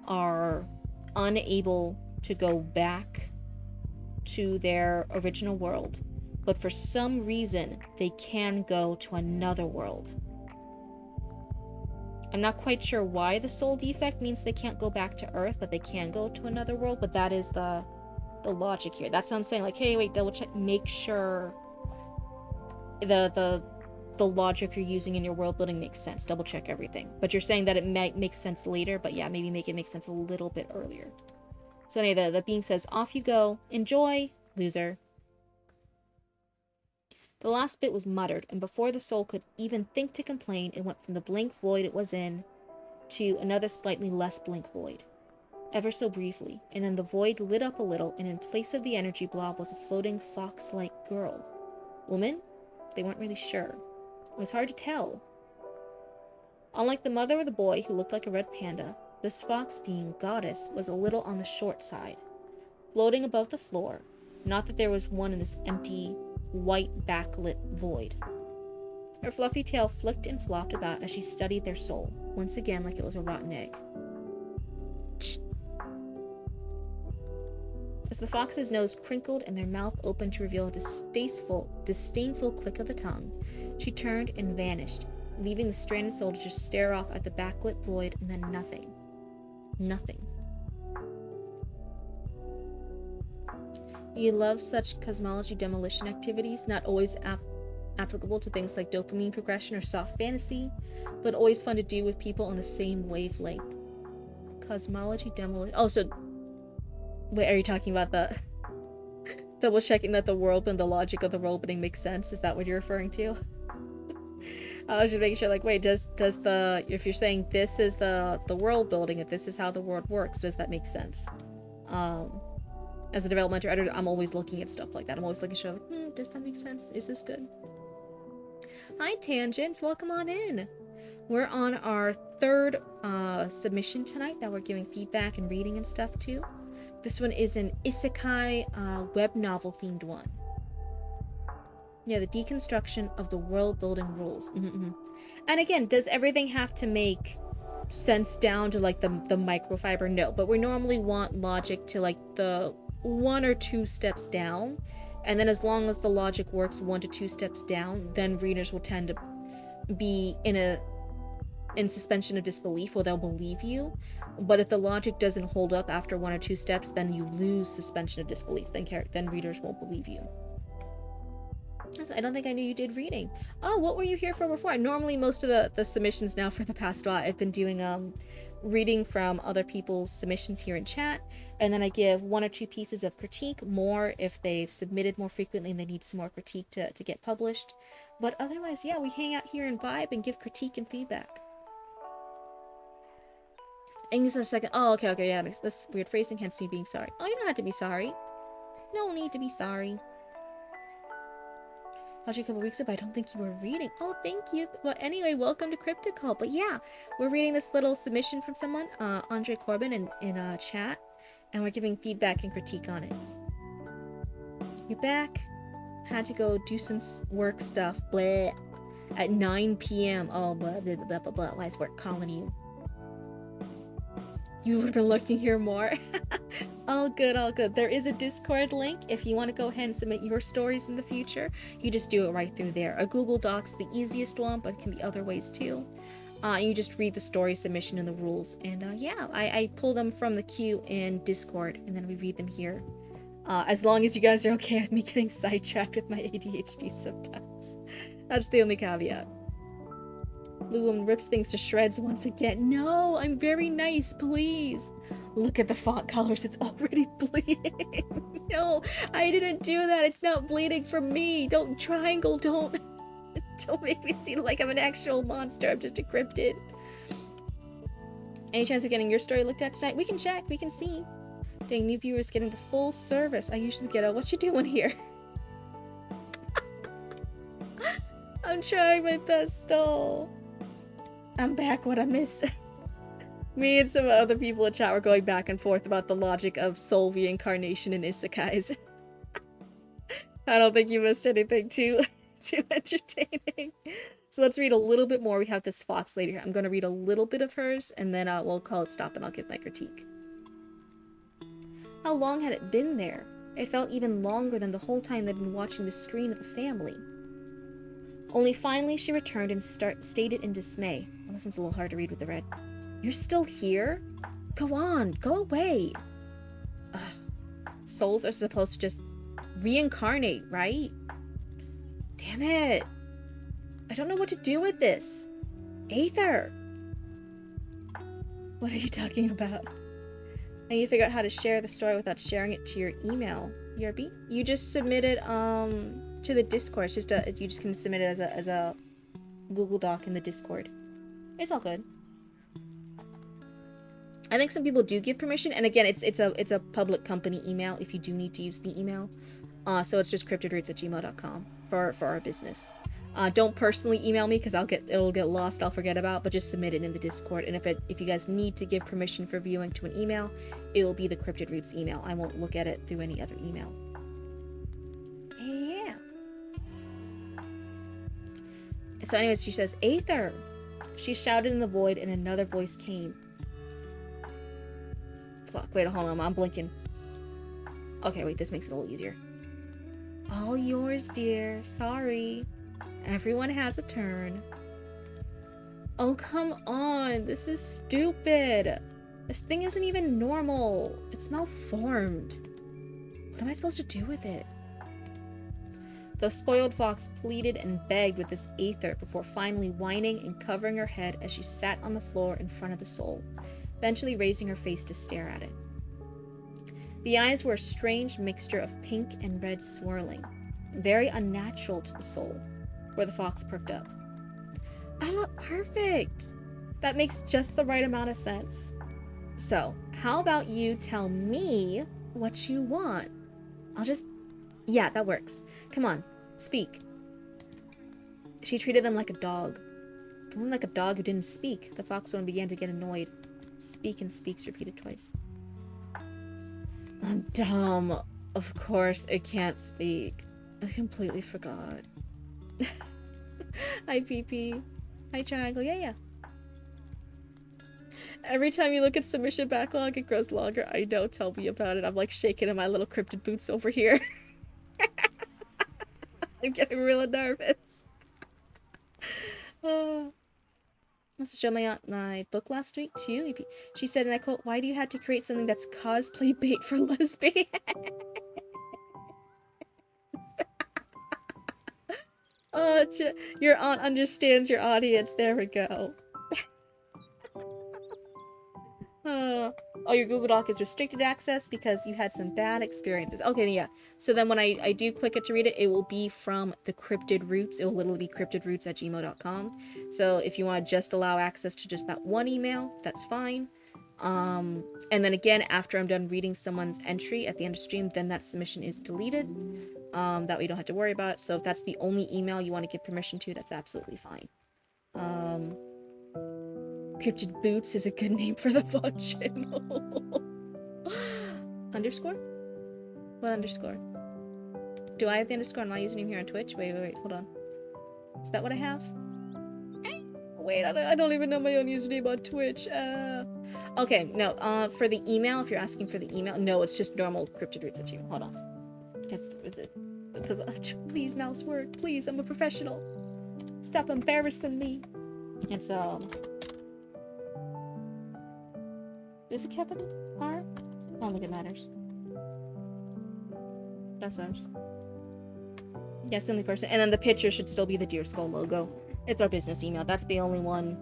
Speaker 1: are unable to go back to their original world, but for some reason they can go to another world. I'm not quite sure why the soul defect means they can't go back to Earth, but they can go to another world, but that is the logic here. That's what I'm saying, like, hey, wait, double check, make sure the logic you're using in your world building makes sense. Double check everything. But you're saying that it might make sense later, but yeah, maybe make it make sense a little bit earlier. So anyway, the being says, off you go. Enjoy, loser. The last bit was muttered, and before the soul could even think to complain, it went from the blank void it was in to another slightly less blank void. Ever so briefly, and then the void lit up a little, and in place of the energy blob was a floating fox-like girl. Woman? They weren't really sure. It was hard to tell. Unlike the mother or the boy, who looked like a red panda, this fox being goddess was a little on the short side, floating above the floor. Not that there was one in this empty, white backlit void. Her fluffy tail flicked and flopped about as she studied their soul, once again like it was a rotten egg. As the fox's nose crinkled and their mouth opened to reveal a disdainful click of the tongue, she turned and vanished, leaving the stranded soul to just stare off at the backlit void and then nothing. Nothing. You love such cosmology demolition activities, not always applicable to things like dopamine progression or soft fantasy, but always fun to do with people on the same wavelength. Cosmology demolition. Oh, so wait, are you talking about the double checking that the world and the logic of the world building makes sense? Is that what you're referring to? I was just making sure, like, wait, does the, if you're saying this is the world building, if this is how the world works, does that make sense? As a developmental editor, I'm always looking at stuff like that. I'm always looking at like, does that make sense? Is this good? Hi, Tangents. Welcome on in. We're on our third submission tonight that we're giving feedback and reading and stuff to. This one is an isekai web novel themed one. Yeah, the deconstruction of the world building rules. And again, does everything have to make sense down to like the microfiber? No, but we normally want logic to like the 1 or 2 steps down, and then as long as the logic works 1 to 2 steps down, then readers will tend to be in suspension of disbelief, or they'll believe you. But if the logic doesn't hold up after 1 or 2 steps, then you lose suspension of disbelief. Then readers won't believe you. I don't think I knew you did reading. Oh, what were you here for before? Normally, most of the submissions now for the past while, I've been doing reading from other people's submissions here in chat, and then I give 1 or 2 pieces of critique, more if they've submitted more frequently and they need some more critique to get published. But otherwise, yeah, we hang out here and vibe and give critique and feedback. English a second. Oh, okay, yeah, this weird phrasing, hence me being sorry. Oh, you don't have to be sorry. No need to be sorry. I you a couple weeks ago, I don't think you were reading. Oh, thank you. Well, anyway, welcome to Cryptid. But yeah, we're reading this little submission from someone, Andre Corbin, in chat, and we're giving feedback and critique on it. You're back. Had to go do some work stuff. Blah. At 9 p.m. Oh, blah, blah, blah, blah, blah. Why is work calling you? You would have been looking here more. All good, all good. There is a Discord link if you want to go ahead and submit your stories in the future. You just do it right through there. A Google Doc's the easiest one, but it can be other ways too. You just read the story submission and the rules. And yeah, I pull them from the queue in Discord, and then we read them here. As long as you guys are okay with me getting sidetracked with my ADHD sometimes. That's the only caveat. Blue Woman rips things to shreds once again. No, I'm very nice, please. Look at the font colors, it's already bleeding. No, I didn't do that. It's not bleeding from me. Don't triangle, don't make me seem like I'm an actual monster. I'm just a cryptid. Any chance of getting your story looked at tonight? We can check, we can see. Dang, new viewers getting the full service. I usually get what you doing here? I'm trying my best though. I'm back, what I miss. Me and some other people in chat were going back and forth about the logic of soul reincarnation in isekais. I don't think you missed anything too entertaining. So let's read a little bit more. We have this fox lady here. I'm going to read a little bit of hers, and then we'll call it stop and I'll give my critique. How long had it been there? It felt even longer than the whole time they'd been watching the screen of the family. Only finally she returned and stated in dismay. Well, this one's a little hard to read with the red. You're still here? Go on, go away. Ugh. Souls are supposed to just reincarnate, right? Damn it. I don't know what to do with this. Aether. What are you talking about? I need to figure out how to share the story without sharing it to your email. ERB? You just submit it to the Discord. It's just you just can submit it as a Google Doc in the Discord. It's all good. I think some people do give permission, and again, it's a public company email if you do need to use the email. So it's just cryptidroots@gmail.com for our business. Don't personally email me because it'll get lost. I'll forget about. But just submit it in the Discord. And if you guys need to give permission for viewing to an email, it will be the Cryptid Roots email. I won't look at it through any other email. Yeah. So anyways, she says, Aether! She shouted in the void and another voice came. Fuck, wait, hold on, I'm blinking. Okay, wait, this makes it a little easier. All yours, dear. Sorry. Everyone has a turn. Oh, come on. This is stupid. This thing isn't even normal. It's malformed. What am I supposed to do with it? The spoiled fox pleaded and begged with this Aether before finally whining and covering her head as she sat on the floor in front of the soul, eventually raising her face to stare at it. The eyes were a strange mixture of pink and red swirling, very unnatural to the soul, where the fox perked up. Ah, perfect! That makes just the right amount of sense. So, how about you tell me what you want? Yeah, that works. Come on, speak. She treated them like a dog. Only like a dog who didn't speak. The foxwoman began to get annoyed. Speak and speaks repeated twice. I'm dumb. Of course it can't speak. I completely forgot. Hi, PP. Hi, Triangle. Yeah. Every time you look at submission backlog, it grows longer. I know, tell me about it. I'm like shaking in my little cryptid boots over here. I'm getting really nervous. I showed my book last week too. She said, and I quote, "Why do you have to create something that's cosplay bait for lesbian?" Oh, your aunt understands your audience. There we go. Oh, your Google Doc is restricted access because you had some bad experiences. Okay, yeah. So then when I do click it to read it, it will be from the Cryptid Roots. It will literally be cryptidroots@gmail.com. So if you want to just allow access to just that one email, that's fine. And then again, after I'm done reading someone's entry at the end of stream, then that submission is deleted. That way you don't have to worry about it. So if that's the only email you want to give permission to, that's absolutely fine. Cryptid Boots is a good name for the VOD channel. Underscore? What underscore? Do I have the underscore on my username here on Twitch? Wait, hold on. Is that what I have? Wait, I don't even know my own username on Twitch. Okay, no, for the email, if you're asking for the email, no, it's just normal Cryptid Roots at you. Hold on. Please, mouse work. Please, I'm a professional. Stop embarrassing me. It's, is it capital R? I don't think it matters. That's ours. Yes, the only person. And then the picture should still be the Deer Skull logo. It's our business email. That's the only one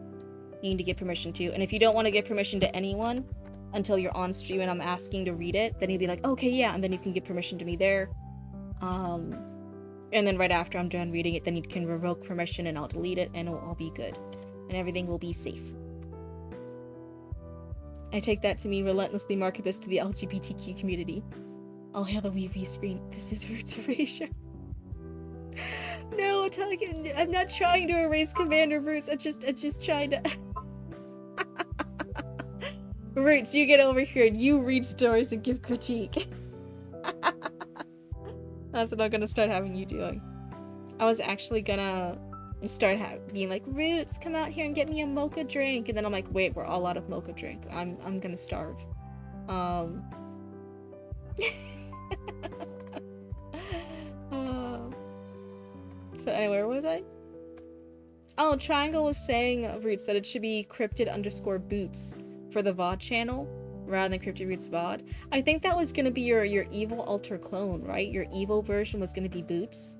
Speaker 1: you need to get permission to. And if you don't want to get permission to anyone until you're on stream and I'm asking to read it, then you'll be like, okay, yeah, and then you can give permission to me there. And then right after I'm done reading it, then you can revoke permission and I'll delete it and it'll all be good. And everything will be safe. I take that to mean relentlessly market this to the LGBTQ community. I'll have a wee screen. This is Roots Erasure. No, I'm not trying to erase Commander Roots. I'm just trying to... Roots, you get over here and you read stories and give critique. That's what I'm gonna start having you doing. I was actually gonna start being like, Roots, come out here and get me a mocha drink. And then I'm like, wait, we're all out of mocha drink. I'm gonna starve. So anyway, where was I? Oh, Triangle was saying, Roots, that it should be cryptid_boots for the VOD channel rather than Cryptid Roots VOD. I think that was gonna be your evil alter clone, right? Your evil version was gonna be Boots.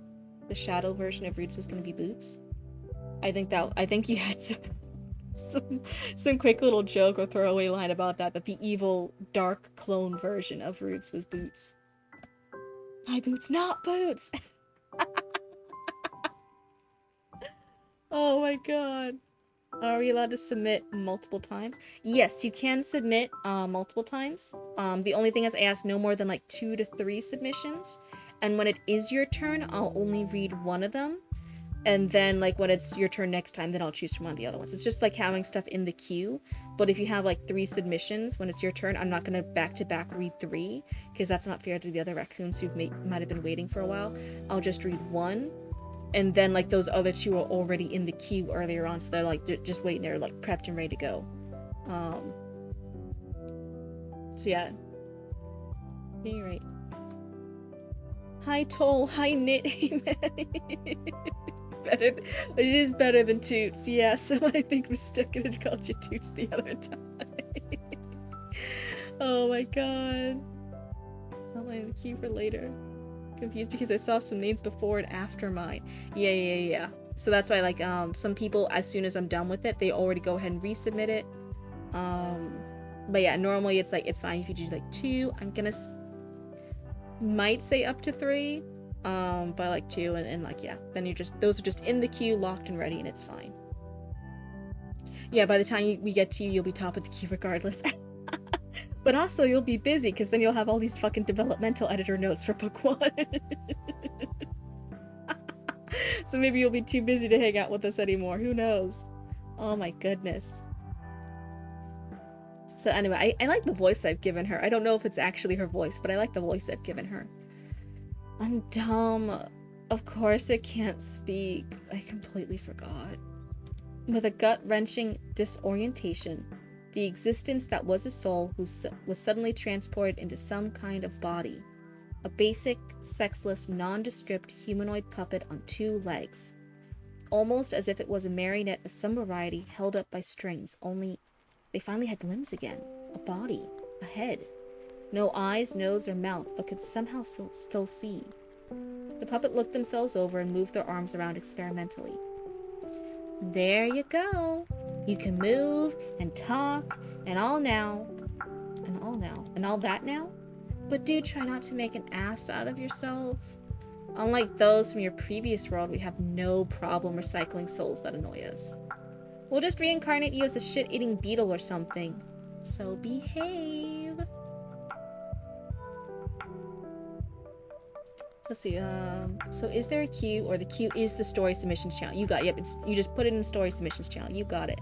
Speaker 1: The shadow version of Roots was gonna be Boots. I think you had some quick little joke or throwaway line about that the evil dark clone version of Roots was Boots. My Boots, not Boots. Oh my god. Are we allowed to submit multiple times? Yes, you can submit multiple times. The only thing is I ask no more than like 2 to 3 submissions. And when it is your turn, I'll only read one of them. And then like when it's your turn next time, then I'll choose from one of the other ones. It's just like having stuff in the queue. But if you have like 3 submissions, when it's your turn, I'm not going to back-to-back read 3. Because that's not fair to the other raccoons who might have been waiting for a while. I'll just read 1. and then like those other two are already in the queue earlier on, so they're like just waiting there, like prepped and ready to go. So yeah, you're right. Hi Toll, hi Knit, hey man. Better, it is better than Toots. Yeah, someone I think mistook it and called you Toots the other time. Oh my god. I'll lay the queue for later. Confused because I saw some names before and after mine. Yeah. So that's why, like, some people, as soon as I'm done with it, they already go ahead and resubmit it. But yeah, normally it's like, it's fine if you do like 2. I'm gonna might say up to 3, but like 2, and like, yeah, then you're just, those are just in the queue, locked and ready, and it's fine. Yeah, by the time we get to you, you'll be top of the queue regardless. But also, you'll be busy, because then you'll have all these fucking developmental editor notes for book 1. So maybe you'll be too busy to hang out with us anymore. Who knows? Oh my goodness. So anyway, I like the voice I've given her. I don't know if it's actually her voice, but I like the voice I've given her. I'm dumb. Of course it can't speak. I completely forgot. With a gut-wrenching disorientation, the existence that was a soul was suddenly transported into some kind of body. A basic, sexless, nondescript humanoid puppet on 2 legs. Almost as if it was a marionette of some variety held up by strings, only they finally had limbs again. A body. A head. No eyes, nose, or mouth, but could somehow still see. The puppet looked themselves over and moved their arms around experimentally. There you go. You can move and talk and all now. And all that now? But do try not to make an ass out of yourself. Unlike those from your previous world, we have no problem recycling souls that annoy us. We'll just reincarnate you as a shit-eating beetle or something. So behave. Let's see, so is there a queue, or the queue is the story submissions channel? You got it. Yep, you just put it in the story submissions channel. You got it.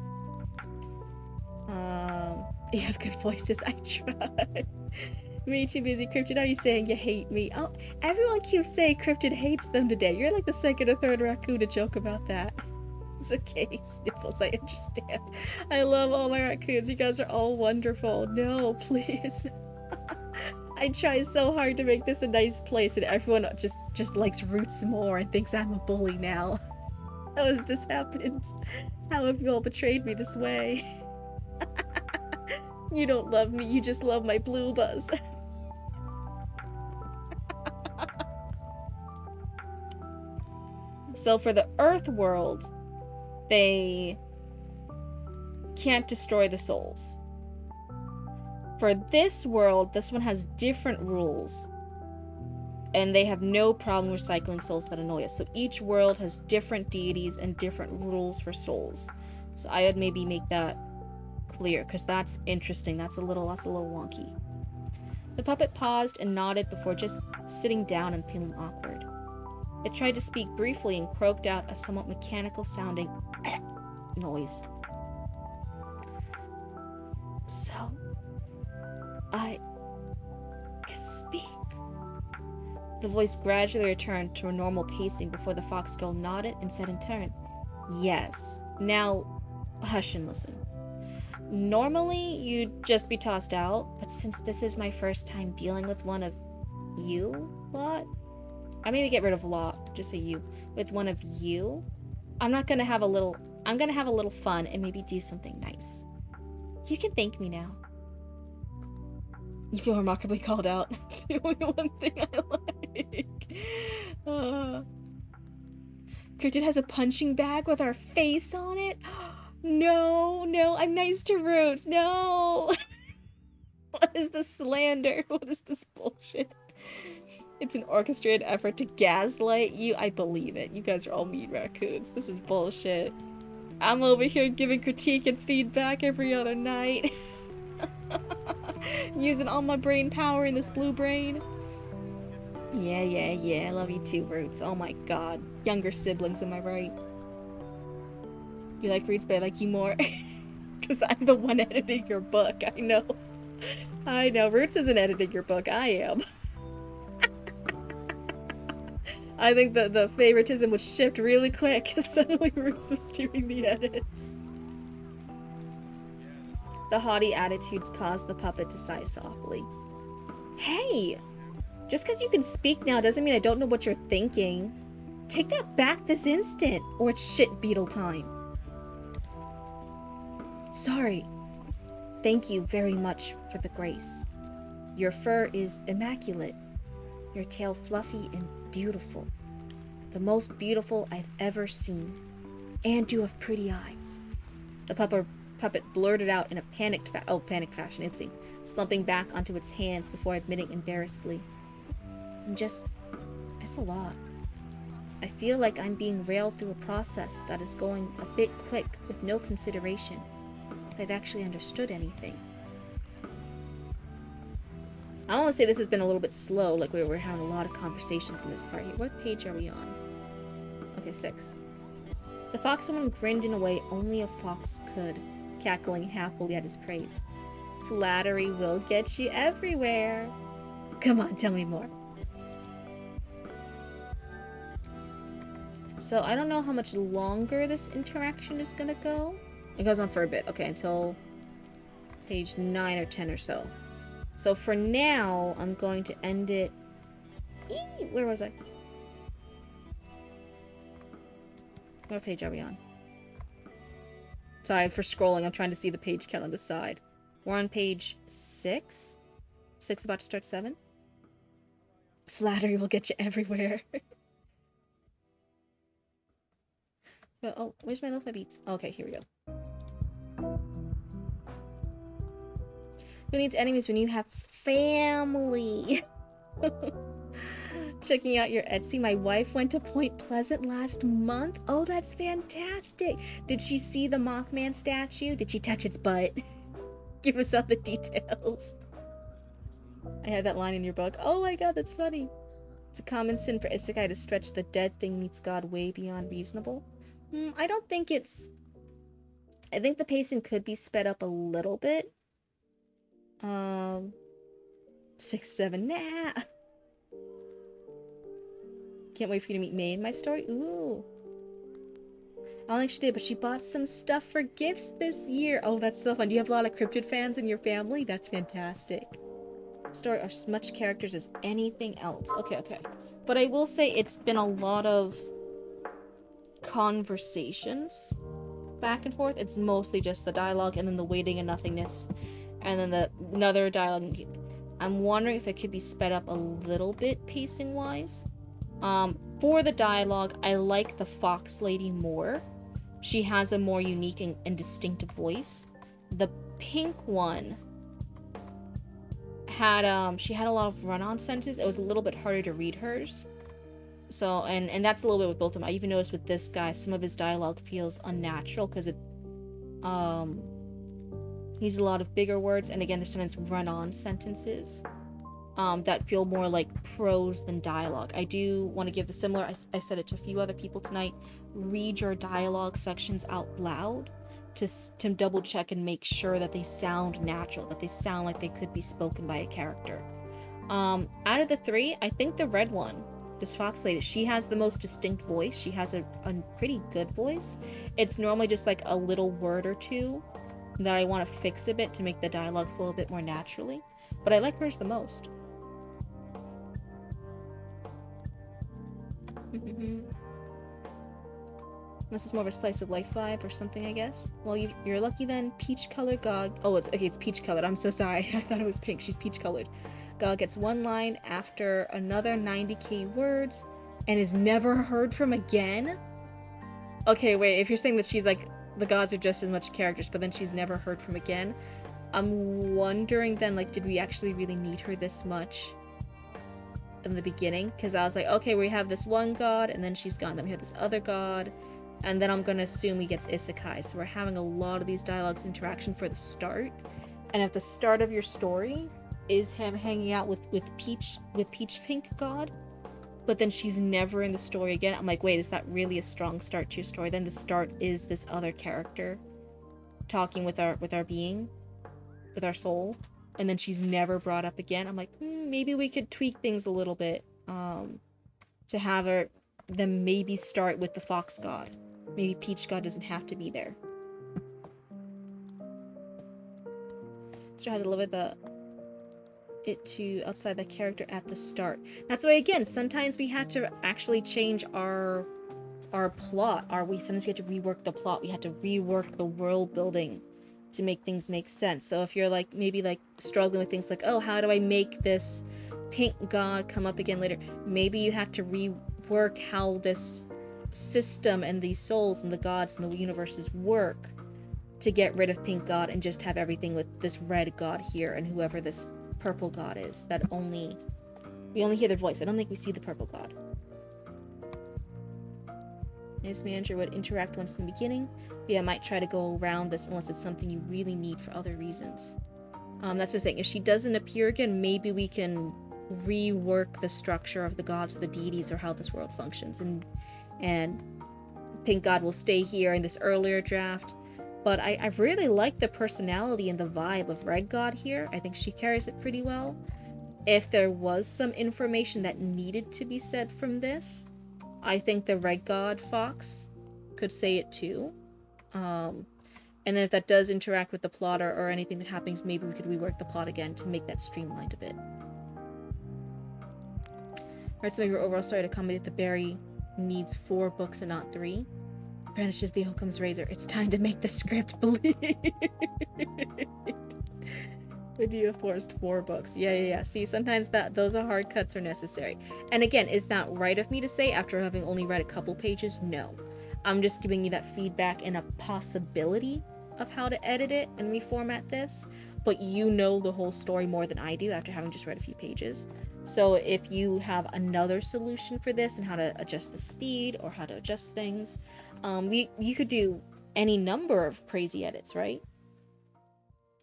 Speaker 1: You have good voices. I try. Me too busy. Cryptid, are you saying you hate me? Oh, everyone keeps saying Cryptid hates them today. You're like the second or third raccoon to joke about that. It's okay, Sniffles, I understand. I love all my raccoons. You guys are all wonderful. No, please. I try so hard to make this a nice place, and everyone just likes Roots more and thinks I'm a bully now. How has this happened? How have you all betrayed me this way? You don't love me, you just love my blue buzz. So for the Earth world, they can't destroy the souls. For this world, this one has different rules. And they have no problem recycling souls that annoy us. So each world has different deities and different rules for souls. So I would maybe make that clear, because that's interesting. That's a little wonky. The puppet paused and nodded before just sitting down and feeling awkward. It tried to speak briefly and croaked out a somewhat mechanical-sounding noise. So, I can speak. The voice gradually returned to a normal pacing before the fox girl nodded and said in turn, "Yes. Now, hush and listen. Normally, you'd just be tossed out, but since this is my first time dealing with one of you lot, I maybe get rid of lot, just say you, with one of you, I'm gonna have a little fun and maybe do something nice. You can thank me now." You feel remarkably called out. The only one thing I like. Cryptid has a punching bag with our face on it? No, I'm nice to Roots. No! What is this slander? What is this bullshit? It's an orchestrated effort to gaslight you. I believe it. You guys are all mean raccoons. This is bullshit. I'm over here giving critique and feedback every other night. Using all my brain power in this blue brain. Yeah. I love you too, Roots. Oh my god. Younger siblings, am I right? You like Roots, but I like you more. Because I'm the one editing your book. I know. Roots isn't editing your book. I am. I think the favoritism would shift really quick because suddenly Bruce was doing the edits. The haughty attitudes caused the puppet to sigh softly. Hey! Just because you can speak now doesn't mean I don't know what you're thinking. Take that back this instant, or it's shit beetle time. Sorry. Thank you very much for the grace. Your fur is immaculate. Your tail fluffy and beautiful. The most beautiful I've ever seen. And you have pretty eyes. The puppet blurted out in a panicked fashion, oopsie, slumping back onto its hands before admitting embarrassedly. It's a lot. I feel like I'm being railed through a process that is going a bit quick with no consideration. If I've actually understood anything. I want to say this has been a little bit slow, like we were having a lot of conversations in this part here. What page are we on? Okay, 6. The foxwoman grinned in a way only a fox could, cackling happily at his praise. Flattery will get you everywhere. Come on, tell me more. So I don't know how much longer this interaction is gonna go. It goes on for a bit. Okay, until page 9 or 10 or so. So for now, I'm going to end it... Where was I? What page are we on? Sorry for scrolling. I'm trying to see the page count on the side. We're on page 6? 6 about to start 7? Flattery will get you everywhere. Oh, where's my lo-fi beats? Okay, here we go. Who needs enemies when you have family? Checking out your Etsy. My wife went to Point Pleasant last month. Oh, that's fantastic. Did she see the Mothman statue? Did she touch its butt? Give us all the details. I had that line in your book. Oh my god, that's funny. It's a common sin for isekai to stretch the dead thing meets God way beyond reasonable. I don't think it's... I think the pacing could be sped up a little bit. 6, 7, nah. Can't wait for you to meet May in my story. Ooh. I don't think she did, but she bought some stuff for gifts this year. Oh, that's so fun. Do you have a lot of Cryptid fans in your family? That's fantastic. Story are as much characters as anything else. Okay, okay. But I will say it's been a lot of conversations back and forth. It's mostly just the dialogue and then the waiting and nothingness. And then another dialogue. I'm wondering if it could be sped up a little bit pacing-wise. For the dialogue, I like the Fox Lady more. She has a more unique and distinctive voice. The pink one had, she had a lot of run-on sentences. It was a little bit harder to read hers. So, and that's a little bit with both of them. I even noticed with this guy, some of his dialogue feels unnatural because it, he uses a lot of bigger words, and again, there's sometimes run-on sentences. That feel more like prose than dialogue. I do want to give the similar, I said it to a few other people tonight, read your dialogue sections out loud to double check and make sure that they sound natural, that they sound like they could be spoken by a character. Out of the 3, I think the red one, this Fox Lady, she has the most distinct voice. She has a pretty good voice. It's normally just like a little word or two that I want to fix a bit to make the dialogue flow a bit more naturally. But I like hers the most. Unless it's more of a slice of life vibe or something, I guess. Well, you're lucky then. Peach colored God. Oh, it's peach colored. I'm so sorry. I thought it was pink. She's peach colored. God gets one line after another 90k words and is never heard from again. Okay, wait. If you're saying that she's like the gods are just as much characters, but then she's never heard from again, I'm wondering then, like, did we actually really need her this much in the beginning? Because I was like, okay, we have this one god, and then she's gone. Then we have this other god, and then I'm gonna assume he gets isekai. So we're having a lot of these dialogues interaction for the start. And if the start of your story is him hanging out with Peach Pink God, but then she's never in the story again, I'm like, wait, is that really a strong start to your story? Then the start is this other character talking with our being, with our soul, and then she's never brought up again. I'm like, maybe we could tweak things a little bit. to have them maybe start with the fox god. Maybe peach god doesn't have to be there. So how to deliver it to outside the character at the start. That's why, again, sometimes we had to actually change our plot. Sometimes we had to rework the plot. We had to rework the world building to make things make sense. So if you're like maybe like struggling with things like, oh, how do I make this pink god come up again later? Maybe you have to rework how this system and these souls and the gods and the universes work to get rid of pink god and just have everything with this red god here and whoever this purple god is. That we only hear their voice. I don't think we see the purple god. This manager would interact once in the beginning. Yeah, I might try to go around this unless it's something you really need for other reasons. That's what I'm saying. If she doesn't appear again, maybe we can rework the structure of the gods or the deities or how this world functions. And pink god will stay here in this earlier draft. But I really like the personality and the vibe of red god here. I think she carries it pretty well. If there was some information that needed to be said from this, I think the red god fox could say it too. And then if that does interact with the plot or anything that happens, maybe we could rework the plot again to make that streamlined a bit. Alright, so maybe your overall story to accommodate the berry needs 4 books and not 3. Brandishes the Occam's razor. It's time to make the script bleed. Medea forced 4 books. Yeah. See, sometimes those are hard cuts are necessary. And again, is that right of me to say after having only read a couple pages? No. I'm just giving you that feedback and a possibility of how to edit it and reformat this. But you know the whole story more than I do after having just read a few pages. So if you have another solution for this and how to adjust the speed or how to adjust things, you could do any number of crazy edits, right?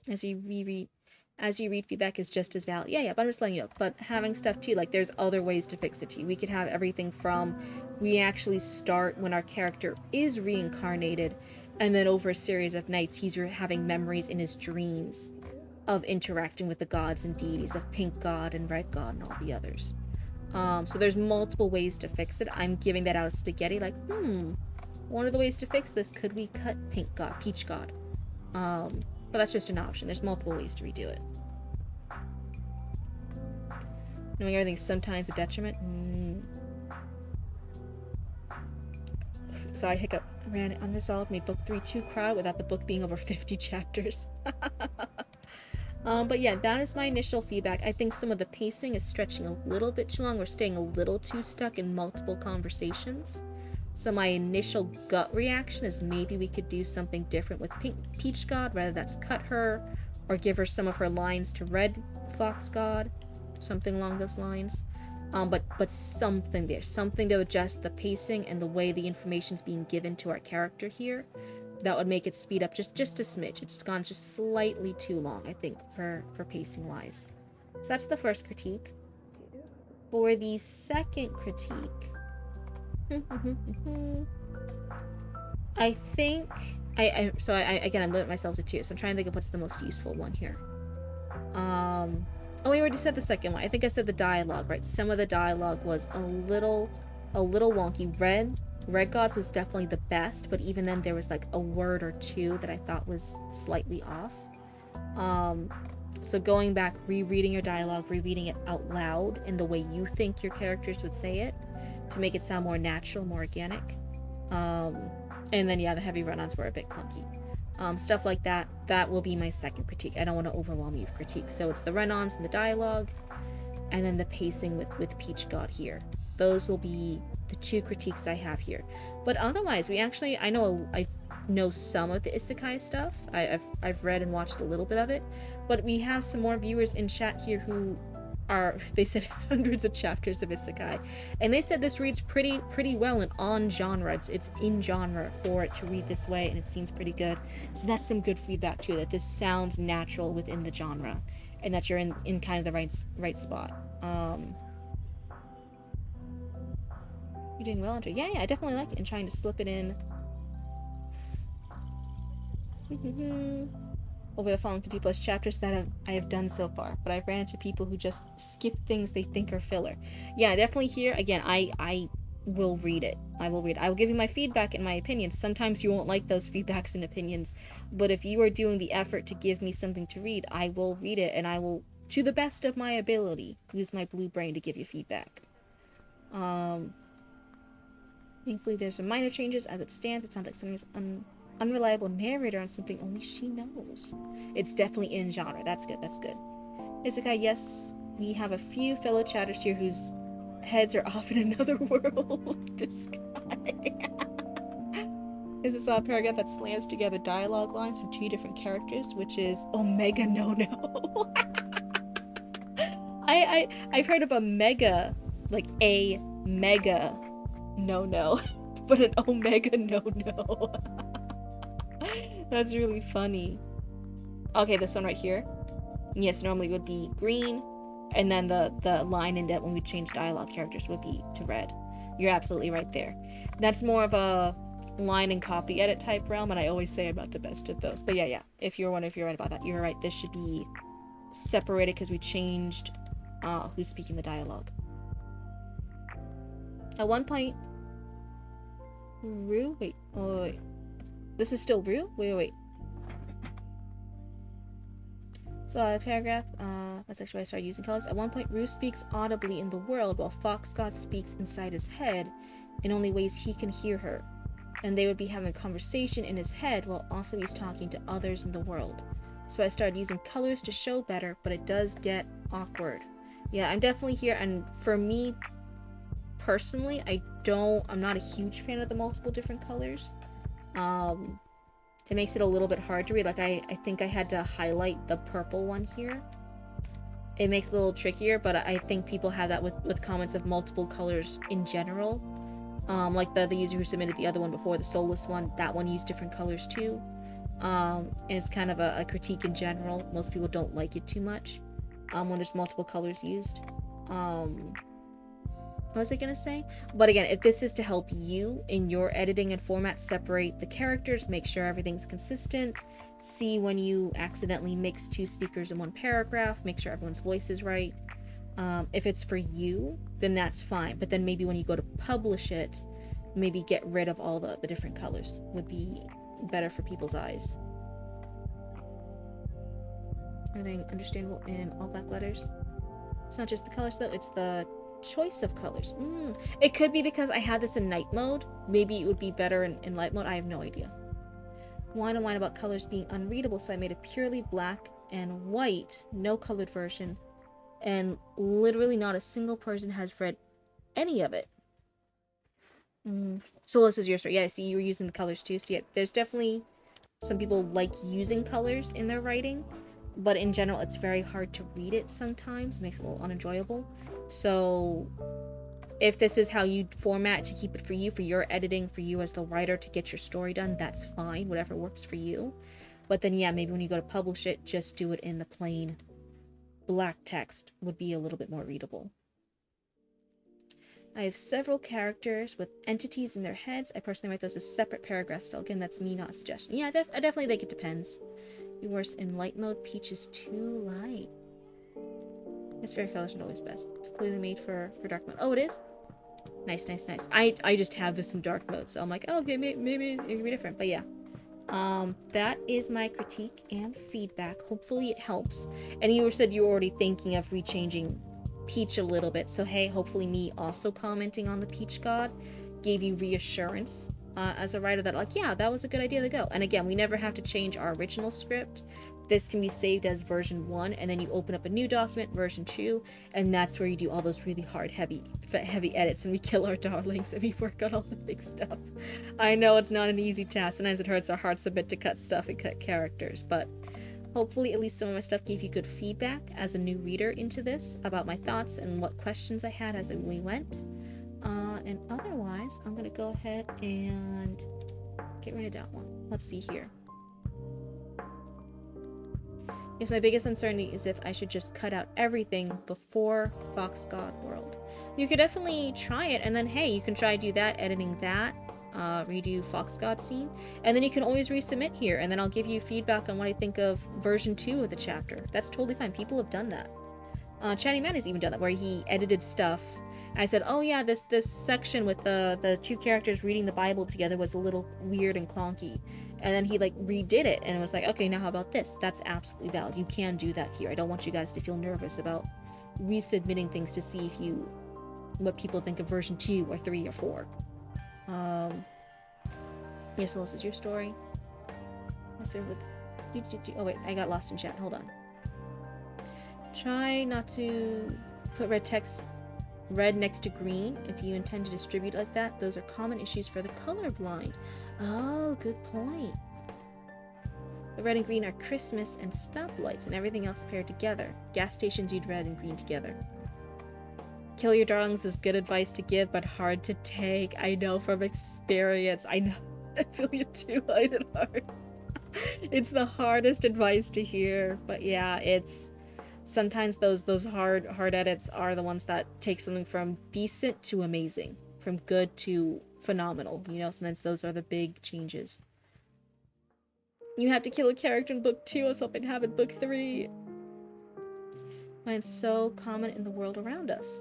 Speaker 1: As you read feedback is just as valid. Yeah, but I'm just letting you know. But having stuff too, like there's other ways to fix it too. We could have everything from we actually start when our character is reincarnated, and then over a series of nights he's having memories in his dreams of interacting with the gods and deities of pink god and red god and all the others. So there's multiple ways to fix it. I'm giving that out of spaghetti, like, one of the ways to fix this, could we cut pink god, peach god? But that's just an option. There's multiple ways to redo it. Knowing everything's sometimes a detriment. So I hiccup. Ran unresolved, made book 3 too crowded without the book being over 50 chapters. But yeah, that is my initial feedback. I think some of the pacing is stretching a little bit too long. We're staying a little too stuck in multiple conversations. So my initial gut reaction is maybe we could do something different with Peach God, whether that's cut her or give her some of her lines to Red Fox God, something along those lines. But something there, something to adjust the pacing and the way the information's being given to our character here. That would make it speed up just a smidge. It's gone just slightly too long, I think, for pacing wise. So that's the first critique. For the second critique, I think I limit myself to 2, so I'm trying to think of what's the most useful one here. Oh, we already said the second one. I think I said the dialogue, right? Some of the dialogue was a little wonky. Red Gods was definitely the best, but even then there was like a word or two that I thought was slightly off. So going back, rereading your dialogue, rereading it out loud in the way you think your characters would say it to make it sound more natural, more organic. And then yeah, the heavy run-ons were a bit clunky. Stuff like that will be my second critique. I don't want to overwhelm you with critiques. So it's the run-ons and the dialogue, and then the pacing with Peach God here. Those will be the 2 critiques I have here. But otherwise, I know some of the isekai stuff. I've read and watched a little bit of it, but we have some more viewers in chat here who they said hundreds of chapters of isekai, and they said this reads pretty well and on genre. It's in genre for it to read this way, and it seems pretty good. So that's some good feedback too, that this sounds natural within the genre, and that you're in kind of the right spot. You're doing well, Andre. Yeah, I definitely like it, and trying to slip it in. over the following 50 plus chapters that I have done so far, but I've ran into people who just skip things they think are filler. Yeah, definitely here, again, I will read it. I will read it. I will give you my feedback and my opinions. Sometimes you won't like those feedbacks and opinions, but if you are doing the effort to give me something to read, I will read it, and I will, to the best of my ability, use my blue brain to give you feedback. Thankfully, there's some minor changes. As it stands, it sounds like something's unreliable narrator on something only she knows. It's definitely in genre. That's good. That's good. Isekai, yes, we have a few fellow chatters here whose heads are off in another world. This guy. Is this a paragraph that slams together dialogue lines from two different characters, which is Omega No No. I've heard of a mega, like a mega no no, but an Omega no no. That's really funny. Okay, this one right here. Yes, normally would be green, and then the line indent when we change dialogue characters would be to red. You're absolutely right there. That's more of a line and copy edit type realm, and I always say about the best of those. But yeah, if you're right about that, you're right. This should be separated because we changed who's speaking the dialogue. At one point, Rue? Wait. This is still Rue? Wait. So, paragraph, that's actually why I started using colors. At one point, Rue speaks audibly in the world, while Fox God speaks inside his head in only ways he can hear her. And they would be having a conversation in his head while also he's talking to others in the world. So I started using colors to show better, but it does get awkward. Yeah, I'm definitely here, and for me, personally, I'm not a huge fan of the multiple different colors. It makes it a little bit hard to read. Like, I think I had to highlight the purple one here. It makes it a little trickier, but I think people have that with comments of multiple colors in general. Like the user who submitted the other one before, the soulless one, that one used different colors too. And it's kind of a critique in general. Most people don't like it too much when there's multiple colors used. What was I gonna say? But again, if this is to help you in your editing and format, separate the characters, make sure everything's consistent, see when you accidentally mix two speakers in one paragraph, make sure everyone's voice is right. If it's for you, then that's fine. But then maybe when you go to publish it, maybe get rid of all the different colors would be better for people's eyes. Everything understandable in all black letters. It's not just the colors though, it's the choice of colors. It could be because I had this in night mode. Maybe it would be better in light mode. I have no idea. Whine about colors being unreadable, so I made a purely black and white, no colored version, and literally not a single person has read any of it. So this is your story. Yeah, I see you were using the colors too. So yeah, there's definitely some people like using colors in their writing, but in general, it's very hard to read it sometimes. It makes it a little unenjoyable. So if this is how you format to keep it for you, for your editing, for you as the writer to get your story done, that's fine. Whatever works for you. But then, yeah, maybe when you go to publish it, just do it in the plain black text would be a little bit more readable. I have several characters with entities in their heads. I personally write those as separate paragraphs still. Again, that's me, not a suggestion. Yeah, I definitely think it depends. Worse in light mode. Peach is too light. This fair colors are always best. It's clearly made for dark mode. Oh, it is? Nice. I just have this in dark mode, so I'm like, oh, okay, maybe it can be different. But yeah. That is my critique and feedback. Hopefully it helps. And you said you were already thinking of rechanging Peach a little bit. So hey, hopefully me also commenting on the Peach God gave you reassurance as a writer that, like, yeah, that was a good idea to go. And again, we never have to change our original script. This can be saved as version 1, and then you open up a new document, version 2, and that's where you do all those really hard, heavy edits, and we kill our darlings, and we work on all the big stuff. I know it's not an easy task. Sometimes it hurts our hearts a bit to cut stuff and cut characters, but hopefully at least some of my stuff gave you good feedback as a new reader into this about my thoughts and what questions I had as we went. And otherwise, I'm going to go ahead and get rid of that one. Let's see here. Yes, my biggest uncertainty is if I should just cut out everything before Fox God World. You could definitely try it, and then hey, you can try to do that, editing that, redo Fox God scene, and then you can always resubmit here, and then I'll give you feedback on what I think of version 2 of the chapter. That's totally fine. People have done that. Chatty Man has even done that, where he edited stuff. I said, oh yeah, this section with the two characters reading the Bible together was a little weird and clunky. And then he like redid it, and it was like, okay, now how about this? That's absolutely valid. You can do that here. I don't want you guys to feel nervous about resubmitting things to see if you, what people think of version 2 or 3 or 4. Yeah, so this is your story. I started with, oh wait, I got lost in chat. Hold on. Try not to put red next to green if you intend to distribute like that. Those are common issues for the colorblind. Oh, good point. The red and green are Christmas and stoplights, and everything else paired together. Gas stations use red and green together. Kill your darlings is good advice to give, but hard to take. I know from experience. I know. I feel you too, light and hard. It's the hardest advice to hear, but yeah, it's sometimes those hard edits are the ones that take something from decent to amazing, from good to phenomenal. You know, sometimes those are the big changes. You had to kill a character in book 2. I was hoping to have in book 3. When it's so common in the world around us.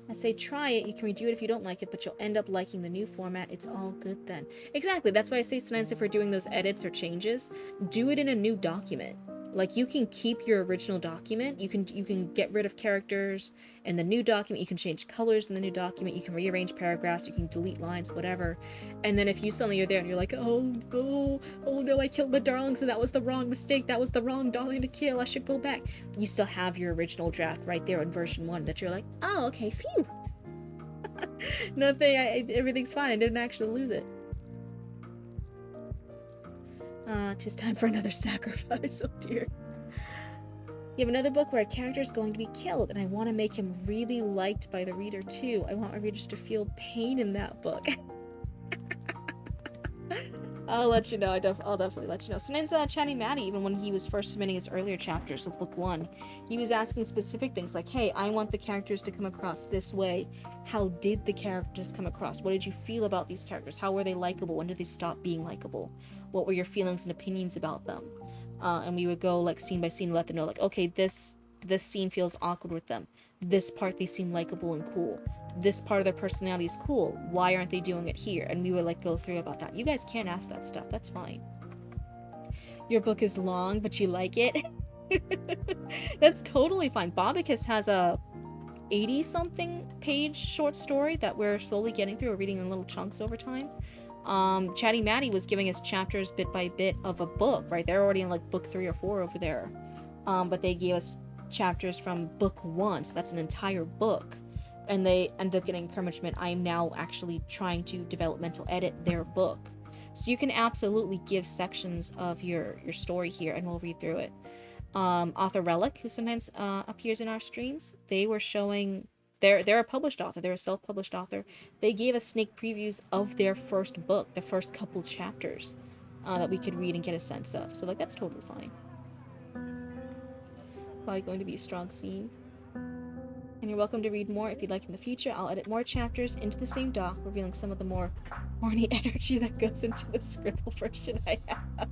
Speaker 1: I say try it, you can redo it if you don't like it, but you'll end up liking the new format. It's all good then. Exactly, that's why I say sometimes if we're doing those edits or changes, do it in a new document. Like, you can keep your original document, you can get rid of characters in the new document, you can change colors in the new document, you can rearrange paragraphs, you can delete lines, whatever. And then if you suddenly are there and you're like, oh no, I killed my darlings and that was the wrong mistake, that was the wrong darling to kill, I should go back. You still have your original draft right there in version 1 that you're like, oh, okay, phew. Nothing, everything's fine, I didn't actually lose it. Tis time for another sacrifice, oh dear. You have another book where a character is going to be killed, and I want to make him really liked by the reader too. I want my readers to feel pain in that book. I'll let you know, I'll definitely let you know. Since Chatty Matty, even when he was first submitting his earlier chapters of book 1, he was asking specific things like, hey, I want the characters to come across this way. How did the characters come across? What did you feel about these characters? How were they likable? When did they stop being likable? What were your feelings and opinions about them? And we would go like scene by scene, let them know like, okay, this scene feels awkward with them. This part they seem likable and cool. This part of their personality is cool. Why aren't they doing it here? And we would like go through about that. You guys can ask that stuff. That's fine. Your book is long, but you like it. That's totally fine. Bobicus has a 80-something page short story that we're slowly getting through. We're reading in little chunks over time. Chatty Matty was giving us chapters bit by bit of a book, right? They're already in like book 3 or 4 over there. But they gave us chapters from book 1, so that's an entire book. And they end up getting encouragement. I am now actually trying to developmental edit their book. So you can absolutely give sections of your story here and we'll read through it. Author Relic, who sometimes appears in our streams, they were showing, they're a published author, they're a self-published author. They gave us sneak previews of their first book, the first couple chapters that we could read and get a sense of. So like, that's totally fine. Probably going to be a strong scene. And you're welcome to read more if you'd like in the future. I'll edit more chapters into the same doc, revealing some of the more horny energy that goes into the scribble version I have.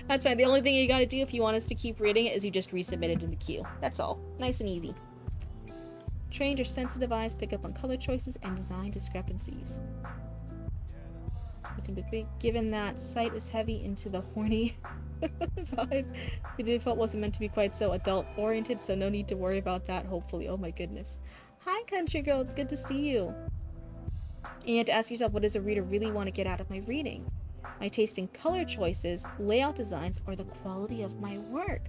Speaker 1: That's fine. The only thing you gotta do if you want us to keep reading it is you just resubmit it in the queue. That's all. Nice and easy. Trained or sensitive eyes pick up on color choices and design discrepancies. Given that sight is heavy into the horny vibe, the default wasn't meant to be quite so adult-oriented, so no need to worry about that, hopefully. Oh my goodness. Hi, country girl. It's good to see you. And you have to ask yourself, what does a reader really want to get out of my reading? My taste in color choices, layout designs, or the quality of my work?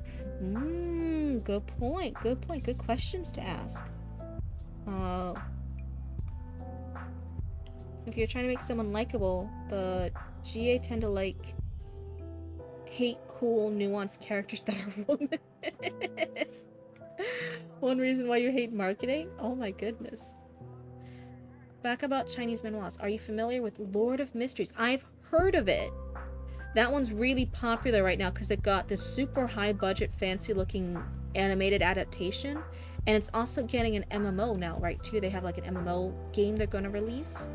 Speaker 1: Good point. Good point. Good questions to ask. If you're trying to make someone likable, but GA tend to hate cool, nuanced characters that are women. One reason why you hate marketing? Oh my goodness. Back about Chinese manhwas. Are you familiar with Lord of Mysteries? I've heard of it. That one's really popular right now because it got this super high budget, fancy looking animated adaptation. And it's also getting an MMO now, right, too? They have like an MMO game they're going to release.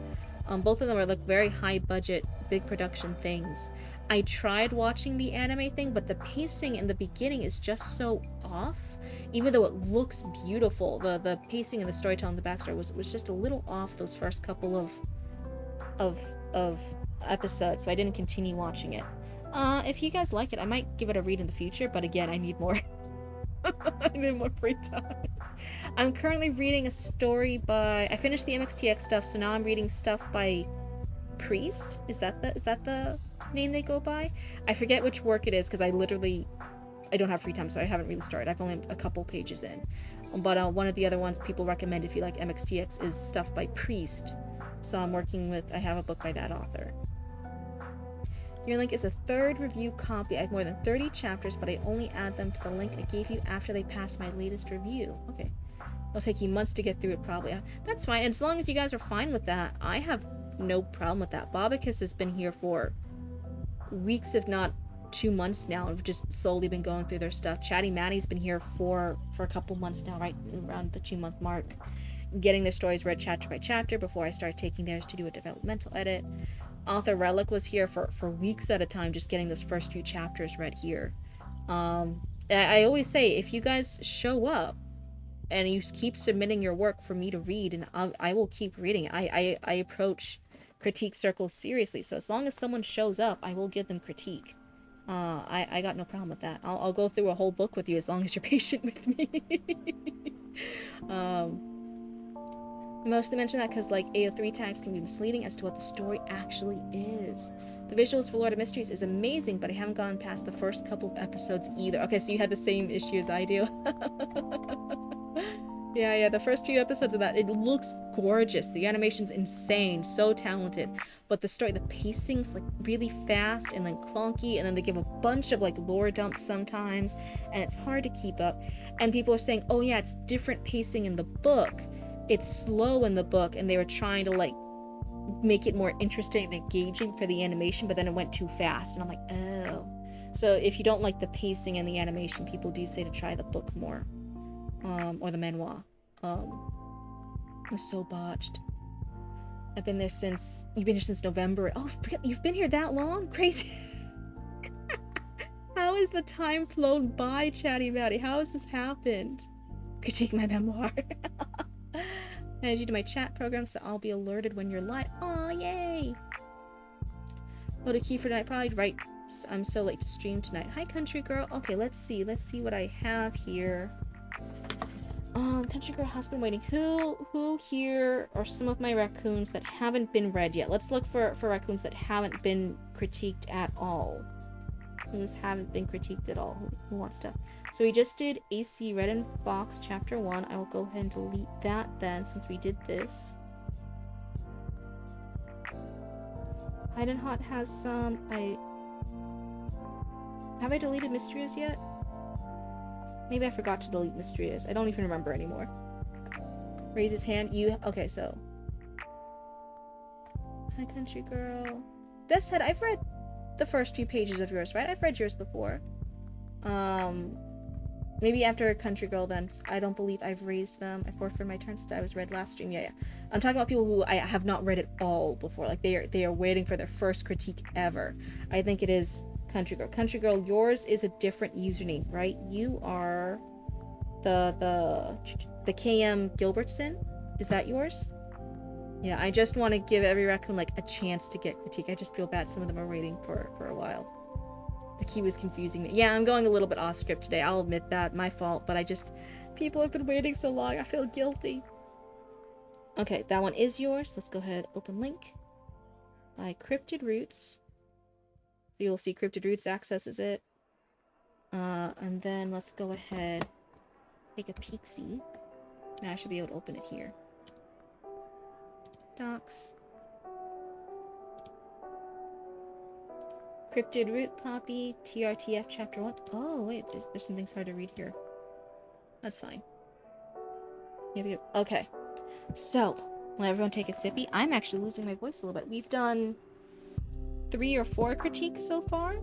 Speaker 1: Both of them are like very high budget, big production things. I tried watching the anime thing, but the pacing in the beginning is just so off. Even though it looks beautiful, the pacing and the storytelling, the backstory was just a little off those first couple of of episodes, so I didn't continue watching it. If you guys like it, I might give it a read in the future, but again, I need more I need more free time. I'm currently reading a story by I finished the MXTX stuff, so now I'm reading stuff by Priest. Is that the name they go by? I forget which work it is because I don't have free time, so I haven't really started. I've only a couple pages in. But one of the other ones people recommend if you like MXTX is stuff by Priest. So I have a book by that author. Your link is a third review copy. I have more than 30 chapters, but I only add them to the link I gave you after they pass my latest review. Okay. It'll take you months to get through it, probably. That's fine. As long as you guys are fine with that, I have no problem with that. Bobicus has been here for weeks, if not 2 months now. I've just slowly been going through their stuff. Chatty Maddie's been here for a couple months now, right around the 2-month mark. Getting their stories read chapter by chapter before I start taking theirs to do a developmental edit. Author Relic was here for weeks at a time, just getting those first few chapters read here. I always say, if you guys show up and you keep submitting your work for me to read, and I will keep reading it. I approach critique circles seriously, so as long as someone shows up, I will give them critique. I got no problem with that. I'll go through a whole book with you as long as you're patient with me. I mostly mention that because like AO3 tags can be misleading as to what the story actually is. The visuals for Lord of Mysteries is amazing, but I haven't gone past the first couple of episodes either. Okay, so you had the same issue as I do. Yeah, the first few episodes of that, it looks gorgeous. The animation's insane, so talented. But the story, the pacing's like really fast and then clunky, and then they give a bunch of like lore dumps sometimes, and it's hard to keep up. And people are saying, oh yeah, it's different pacing in the book. It's slow in the book, and they were trying to like make it more interesting and engaging for the animation, but then it went too fast, and I'm like, oh. So if you don't like the pacing and the animation, people do say to try the book more. Or the manhwa. It was so botched. You've been here since November. Oh, you've been here that long? Crazy. How has the time flown by, Chatty Matty? How has this happened? Critique my memoir. Add you to my chat program so I'll be alerted when you're live. Aw, yay! Oh, the key for tonight, probably right. I'm so late to stream tonight. Hi, country girl. Okay, let's see what I have here. Country girl has been waiting. Who here are some of my raccoons that haven't been read yet? Let's look for raccoons that haven't been critiqued at all. Who's haven't been critiqued at all? Who wants stuff? So we just did AC Red and Fox chapter 1. I will go ahead and delete that then, since we did this. Hide and Hot has some. Have I deleted Mysterious yet? Maybe I forgot to delete Mysterious. I don't even remember anymore. Raise his hand. Okay, so. Hi, country girl. Death's Head, I've read the first few pages of yours, right? I've read yours before. Maybe after Country Girl then. I don't believe I've raised them. I forfeited my turn since I was read last stream. Yeah. I'm talking about people who I have not read at all before. Like, they are waiting for their first critique ever. I think it is Country Girl. Country Girl, yours is a different username, right? You are the KM Gilbertson? Is that yours? Yeah, I just want to give every raccoon like a chance to get critique. I just feel bad some of them are waiting for a while. The key was confusing me. Yeah, I'm going a little bit off script today. I'll admit that. My fault, but people have been waiting so long. I feel guilty. Okay, that one is yours. Let's go ahead, open link. By Cryptid Roots. You'll see Cryptid Roots accesses it. And then let's go ahead, take a peek-see. Now I should be able to open it here. Docs. Cryptid Root copy, TRTF chapter 1. Oh, wait, there's some things hard to read here. That's fine. Yep. Okay. So, let everyone take a sippy. I'm actually losing my voice a little bit. We've done 3 or 4 critiques so far.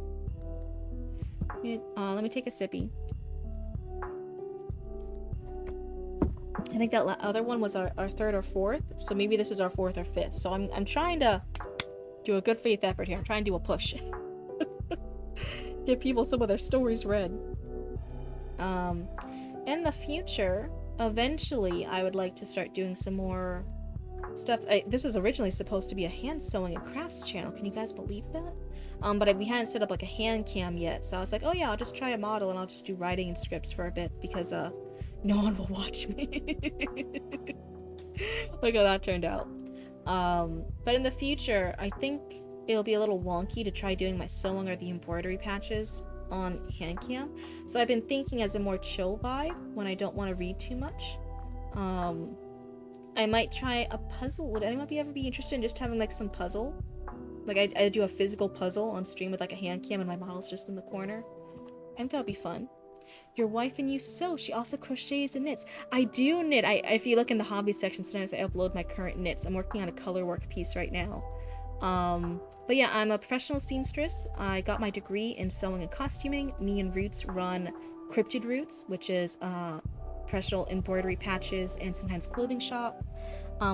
Speaker 1: Let me take a sippy. I think that other one was our third or fourth, so maybe this is our fourth or fifth. So I'm trying to do a good faith effort here. I'm trying to do a push. Get people some of their stories read. In the future, eventually, I would like to start doing some more stuff. This was originally supposed to be a hand sewing and crafts channel. Can you guys believe that? But we hadn't set up like a hand cam yet, so I was like, oh yeah, I'll just try a model and I'll just do writing and scripts for a bit because no one will watch me. Look how that turned out. But in the future, I think it'll be a little wonky to try doing my sewing or the embroidery patches on hand cam. So I've been thinking as a more chill vibe when I don't want to read too much. I might try a puzzle. Would anyone ever be interested in just having like some puzzle? Like I do a physical puzzle on stream with like a hand cam and my model's just in the corner. I think that would be fun. Your wife and you sew. She also crochets and knits. I do knit. If you look in the hobby section, sometimes I upload my current knits. I'm working on a color work piece right now. But yeah, I'm a professional seamstress. I got my degree in sewing and costuming. Me and Roots run Cryptid Roots, which is professional embroidery patches and sometimes clothing shop.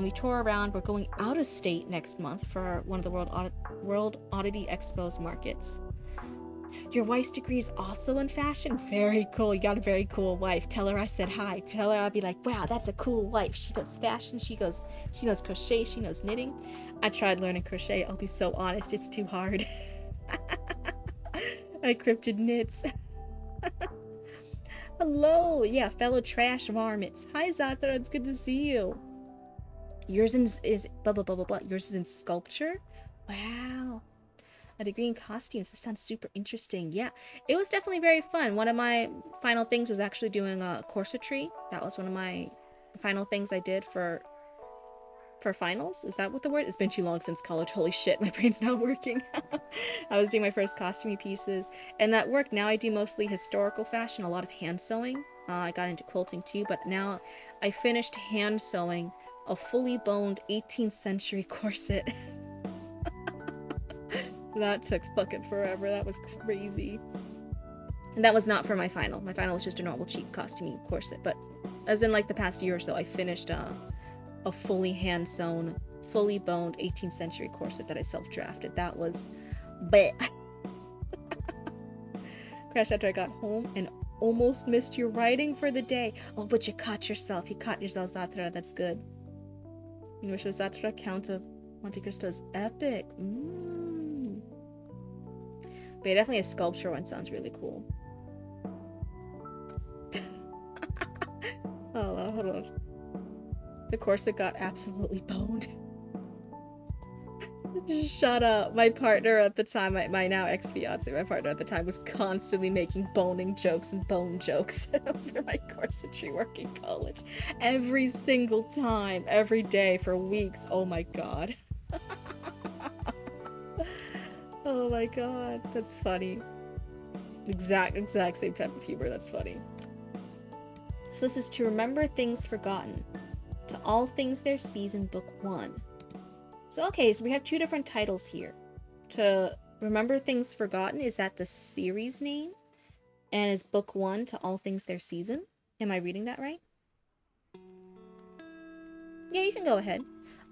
Speaker 1: We tour around. We're going out of state next month for one of the World Oddity Expo's markets. Your wife's degree is also in fashion? Very cool. You got a very cool wife. Tell her I said hi. Tell her I'll be like, wow, that's a cool wife. She does fashion. She knows crochet. She knows knitting. I tried learning crochet. I'll be so honest. It's too hard. I cryptid knits. Hello. Yeah, fellow trash varmints. Hi, Zathra. It's good to see you. Yours is blah, blah, blah, blah, blah. Yours is in sculpture? Wow. A degree in costumes. This sounds super interesting. Yeah, it was definitely very fun. One of my final things was actually doing a corsetry. That was one of my final things I did for finals. Is that what the word? It's been too long since college. Holy shit, my brain's not working. I was doing my first costumey pieces, and that worked. Now I do mostly historical fashion, a lot of hand sewing. I got into quilting too, but now I finished hand sewing a fully boned 18th century corset. That took fucking forever. That was crazy. And that was not for my final. My final was just a normal cheap costumey corset. But as in like the past year or so, I finished a fully hand-sewn, fully boned 18th century corset that I self-drafted. That was bleh. Crashed after I got home and almost missed your writing for the day. Oh, but you caught yourself. You caught yourself, Zatra. That's good. You wish it was Zatra. Count of Monte Cristo's epic. But yeah, definitely a sculpture one sounds really cool. Oh, hold on. The corset got absolutely boned. Shut up. My partner at the time, my now ex-fiance, my partner at the time was constantly making boning jokes and bone jokes for my corsetry work in college. Every single time, every day for weeks. Oh my god. Oh my god, that's funny. Exact same type of humor, that's funny. So this is To Remember Things Forgotten. To All Things Their Season, Book 1. So okay, so we have two different titles here. To Remember Things Forgotten, is that the series name? And is Book 1 To All Things Their Season? Am I reading that right? Yeah, you can go ahead.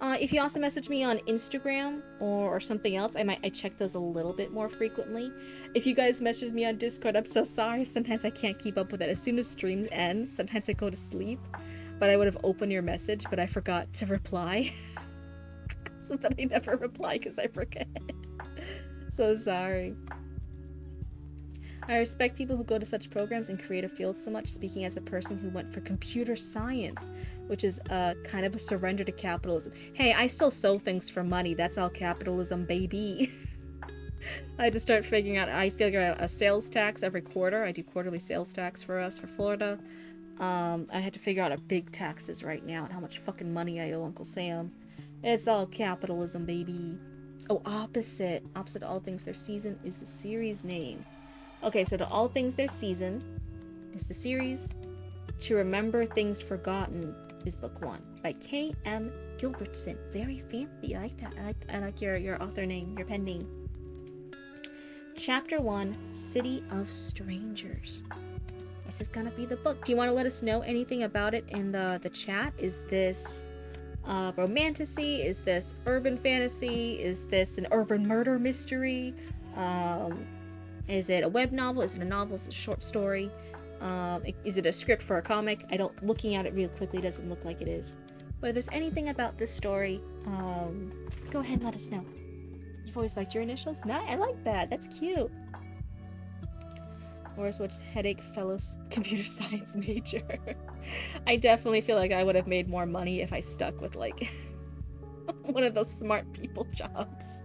Speaker 1: If you also message me on Instagram or something else, I check those a little bit more frequently. If you guys message me on Discord, I'm so sorry. Sometimes I can't keep up with it. As soon as stream ends, sometimes I go to sleep. But I would have opened your message, but I forgot to reply. So that I never reply because I forget. So sorry. I respect people who go to such programs in creative fields so much, speaking as a person who went for computer science, which is kind of a surrender to capitalism. Hey, I still sew things for money. That's all capitalism, baby. I had to start I figure out a sales tax every quarter. I do quarterly sales tax for us for Florida. I had to figure out a big taxes right now and how much fucking money I owe Uncle Sam. It's all capitalism, baby. Oh, opposite. Opposite to All Things Their Season is the series name. Okay, so To All Things Their Season is the series. To Remember Things Forgotten is Book 1 by K.M. Gilbertson. Very fancy. I like that. I like your author name, your pen name. Chapter 1, City of Strangers. This is gonna be the book. Do you want to let us know anything about it in the chat? Is this romantasy? Is this urban fantasy? Is this an urban murder mystery? Is it a web novel? Is it a novel? Is it a short story? Is it a script for a comic? Looking at it real quickly doesn't look like it is. But if there's anything about this story, go ahead and let us know. You've always liked your initials? No, I like that. That's cute. Where's what's headache fellows computer science major? I definitely feel like I would have made more money if I stuck with like one of those smart people jobs.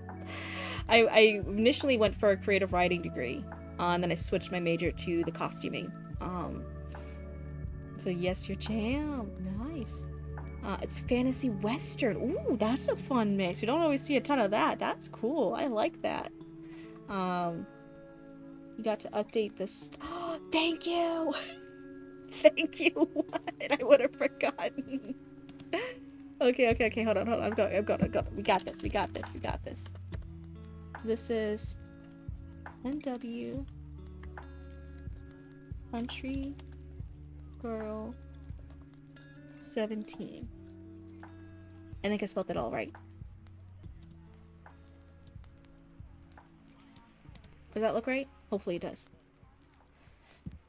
Speaker 1: I initially went for a creative writing degree, and then I switched my major to the costuming. So yes, your jam. Nice. It's fantasy western. Ooh, that's a fun mix. We don't always see a ton of that. That's cool. I like that. You got to update this. Oh, thank you. Thank you. What? I would have forgotten. Okay. Hold on. I'm going. We got this. This is NW Country Girl 17. I think I spelled it all right. Does that look right? Hopefully it does.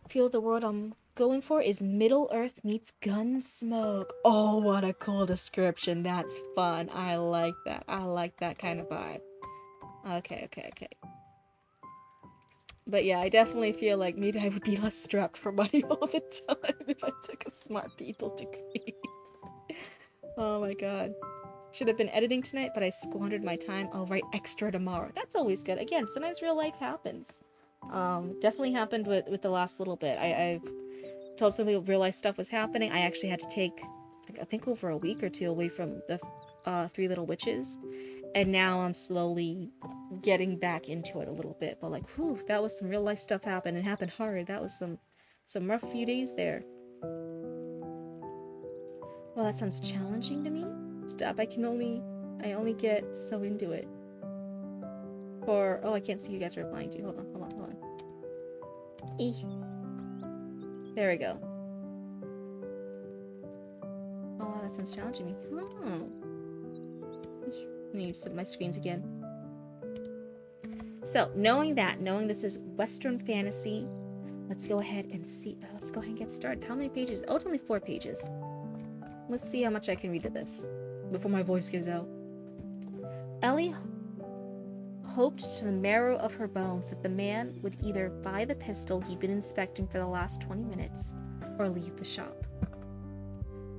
Speaker 1: Feel the word I'm going for is Middle Earth meets Gunsmoke. Oh, what a cool description. That's fun. I like that. I like that kind of vibe. Okay. But yeah, I definitely feel like maybe I would be less strapped for money all the time if I took a smart people degree. Oh my god. Should have been editing tonight, but I squandered my time. I'll write extra tomorrow. That's always good. Again, sometimes real life happens. Definitely happened with the last little bit. I've told some people real life stuff was happening. I actually had to take, I think, over a week or two away from the Three Little Witches. And now I'm slowly getting back into it a little bit. But like, whew, that was some real life stuff happened, and happened hard. That was some rough few days there. Well, that sounds challenging to me. Stop, I only get so into it. Oh, I can't see you guys replying to. Hold on. There we go. Oh, that sounds challenging to me. Oh. I need to set my screens again. So, knowing this is Western fantasy, let's go ahead and see. Let's go ahead and get started. How many pages? Oh, it's only 4 pages. Let's see how much I can read of this before my voice gives out. Ellie hoped to the marrow of her bones that the man would either buy the pistol he'd been inspecting for the last 20 minutes or leave the shop.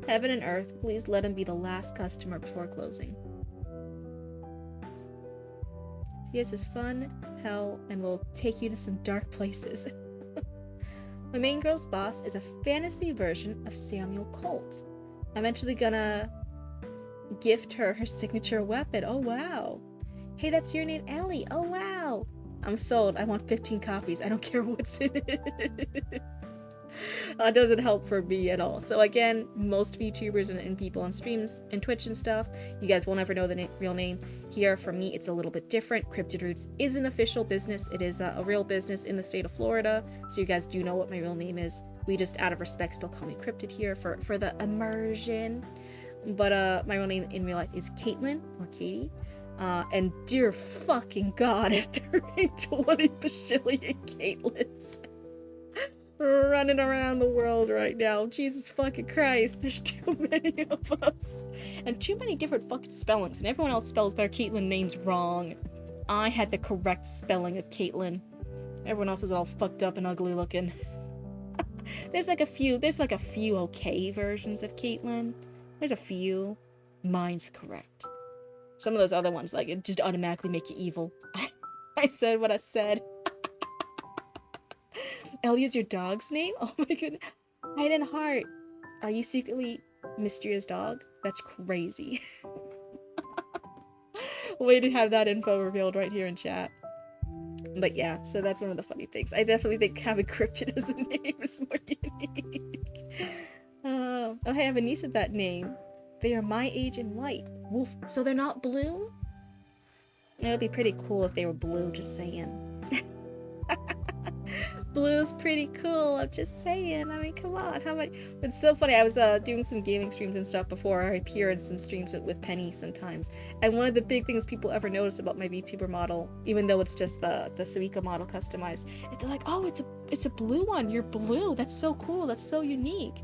Speaker 1: Heaven and earth, please let him be the last customer before closing. This is fun, hell, and will take you to some dark places. My main girl's boss is a fantasy version of Samuel Colt. I'm actually gonna gift her signature weapon. Oh wow. Hey, that's your name, Ellie. Oh wow. I'm sold. I want 15 copies. I don't care what's in it. That doesn't help for me at all. So again, most VTubers and people on streams and Twitch and stuff, you guys will never know the real name. Here, for me, it's a little bit different. Cryptid Roots is an official business. It is a real business in the state of Florida, so you guys do know what my real name is. We just, out of respect, still call me Cryptid here for the immersion. But my real name in real life is Caitlin, or Katie. And dear fucking god, if there ain't 20 bajillion Caitlins running around the world right now. Jesus fucking Christ, there's too many of us. And too many different fucking spellings, and everyone else spells their Caitlin names wrong. I had the correct spelling of Caitlin. Everyone else is all fucked up and ugly looking. There's like a few okay versions of Caitlin. There's a few. Mine's correct. Some of those other ones, like, it just automatically make you evil. I said what I said. Ellie is your dog's name? Oh my goodness. Hidden Heart. Are you secretly Mysterious Dog? That's crazy. Way to have that info revealed right here in chat. But yeah, so that's one of the funny things. I definitely think having Cryptid as a name is more unique. Oh, hey, I have a niece with that name. They are my age and white. Wolf. So they're not blue? It would be pretty cool if they were blue, just saying. Blue's pretty cool. I'm just saying. I mean, come on. How many? It's so funny. I was doing some gaming streams and stuff before. I appear in some streams with Penny sometimes. And one of the big things people ever notice about my VTuber model, even though it's just the Suika model customized, they're like, "Oh, it's a blue one. You're blue. That's so cool. That's so unique."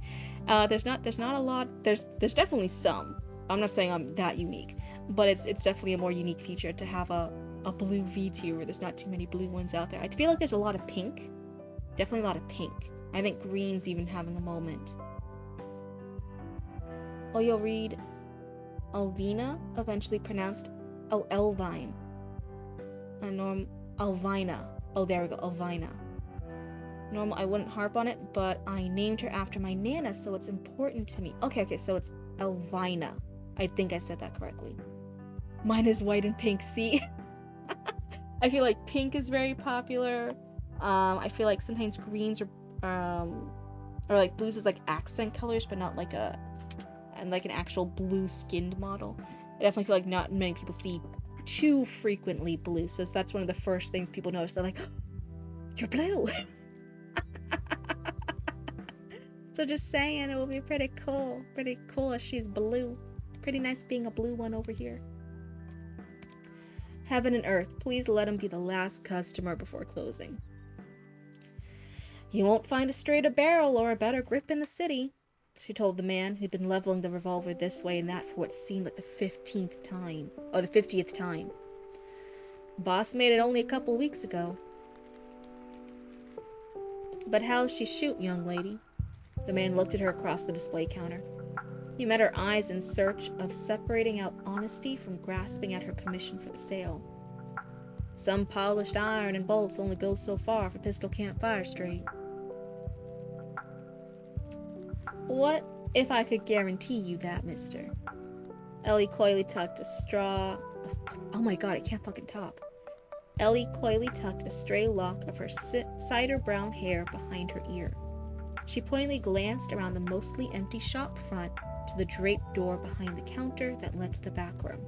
Speaker 1: There's not a lot. There's definitely some. I'm not saying I'm that unique, but it's definitely a more unique feature to have a blue VTuber. There's not too many blue ones out there. I feel like there's a lot of pink. Definitely a lot of pink. I think green's even having a moment. Oh, you'll read Alvina, eventually pronounced Elvine. Alvina. Oh, there we go, Alvina. Normal, I wouldn't harp on it, but I named her after my Nana, so it's important to me. Okay, so it's Elvina. I think I said that correctly. Mine is white and pink, see? I feel like pink is very popular. I feel like sometimes greens or like blues is like accent colors, but not like an actual blue skinned model. I definitely feel like not many people see too frequently blue, so that's one of the first things people notice. They're like, oh, "You're blue." So just saying, it will be pretty cool if she's blue. Pretty nice being a blue one over here. Heaven and earth, please let him be the last customer before closing. You won't find a straighter barrel or a better grip in the city, she told the man who'd been leveling the revolver this way and that for what seemed like the 50th time. Boss made it only a couple weeks ago. But how's she shoot, young lady? The man looked at her across the display counter. He met her eyes in search of separating out honesty from grasping at her commission for the sale. Some polished iron and bolts only go so far if a pistol can't fire straight. What if I could guarantee you that, mister? Ellie coyly tucked a Oh my god, I can't fucking talk. Ellie coyly tucked a stray lock of her cider brown hair behind her ear. She pointedly glanced around the mostly empty shop front to the draped door behind the counter that led to the back room.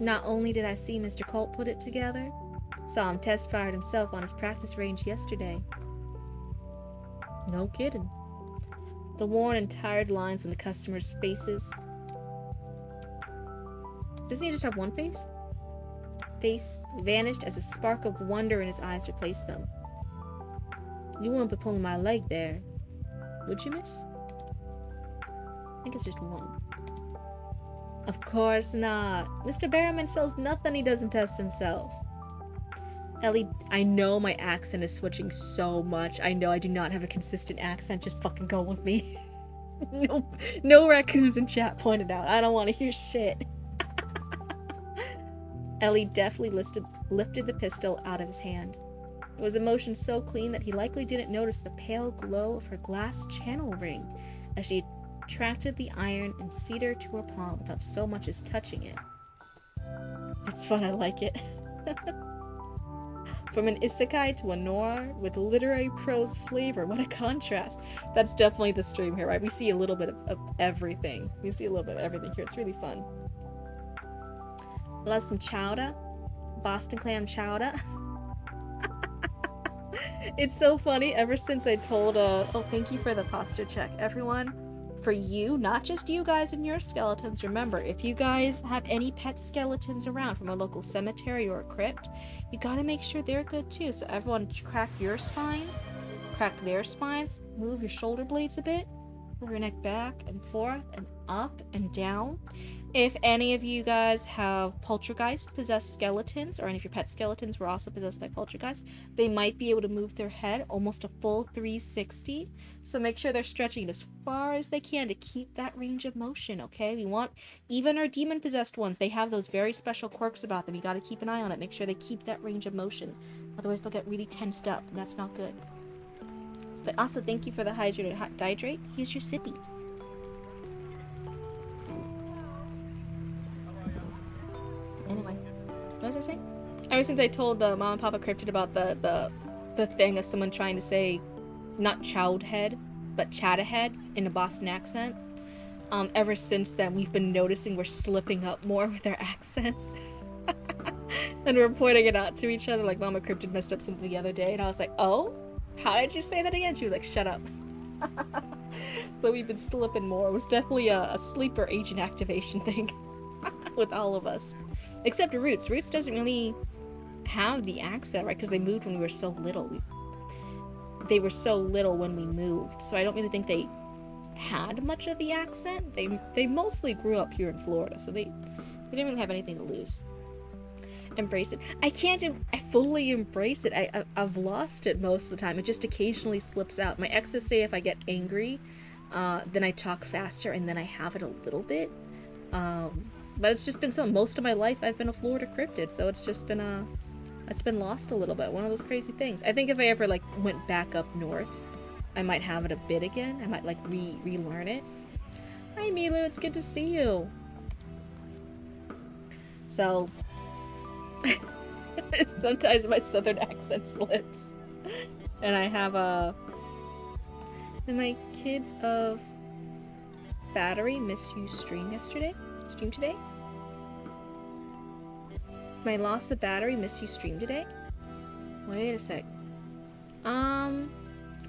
Speaker 1: Not only did I see Mr. Colt put it together, saw him test fired himself on his practice range yesterday. No kidding. The worn and tired lines on the customers' faces. Doesn't he just have one face? Face vanished as a spark of wonder in his eyes replaced them. You wouldn't be pulling my leg there, would you, miss? I think it's just one. Of course not. Mr. Barrowman sells nothing he doesn't test himself. Ellie, I know my accent is switching so much. I know I do not have a consistent accent. Just fucking go with me. No raccoons in chat pointed out. I don't want to hear shit. Ellie deftly lifted the pistol out of his hand. It was a motion so clean that he likely didn't notice the pale glow of her glass channel ring as she attracted the iron and cedar to her palm without so much as touching it. It's fun, I like it. From an isekai to a noir with literary prose flavor, what a contrast. That's definitely the stream here, right? We see a little bit of everything. We see a little bit of everything here. It's really fun. Love some chowder. Boston clam chowder. It's so funny, ever since I told, oh, thank you for the posture check, everyone. For you, not just you guys and your skeletons, remember, if you guys have any pet skeletons around from a local cemetery or a crypt, you gotta make sure they're good too. So everyone crack your spines, crack their spines, move your shoulder blades a bit, move your neck back and forth and up and down. If any of you guys have poltergeist-possessed skeletons, or any of your pet skeletons were also possessed by poltergeist, they might be able to move their head almost a full 360. So make sure they're stretching it as far as they can to keep that range of motion, okay? We want, even our demon-possessed ones, they have those very special quirks about them. You gotta keep an eye on it. Make sure they keep that range of motion. Otherwise they'll get really tensed up, and that's not good. But also, thank you for the hydrate. Here's your sippy. Anyway, what was I saying? Ever since I told the Mom and Papa Cryptid about the thing of someone trying to say, not chowdhead, but chatahead in a Boston accent, ever since then we've been noticing we're slipping up more with our accents. And we're pointing it out to each other, like, Mama Cryptid messed up something the other day, and I was like, oh? How did you say that again? She was like, shut up. So we've been slipping more. It was definitely a sleeper agent activation thing with all of us. Except Roots. Roots doesn't really have the accent, right? Because they moved when we were so little. They were so little when we moved, so I don't really think they had much of the accent. They mostly grew up here in Florida, so they didn't really have anything to lose. Embrace it. I fully embrace it. I've lost it most of the time. It just occasionally slips out. My exes say if I get angry, then I talk faster, and then I have it a little bit. But it's just been most of my life I've been a Florida cryptid, so it's just been it's been lost a little bit. One of those crazy things. I think if I ever like went back up north, I might have it a bit again. I might like relearn it. Hi Milu, it's good to see you. So sometimes my southern accent slips. And I have Did my kids of battery miss you stream today? My loss of battery miss you stream today? Wait a sec. I'm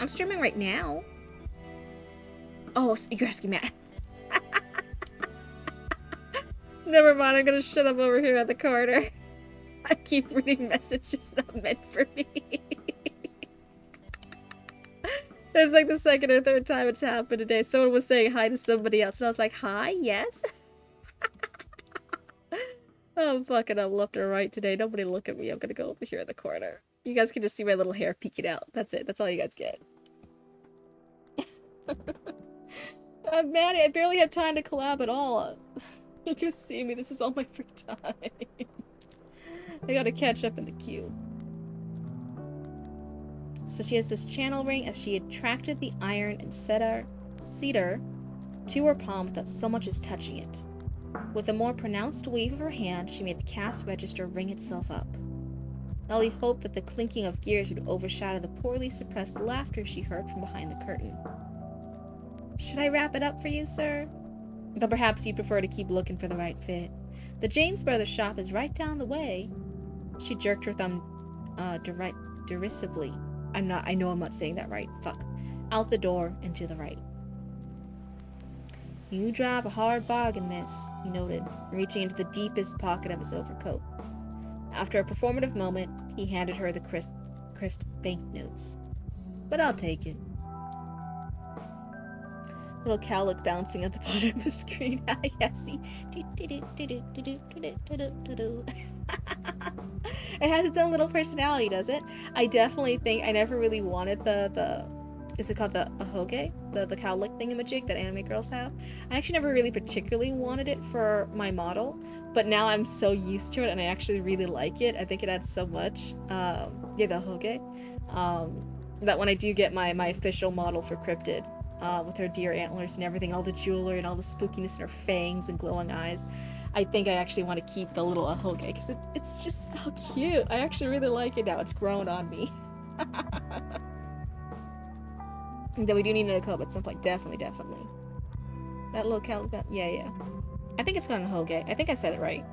Speaker 1: streaming right now. Oh, you're asking Matt. Never mind, I'm gonna shut up over here at the corner. I keep reading messages not meant for me. It's like the second or third time it's happened today. Someone was saying hi to somebody else, and I was like, hi, yes? I'm fucking up left or right today. Nobody look at me. I'm gonna go over here in the corner. You guys can just see my little hair peeking out. That's it. That's all you guys get. Maddie, I barely have time to collab at all. You can see me. This is all my free time. I gotta catch up in the queue. So she has this channel ring as she attracted the iron and cedar to her palm without so much as touching it. With a more pronounced wave of her hand, she made the cast register ring itself up. Ellie hoped that the clinking of gears would overshadow the poorly suppressed laughter she heard from behind the curtain. Should I wrap it up for you, sir? Though perhaps you'd prefer to keep looking for the right fit. The James Brothers shop is right down the way. She jerked her thumb derisively. I know I'm not saying that right. Fuck. Out the door and to the right. You drive a hard bargain, miss, he noted, reaching into the deepest pocket of his overcoat. After a performative moment, he handed her the crisp banknotes. But I'll take it. Little cowlick bouncing at the bottom of the screen. Yes, see. It has its own little personality, does it? I definitely think I never really wanted the is it called the ahoge? The cowlick thingamajig that anime girls have? I actually never really particularly wanted it for my model, but now I'm so used to it and I actually really like it. I think it adds so much. Yeah, the ahoge. That when I do get my official model for Cryptid, with her deer antlers and everything, all the jewelry and all the spookiness in her fangs and glowing eyes, I think I actually want to keep the little ahoge because it's just so cute. I actually really like it now. It's grown on me. Though we do need an Akoba at some point. Definitely. That little cow, yeah. I think it's called an ahoge. I think I said it right.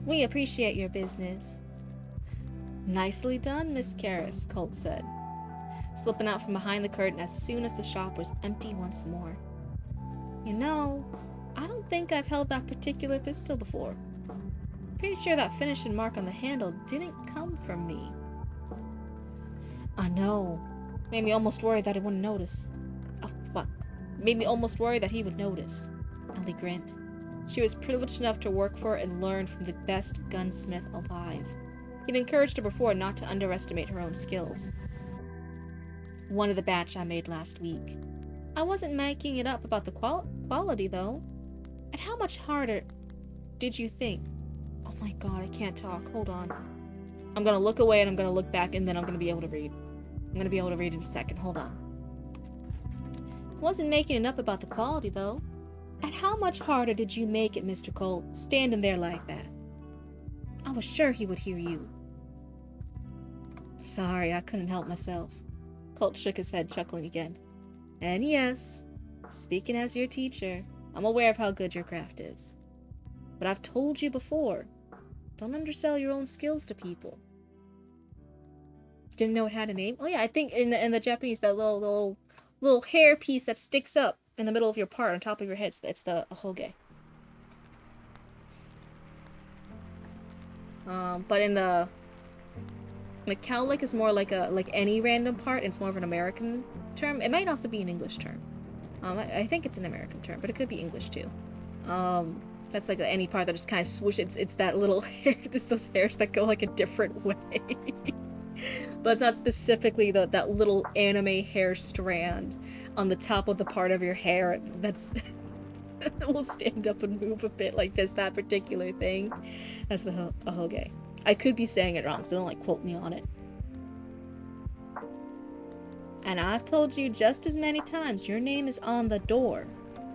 Speaker 1: We appreciate your business. Nicely done, Miss Karras, Colt said, slipping out from behind the curtain as soon as the shop was empty once more. You know, I don't think I've held that particular pistol before. Pretty sure that finishing mark on the handle didn't come from me. I know. Made me almost worried that he wouldn't notice. Oh, fuck. Made me almost worried that he would notice. Ellie grinned. She was privileged enough to work for and learn from the best gunsmith alive. He'd encouraged her before not to underestimate her own skills. One of the batch I made last week. I wasn't making it up about the quality, though. And how much harder did you think? Oh my god, I can't talk. Hold on. I'm gonna look away and I'm gonna look back and then I'm gonna be able to read. I'm gonna be able to read in a second. Hold on. Wasn't making it up about the quality, though. And how much harder did you make it, Mr. Colt, standing there like that? I was sure he would hear you. Sorry, I couldn't help myself. Colt shook his head, chuckling again. And yes, speaking as your teacher, I'm aware of how good your craft is. But I've told you before, don't undersell your own skills to people. Didn't know it had a name? Oh yeah, I think in the Japanese, that little hair piece that sticks up in the middle of your part on top of your head, it's the ahoge. But in the cowlick is more like any random part. It's more of an American term. It might also be an English term. I think it's an American term, but it could be English too. That's like any part that just kind of swoosh. It's that little hair. It's those hairs that go like a different way. But it's not specifically that little anime hair strand on the top of the part of your hair that's that will stand up and move a bit like this. That particular thing. That's the ahoge. I could be saying it wrong, so don't like quote me on it. And I've told you just as many times your name is on the door.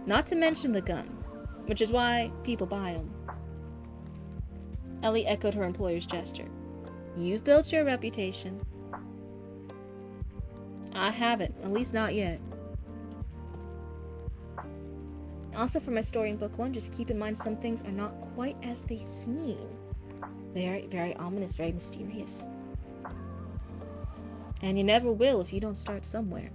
Speaker 1: Not to mention the gun, which is why people buy them. Ellie echoed her employer's gesture. You've built your reputation. I haven't, at least not yet. Also, for my story in book 1, just keep in mind some things are not quite as they seem. Very, very ominous, very mysterious. And you never will if you don't start somewhere.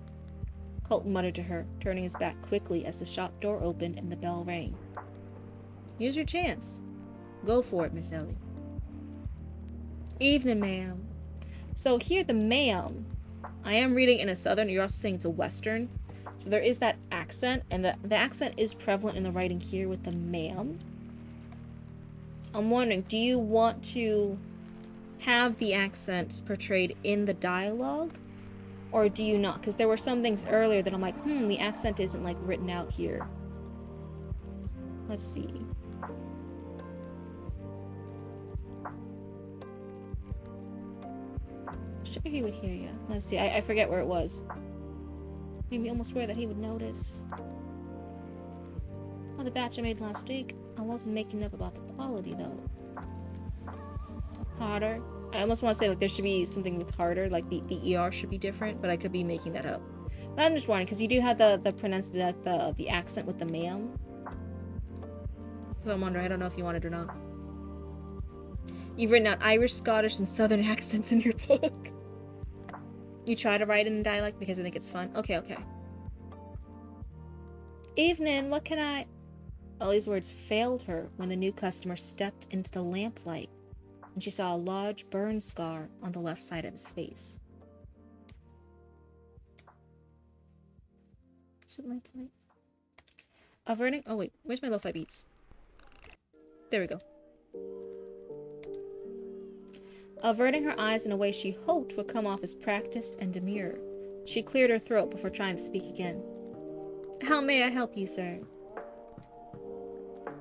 Speaker 1: Colton muttered to her, turning his back quickly as the shop door opened and the bell rang. Here's your chance. Go for it, Miss Ellie. Evening, ma'am. So here, the ma'am, I am reading in a southern, you're also saying it's a western. So there is that accent, and the accent is prevalent in the writing here with the ma'am. I'm wondering, do you want to have the accent portrayed in the dialogue, or do you not? Because there were some things earlier that I'm like, the accent isn't like written out here. Let's see. Sure, he would hear you. Let's see. I forget where it was. Made me almost swear that he would notice. Oh, the batch I made last week. I wasn't making up about the quality though. Harder. I almost want to say like there should be something with harder, like the ER should be different, but I could be making that up. But I'm just wondering because you do have the accent with the ma'am. So I'm wondering. I don't know if you want it or not. You've written out Irish, Scottish, and Southern accents in your book. You try to write it in dialect because I think it's fun. Okay. Evening. What can I? Ellie's words failed her when the new customer stepped into the lamplight, and she saw a large burn scar on the left side of his face. Is it lamplight? Averting. Oh wait, where's my lo-fi beats? There we go. Averting her eyes in a way she hoped would come off as practiced and demure, she cleared her throat before trying to speak again. How may I help you, sir?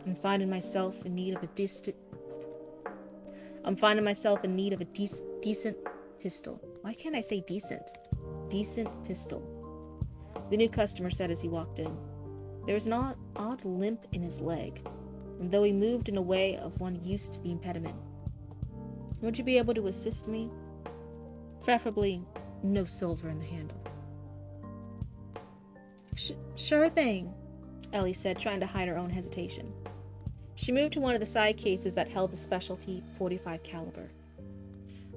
Speaker 1: I'm finding myself in need of a decent pistol. Why can't I say decent? Decent pistol. The new customer said as he walked in. There was an odd limp in his leg, and though he moved in a way of one used to the impediment. Would you be able to assist me? Preferably no silver in the handle. Sure thing, Ellie said, trying to hide her own hesitation. She moved to one of the side cases that held the specialty .45 caliber,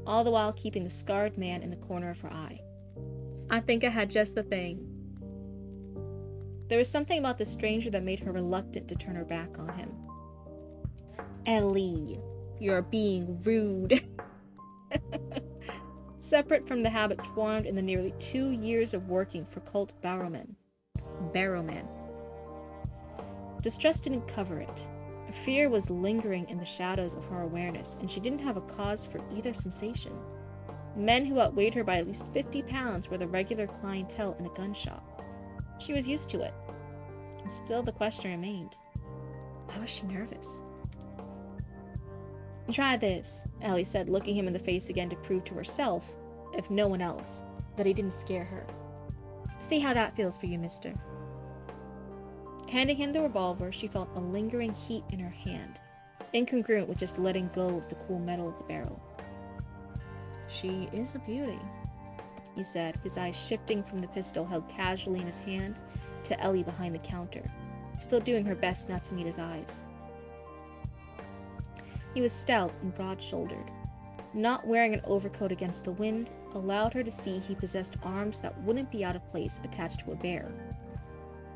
Speaker 1: all the while keeping the scarred man in the corner of her eye. I think I had just the thing. There was something about the stranger that made her reluctant to turn her back on him. Ellie, you're being rude. Separate from the habits formed in the nearly 2 years of working for Colt Barrowman. Distrust didn't cover it. Fear was lingering in the shadows of her awareness, and she didn't have a cause for either sensation. Men who outweighed her by at least 50 pounds were the regular clientele in a gun shop. She was used to it. And still the question remained. Why was she nervous? Try this, Ellie said, looking him in the face again to prove to herself, if no one else, that he didn't scare her. See how that feels for you, mister. Handing him the revolver, she felt a lingering heat in her hand, incongruent with just letting go of the cool metal of the barrel. She is a beauty, he said, his eyes shifting from the pistol held casually in his hand to Ellie behind the counter, still doing her best not to meet his eyes. He was stout and broad-shouldered. Not wearing an overcoat against the wind allowed her to see he possessed arms that wouldn't be out of place attached to a bear.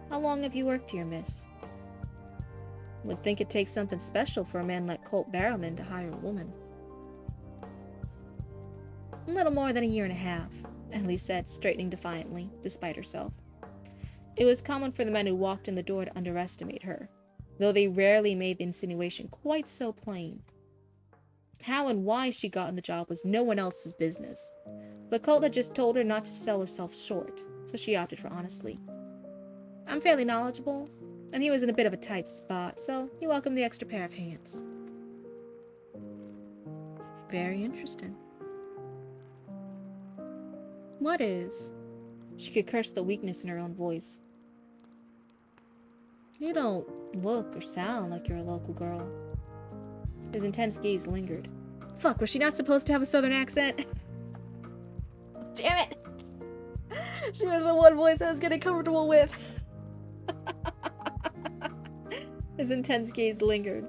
Speaker 1: How long have you worked here, miss? Would think it takes something special for a man like Colt Barrowman to hire a woman. A little more than a year and a half, Ellie said, straightening defiantly, despite herself. It was common for the men who walked in the door to underestimate her, though they rarely made the insinuation quite so plain. How and why she got in the job was no one else's business, but Colt had just told her not to sell herself short, so she opted for honestly. I'm fairly knowledgeable, and he was in a bit of a tight spot, so he welcomed the extra pair of hands. Very interesting. What is? She could curse the weakness in her own voice. You don't look or sound like you're a local girl. His intense gaze lingered. Fuck, was she not supposed to have a southern accent? Damn it! She was the one voice I was getting comfortable with. His intense gaze lingered.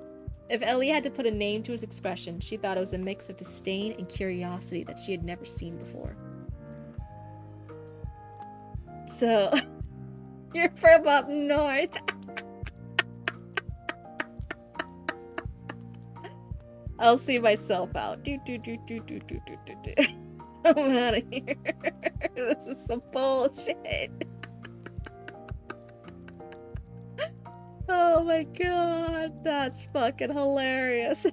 Speaker 1: If Ellie had to put a name to his expression, she thought it was a mix of disdain and curiosity that she had never seen before. So, you're from up north. I'll see myself out. I'm out of here. This is some bullshit. Oh my god, that's fucking hilarious.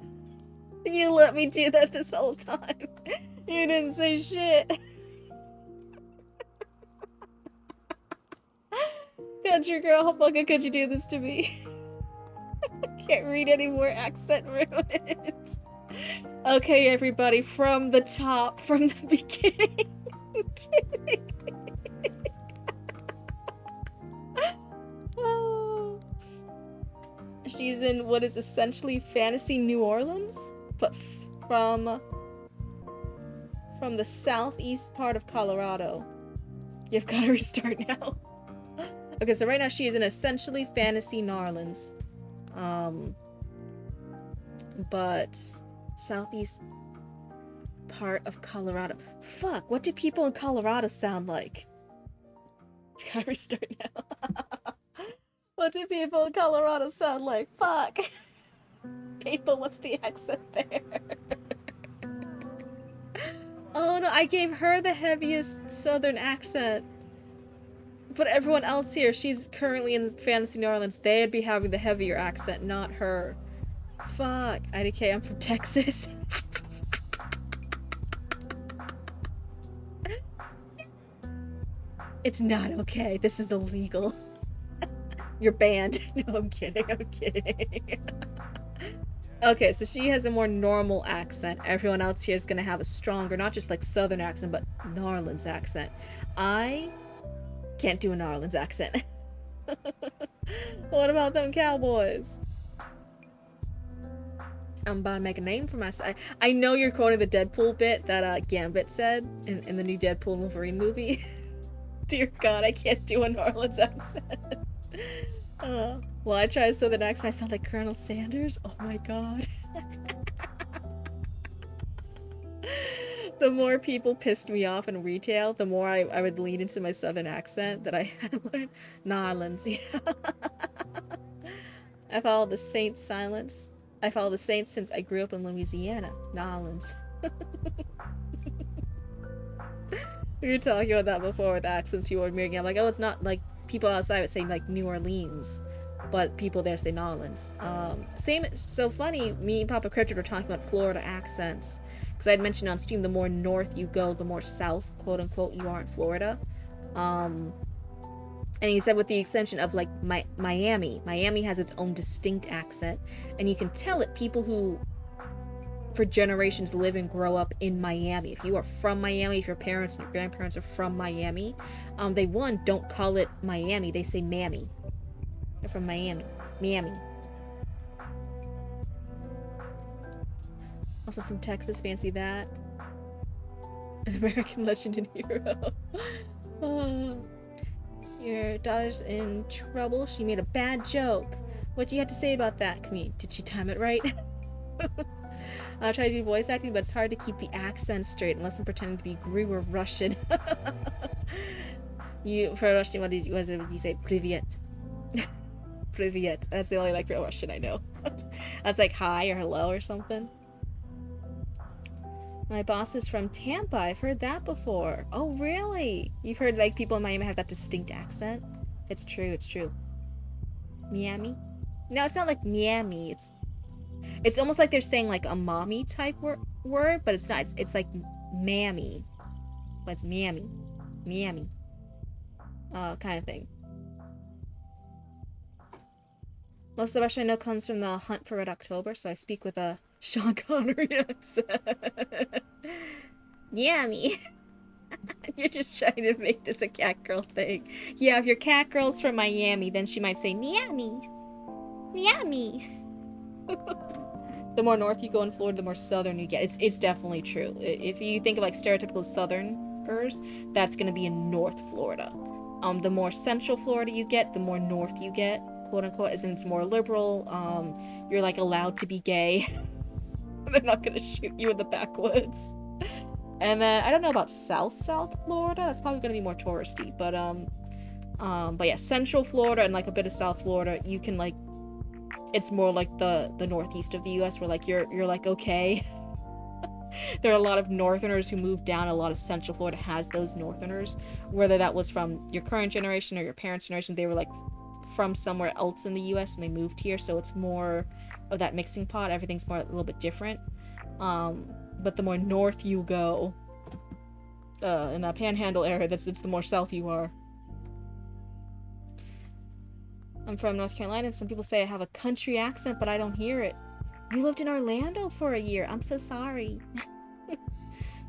Speaker 1: You let me do that this whole time. You didn't say shit. Country girl, how fucking could you do this to me? I can't read any more accent ruins. Okay, everybody, from the top, from the beginning. Oh. She's in what is essentially fantasy New Orleans, but from the southeast part of Colorado. You've got to restart now. Okay, so right now she is in essentially fantasy New Orleans. But southeast part of Colorado. Fuck, what do people in Colorado sound like? Gotta restart now. What do people in Colorado sound like? Fuck. People, what's the accent there? Oh no, I gave her the heaviest southern accent. But everyone else here, she's currently in fantasy New Orleans, they'd be having the heavier accent, not her. Fuck. IDK, I'm from Texas. It's not okay. This is illegal. You're banned. No, I'm kidding. I'm kidding. Okay, so she has a more normal accent. Everyone else here is gonna have a stronger, not just like southern accent, but New Orleans accent. I can't do a New Orleans accent. What about them cowboys? I'm about to make a name for myself. I know you're quoting the Deadpool bit that Gambit said in the new Deadpool and Wolverine movie. Dear God, I can't do a New Orleans accent. Well, I try a southern accent. I sound like Colonel Sanders. Oh my God. The more people pissed me off in retail, the more I would lean into my southern accent that I had learned. New Orleans, yeah. I follow the Saints silence. I follow the Saints since I grew up in Louisiana. New Orleans. We were talking about that before with accents you were making. I'm like, oh, it's not like people outside would say like New Orleans, but people there say New Orleans. Same. So funny. Me and Papa Cryptid were talking about Florida accents because I'd mentioned on stream the more north you go, the more south, quote unquote, you are in Florida. And he said with the exception of like Miami has its own distinct accent, and you can tell it. People who for generations live and grow up in Miami. If you are from Miami, if your parents and your grandparents are from Miami, they don't call it Miami, they say Mammy. They're from Miami. Miami. Also from Texas, fancy that. An American legend and hero. Your daughter's in trouble. She made a bad joke. What do you have to say about that, Camille? Did she time it right? I'll try to do voice acting, but it's hard to keep the accent straight unless I'm pretending to be Greek or Russian. For Russian, what did you say? Privyet. Privyet. That's the only like real Russian I know. That's like hi or hello or something. My boss is from Tampa. I've heard that before. Oh, really? You've heard like people in Miami have that distinct accent? It's true, it's true. Miami? No, it's not like Miami. It's almost like they're saying like a mommy type word, but it's not. It's like mammy. But it's Miami. Miami. Kind of thing. Most of the Russian I know comes from the Hunt for Red October, so I speak with a Sean Connery accent. Yummy. You're just trying to make this a cat girl thing. Yeah, if your cat girl's from Miami, then she might say Miami. Miami. The more north you go in Florida, the more southern you get. It's definitely true. If you think of like stereotypical southerners, that's gonna be in North Florida. The more central Florida you get, the more north you get, quote unquote, as in it's more liberal. You're like allowed to be gay. They're not gonna shoot you in the backwoods. And then I don't know about South Florida. That's probably gonna be more touristy. But yeah, Central Florida and like a bit of South Florida, you can like, it's more like the northeast of the U.S. where like you're like okay. There are a lot of northerners who moved down. A lot of Central Florida has those northerners, whether that was from your current generation or your parents' generation. They were like from somewhere else in the U.S. and they moved here, so it's more of that mixing pot. Everything's more a little bit different. But the more north you go, in that Panhandle area, it's the more south you are. I'm from North Carolina, and some people say I have a country accent, but I don't hear it. You lived in Orlando for a year. I'm so sorry.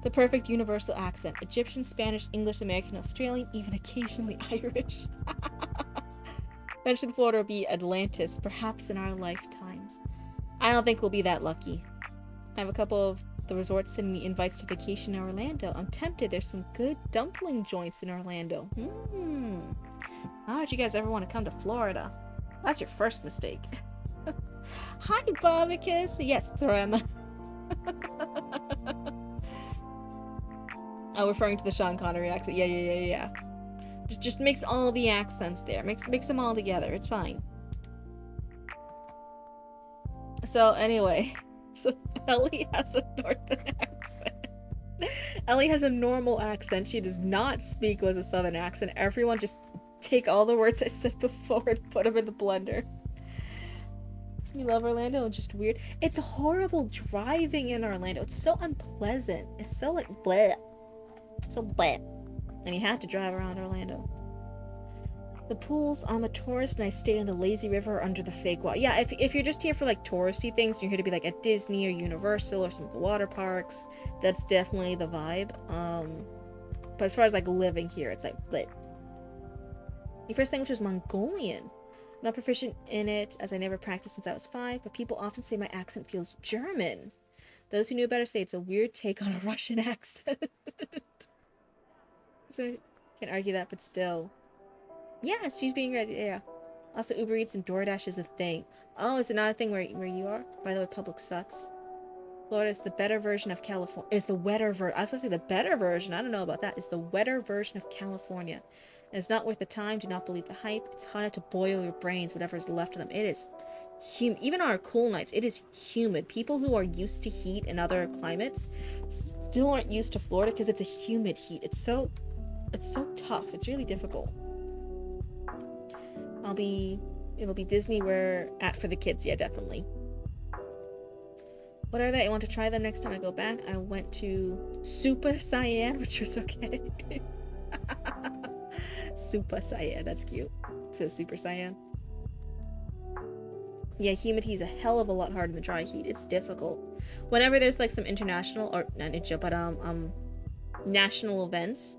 Speaker 1: The perfect universal accent. Egyptian, Spanish, English, American, Australian, even occasionally Irish. Eventually Florida will be Atlantis, perhaps in our lifetimes. I don't think we'll be that lucky. I have a couple of the resorts sending me invites to vacation in Orlando. I'm tempted. There's some good dumpling joints in Orlando. How would you guys ever want to come to Florida? That's your first mistake. Hi, Barbicus. Yes, Threm. Oh, referring to the Sean Connery accent. Yeah. Just mix all the accents there. Mix them all together. It's fine. So anyway, so Ellie has a northern accent. Ellie has a normal accent. She does not speak with a southern accent. Everyone just take all the words I said before and put them in the blender. You love Orlando? It's just weird. It's horrible driving in Orlando. It's so unpleasant. It's so like bleh. So bleh. And you have to drive around Orlando. The pools, I'm a tourist and I stay in the lazy river under the fake water. Yeah, if you're just here for like touristy things, and you're here to be like at Disney or Universal or some of the water parks, that's definitely the vibe. But as far as like living here, it's like lit. The first language was Mongolian. I'm not proficient in it as I never practiced since I was 5, but people often say my accent feels German. Those who knew better say it's a weird take on a Russian accent. So can't argue that, but still. Yeah, she's being ready. Yeah. Also, Uber Eats and DoorDash is a thing. Oh, is it not a thing where you are? By the way, public sucks. Florida is the better version of California. Is the wetter version. I was supposed to say the better version. I don't know about that. It's the wetter version of California. And it's not worth the time. Do not believe the hype. It's hot enough to boil your brains, whatever is left of them. It is humid. Even on our cool nights, it is humid. People who are used to heat in other climates still aren't used to Florida because it's a humid heat. It's so tough. It's really difficult. It'll be Disney we're at for the kids. Yeah, definitely. What are they? I want to try them next time I go back. I went to Super Cyan, which was okay. Super Cyan, that's cute. So Super Cyan. Yeah, humid heat is a hell of a lot harder than dry heat. It's difficult. Whenever there's like some international or not but national events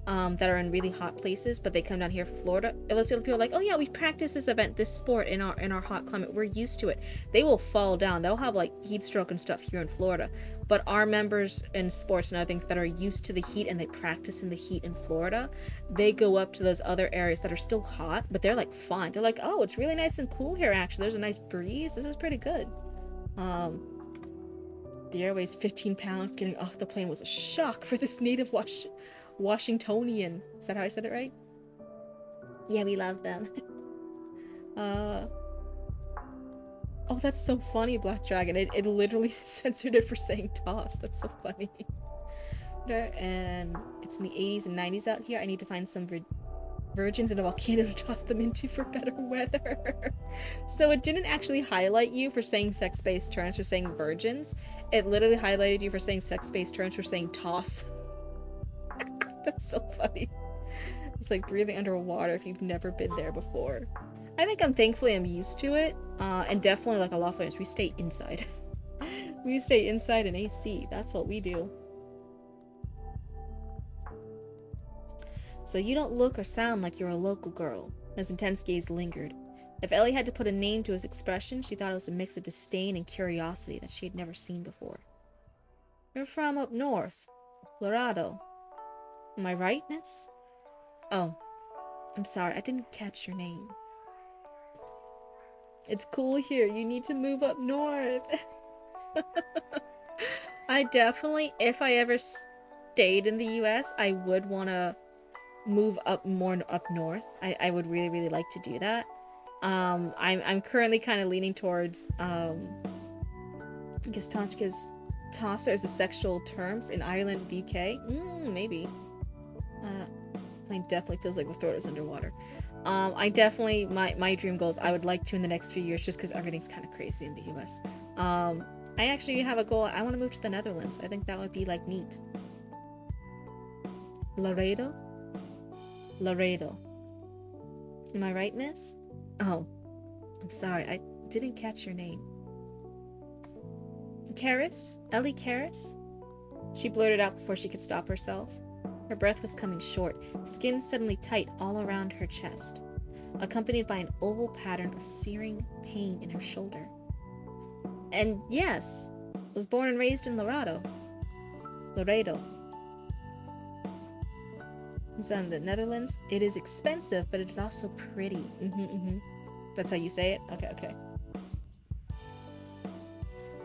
Speaker 1: that are in really hot places, but they come down here for Florida, those people are like, oh yeah, we've practiced this event, this sport in our hot climate, we're used to it. They will fall down. They'll have like heat stroke and stuff here in Florida, but our members in sports and other things that are used to the heat and they practice in the heat in Florida, they go up to those other areas that are still hot, but they're like fine. They're like, oh, it's really nice and cool here. Actually, there's a nice breeze. This is pretty good. The air weighs 15 pounds. Getting off the plane was a shock for this native Washingtonian. Is that how I said it right? Yeah, we love them. Oh, that's so funny, Black Dragon. It literally censored it for saying toss. That's so funny. And it's in the 80s and 90s out here. I need to find some virgins in a volcano to toss them into for better weather. So it didn't actually highlight you for saying sex-based terms for saying virgins. It literally highlighted you for saying sex-based terms for saying toss. That's so funny. It's like breathing underwater if you've never been there before. I think thankfully I'm used to it. And definitely, like a lot of players, we stay inside. We stay inside in AC. That's what we do. So you don't look or sound like you're a local girl. His intense gaze lingered. If Ellie had to put a name to his expression, she thought it was a mix of disdain and curiosity that she had never seen before. You're from up north. Laredo. Am I right, miss? Oh, I'm sorry, I didn't catch your name. It's cool here. You need to move up north. I definitely, if I ever stayed in the US, I would want to move up more up north. I would really, really like to do that. I'm currently kind of leaning towards, I guess toss, because tosser is a sexual term in Ireland and the UK. Maybe. Mine definitely feels like the throat is underwater. I definitely, my dream goals, I would like to in the next few years, just because everything's kind of crazy in the US. I actually have a goal. I want to move to the Netherlands. I think that would be, like, neat. Laredo? Laredo. Am I right, miss? Oh, I'm sorry. I didn't catch your name. Karis? Ellie Karis? She blurted out before she could stop herself. Her breath was coming short, skin suddenly tight all around her chest, accompanied by an oval pattern of searing pain in her shoulder. And yes, was born and raised in Laredo. It's in the Netherlands. It is expensive, but it is also pretty. That's how you say it? Okay.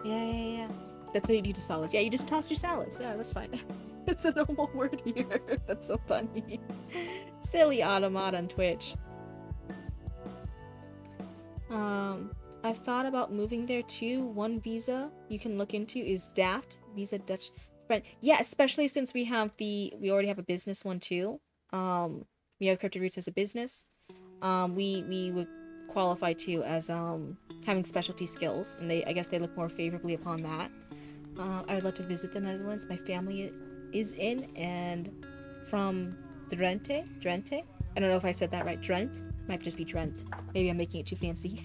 Speaker 1: Yeah. That's what you do to salads. Yeah, you just toss your salads. Yeah, that's fine. It's a normal word here. That's so funny. Silly automata on Twitch. I've thought about moving there too. One visa you can look into is DAFT, Visa Dutch Friend. Yeah, especially since we already have a business one too. We have Cryptid Roots as a business. We would qualify too as having specialty skills, and I guess they look more favorably upon that. I would love to visit the Netherlands. My family is in and from Drenthe. I don't know if I said that right. Drent might just be Drent. Maybe I'm making it too fancy.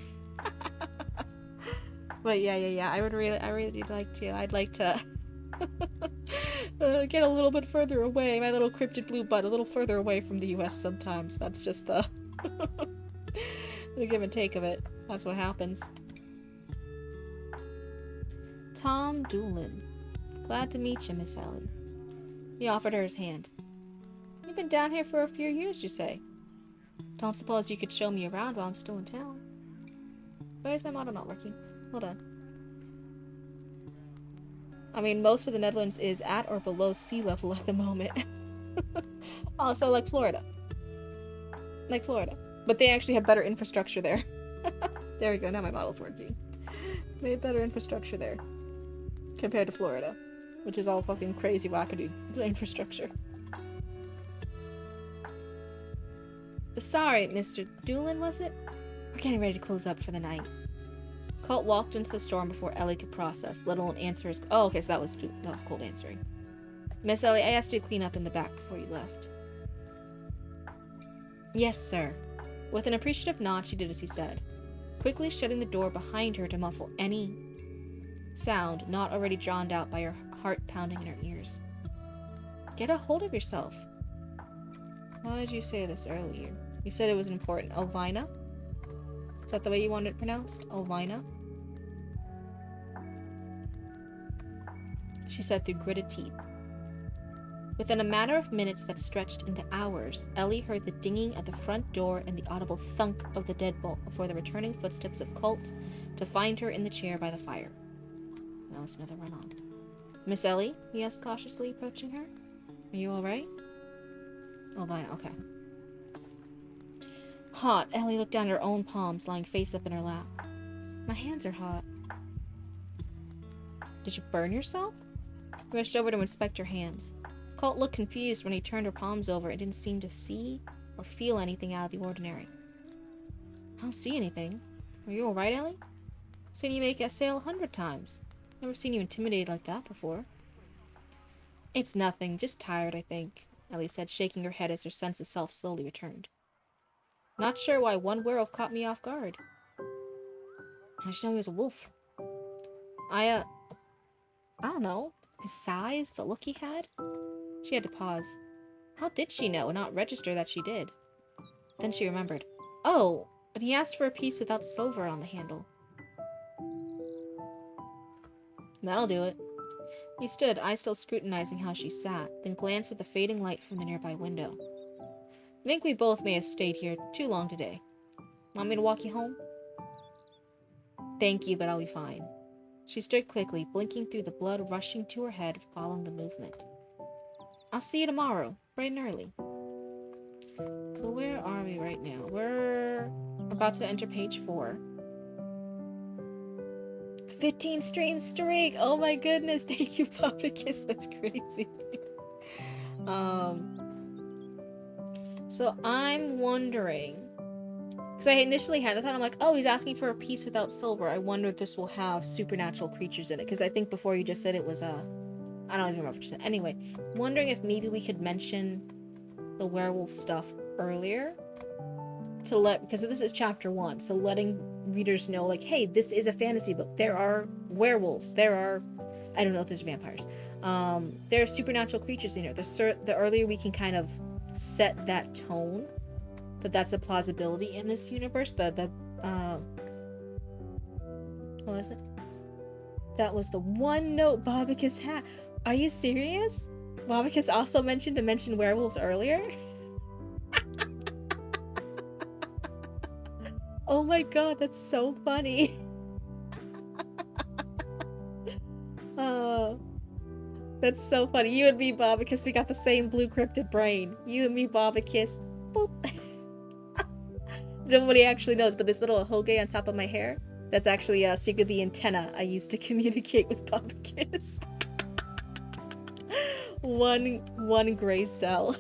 Speaker 1: But yeah. I really like to. I'd like to get a little bit further away. My little cryptid blue butt a little further away from the U.S. sometimes. That's just the give and take of it. That's what happens. Tom Doolin. Glad to meet you, Miss Ellie. He offered her his hand. You've been down here for a few years, you say? Don't suppose you could show me around while I'm still in town? Why is my model not working? Hold on. I mean, most of the Netherlands is at or below sea level at the moment. Also, like Florida. But they actually have better infrastructure there. There we go, now my model's working. They have better infrastructure there. Compared to Florida. Which is all fucking crazy wackadoo infrastructure. Sorry, Mr. Doolin, was it? We're getting ready to close up for the night. Colt walked into the storm before Ellie could process, let alone answer his... Oh, okay, so that was Colt answering. Miss Ellie, I asked you to clean up in the back before you left. Yes, sir. With an appreciative nod, she did as he said, quickly shutting the door behind her to muffle any sound not already drowned out by her heart pounding in her ears. Get a hold of yourself. Why did you say this earlier? You said it was important. Elvina? Is that the way you wanted it pronounced? Elvina? She said through gritted teeth. Within a matter of minutes that stretched into hours, Ellie heard the dinging at the front door and the audible thunk of the deadbolt before the returning footsteps of Colt to find her in the chair by the fire. Now it's another run-on. Miss Ellie? He asked cautiously, approaching her. Are you alright? Oh, fine, okay. Hot. Ellie looked down at her own palms, lying face up in her lap. My hands are hot. Did you burn yourself? He rushed over to inspect her hands. Colt looked confused when he turned her palms over and didn't seem to see or feel anything out of the ordinary. I don't see anything. Are you alright, Ellie? Seen you make a sale 100 times. Never seen you intimidated like that before. It's nothing, just tired, I think, Ellie said, shaking her head as her sense of self slowly returned. Not sure why one werewolf caught me off guard. How'd you know he was a wolf? I don't know. His size, the look he had? She had to pause. How did she know and not register that she did? Then she remembered. Oh, but he asked for a piece without silver on the handle. That'll do it. He stood, eyes still scrutinizing how she sat, then glanced at the fading light from the nearby window. I think we both may have stayed here too long today. Want me to walk you home? Thank you, but I'll be fine. She stood quickly, blinking through the blood rushing to her head, following the movement. I'll see you tomorrow, bright and early. So where are we right now? We're about to enter page 4. 15 stream streak! Oh my goodness, thank you, Paprikis, that's crazy. So I'm wondering, because I initially had the thought, I'm like, oh, he's asking for a piece without silver. I wonder if this will have supernatural creatures in it, because I think before you just said it was I don't even remember what you said. Anyway, wondering if maybe we could mention the werewolf stuff earlier, because this is chapter 1, so letting readers know, like, hey, this is a fantasy book. There are werewolves. There are, I don't know if there's vampires. There are supernatural creatures in here. The earlier we can kind of set that tone, that's a plausibility in this universe. What was it? That was the one note Bobicus had. Are you serious? Bobicus also mentioned to mention werewolves earlier? Oh my god, that's so funny. Oh, that's so funny. You and me, Bobicus, we got the same blue cryptid brain. You and me, Bobicus. Boop. Nobody actually knows, but this little hoge on top of my hair, that's actually secretly the antenna I use to communicate with Bobicus. one gray cell.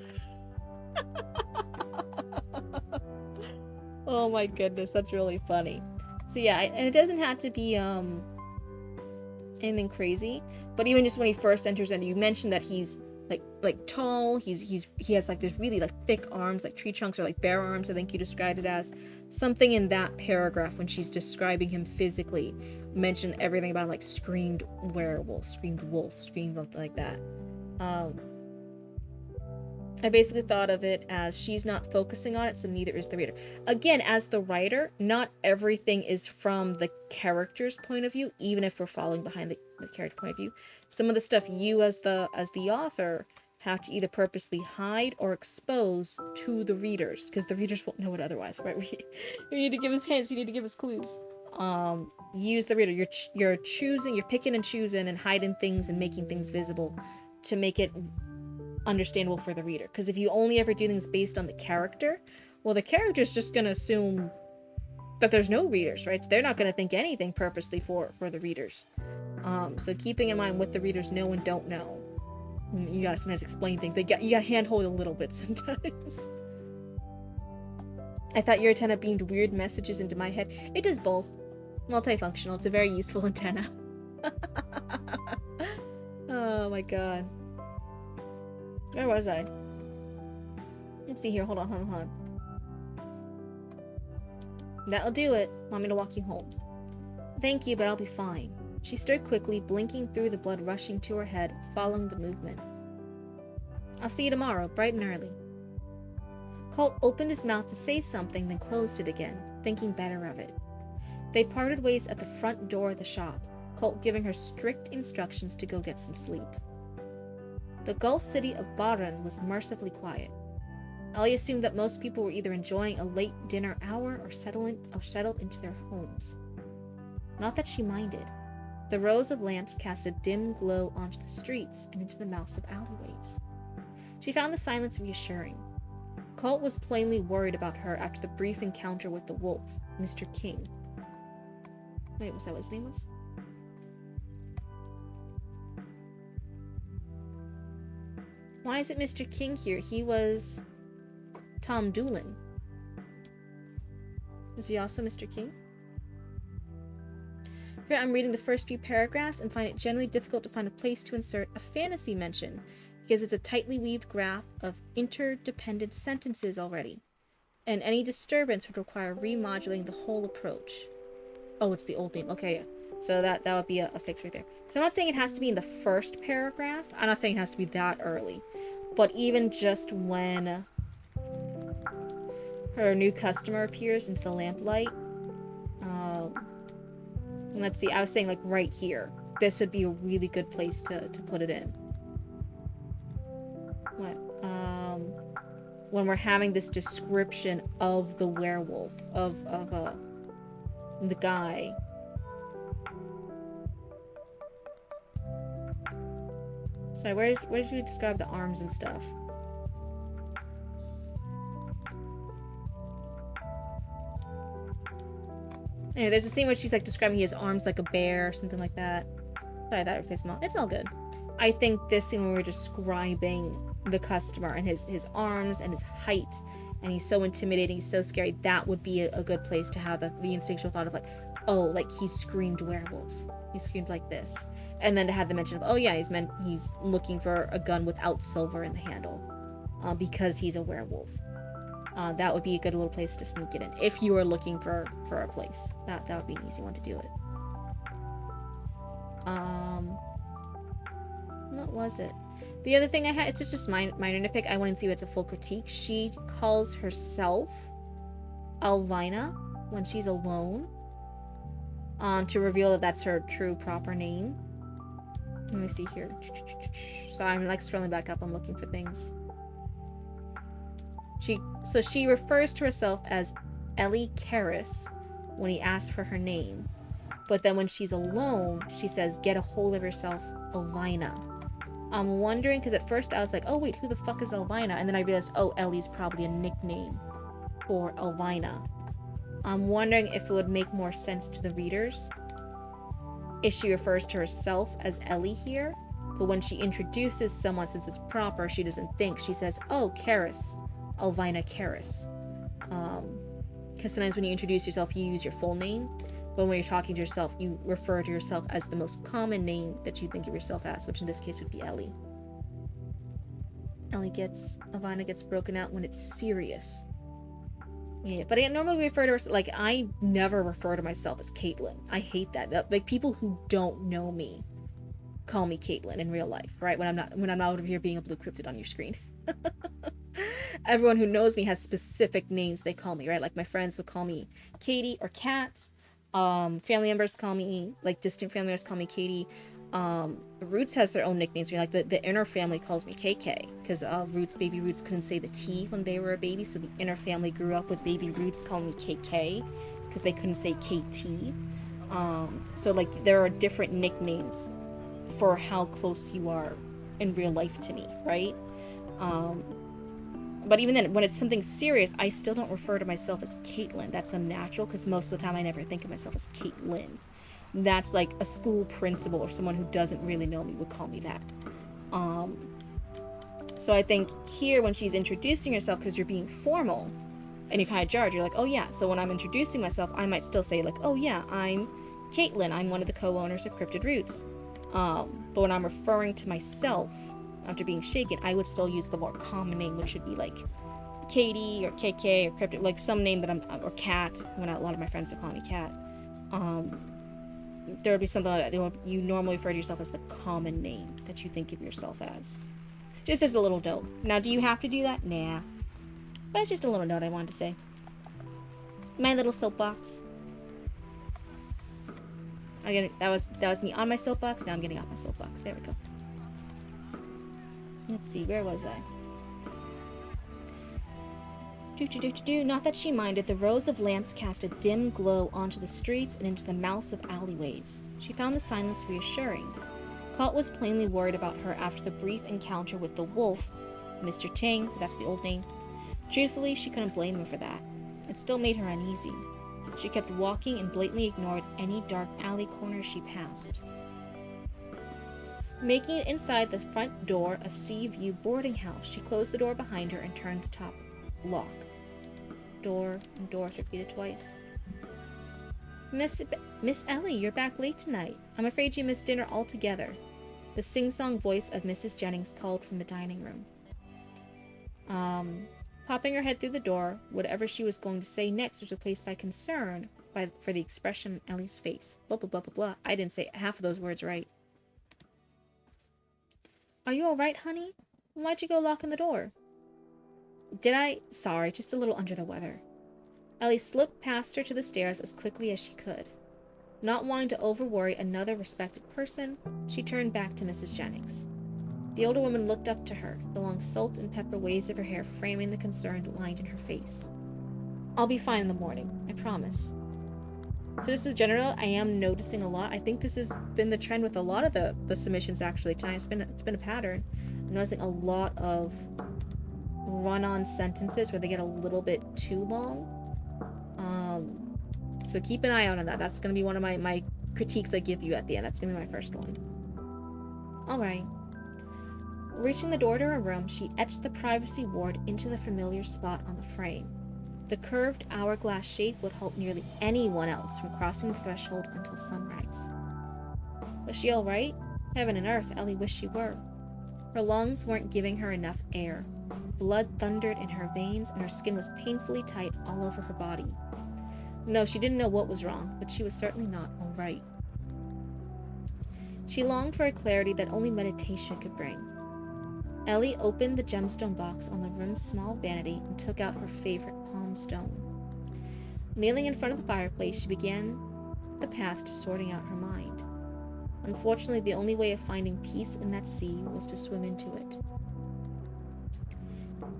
Speaker 1: Oh my goodness, that's really funny. So yeah, and it doesn't have to be anything crazy, but even just when he first enters in, you mentioned that he's like tall, he has like this really like thick arms, like tree trunks or like bear arms, I think you described it as. Something in that paragraph when she's describing him physically mentioned everything about like screamed werewolf, screamed wolf, screamed like that. I basically thought of it as she's not focusing on it, so neither is the reader. Again, as the writer, not everything is from the character's point of view, even if we're following behind the character point of view. Some of the stuff you, as the author, have to either purposely hide or expose to the readers, because the readers won't know it otherwise, right? We need to give us hints, you need to give us clues. Use the reader. You're choosing, you're picking and choosing and hiding things and making things visible to make it understandable for the reader. Because if you only ever do things based on the character, well, the character's just going to assume that there's no readers, right? So they're not going to think anything purposely for the readers. So keeping in mind what the readers know and don't know. You gotta sometimes explain things. You gotta handhold a little bit sometimes. I thought your antenna beamed weird messages into my head. It does both. Multifunctional. It's a very useful antenna. Oh my god. Where was I? Let's see here. Hold on. That'll do it. Want me to walk you home? Thank you, but I'll be fine. She stirred quickly, blinking through the blood rushing to her head, following the movement. I'll see you tomorrow, bright and early. Colt opened his mouth to say something, then closed it again, thinking better of it. They parted ways at the front door of the shop, Colt giving her strict instructions to go get some sleep. The Gulf city of Baran was mercifully quiet. Ellie assumed that most people were either enjoying a late dinner hour or settled into their homes. Not that she minded. The rows of lamps cast a dim glow onto the streets and into the mouths of alleyways. She found the silence reassuring. Colt was plainly worried about her after the brief encounter with the wolf, Mr. King. Wait, was that what his name was? Why is it Mr. King here? He was Tom Doolin. Is he also Mr. King? Here I'm reading the first few paragraphs and find it generally difficult to find a place to insert a fantasy mention because it's a tightly weaved graph of interdependent sentences already, and any disturbance would require remodulating the whole approach. Oh, it's the old name. Okay, so that would be a fix right there. So I'm not saying it has to be in the first paragraph. I'm not saying it has to be that early. But even just when her new customer appears into the lamplight, let's see, I was saying like right here. This would be a really good place to put it in. What? When we're having this description of the werewolf, of the guy. Sorry, where did you describe the arms and stuff? Anyway, there's a scene where she's like describing his arms like a bear or something like that. Sorry, that face him off. It's all good. I think this scene where we're describing the customer and his arms and his height, and he's so intimidating, he's so scary, that would be a good place to have the instinctual thought of like, oh, like he screamed werewolf. He screamed like this. And then to have the mention of, oh yeah, he's looking for a gun without silver in the handle. Because he's a werewolf. That would be a good little place to sneak it in. If you are looking for a place. That would be an easy one to do it. What was it? The other thing I had, it's just minor nitpick. I wanted to see if it's a full critique. She calls herself Elvina when she's alone. To reveal that that's her true proper name. Let me see here. So I'm like scrolling back up. I'm looking for things. So she refers to herself as Ellie Karras when he asks for her name. But then when she's alone, she says, get a hold of yourself, Elvina. I'm wondering, because at first I was like, oh wait, who the fuck is Elvina? And then I realized, oh, Ellie's probably a nickname for Elvina. I'm wondering if it would make more sense to the readers if she refers to herself as Ellie here, but when she introduces someone, since it's proper, she doesn't think. She says, oh, Karras. Elvina Karras. Because sometimes when you introduce yourself, you use your full name, but when you're talking to yourself, you refer to yourself as the most common name that you think of yourself as, which in this case would be Ellie. Elvina gets broken out when it's serious. Yeah, but I normally refer to her, like, I never refer to myself as Caitlin. I hate that. Like, people who don't know me call me Caitlin in real life, right? When I'm not out of here being a blue cryptid on your screen. Everyone who knows me has specific names they call me, right? Like, my friends would call me Katie or Kat. Family members call me, like, distant family members call me Katie. Roots has their own nicknames. Like, the inner family calls me KK, because baby Roots couldn't say the T when they were a baby, so the inner family grew up with baby Roots calling me KK, because they couldn't say KT. So, like, there are different nicknames for how close you are in real life to me, right? But even then, when it's something serious, I still don't refer to myself as Caitlin. That's unnatural, because most of the time I never think of myself as Caitlin. That's like a school principal or someone who doesn't really know me would call me that. So I think here when she's introducing herself, because you're being formal and you're kind of jarred, you're like, oh yeah, so when I'm introducing myself, I might still say like, oh yeah, I'm Caitlin, I'm one of the co-owners of Cryptid Roots. But when I'm referring to myself after being shaken, I would still use the more common name, which would be like Katie or KK or Cryptid, like some name that or Kat, when a lot of my friends would call me Kat. There would be something like that. You normally refer to yourself as the common name that you think of yourself as. Just as a little note. Now, do you have to do that? Nah. But it's just a little note I wanted to say. My little soapbox. Again, that was me on my soapbox. Now I'm getting off my soapbox. There we go. Let's see, where was I? Not that she minded, the rows of lamps cast a dim glow onto the streets and into the mouths of alleyways. She found the silence reassuring. Colt was plainly worried about her after the brief encounter with the wolf, Mr. Ting, that's the old name. Truthfully, she couldn't blame him for that. It still made her uneasy. She kept walking and blatantly ignored any dark alley corners she passed. Making it inside the front door of Seaview boarding house, she closed the door behind her and turned the top lock. Door and doors repeated twice. Miss Ellie, you're back late tonight. I'm afraid you missed dinner altogether. The sing-song voice of Mrs. Jennings called from the dining room. Popping her head through the door, whatever she was going to say next was replaced by concern for the expression on Ellie's face. Blah, blah, blah, blah, blah. I didn't say half of those words right. Are you all right, honey? Why'd you go locking the door? Did I? Sorry, just a little under the weather. Ellie slipped past her to the stairs as quickly as she could. Not wanting to over-worry another respected person, she turned back to Mrs. Jennings. The older woman looked up to her, the long salt and pepper waves of her hair framing the concerned line in her face. I'll be fine in the morning, I promise. So this is general. I am noticing a lot. I think this has been the trend with a lot of the submissions actually tonight. It's been a pattern. I'm noticing a lot of run-on sentences where they get a little bit too long. So keep an eye out on that. That's going to be one of my critiques I give you at the end. That's going to be my first one. Alright. Reaching the door to her room, she etched the privacy ward into the familiar spot on the frame. The curved hourglass shape would halt nearly anyone else from crossing the threshold until sunrise. Was she all right? Heaven and earth, Ellie wished she were. Her lungs weren't giving her enough air. Blood thundered in her veins, and her skin was painfully tight all over her body. No, she didn't know what was wrong, but she was certainly not all right. She longed for a clarity that only meditation could bring. Ellie opened the gemstone box on the room's small vanity and took out her favorite palm stone. Kneeling in front of the fireplace, she began the path to sorting out her mind. Unfortunately, the only way of finding peace in that sea was to swim into it.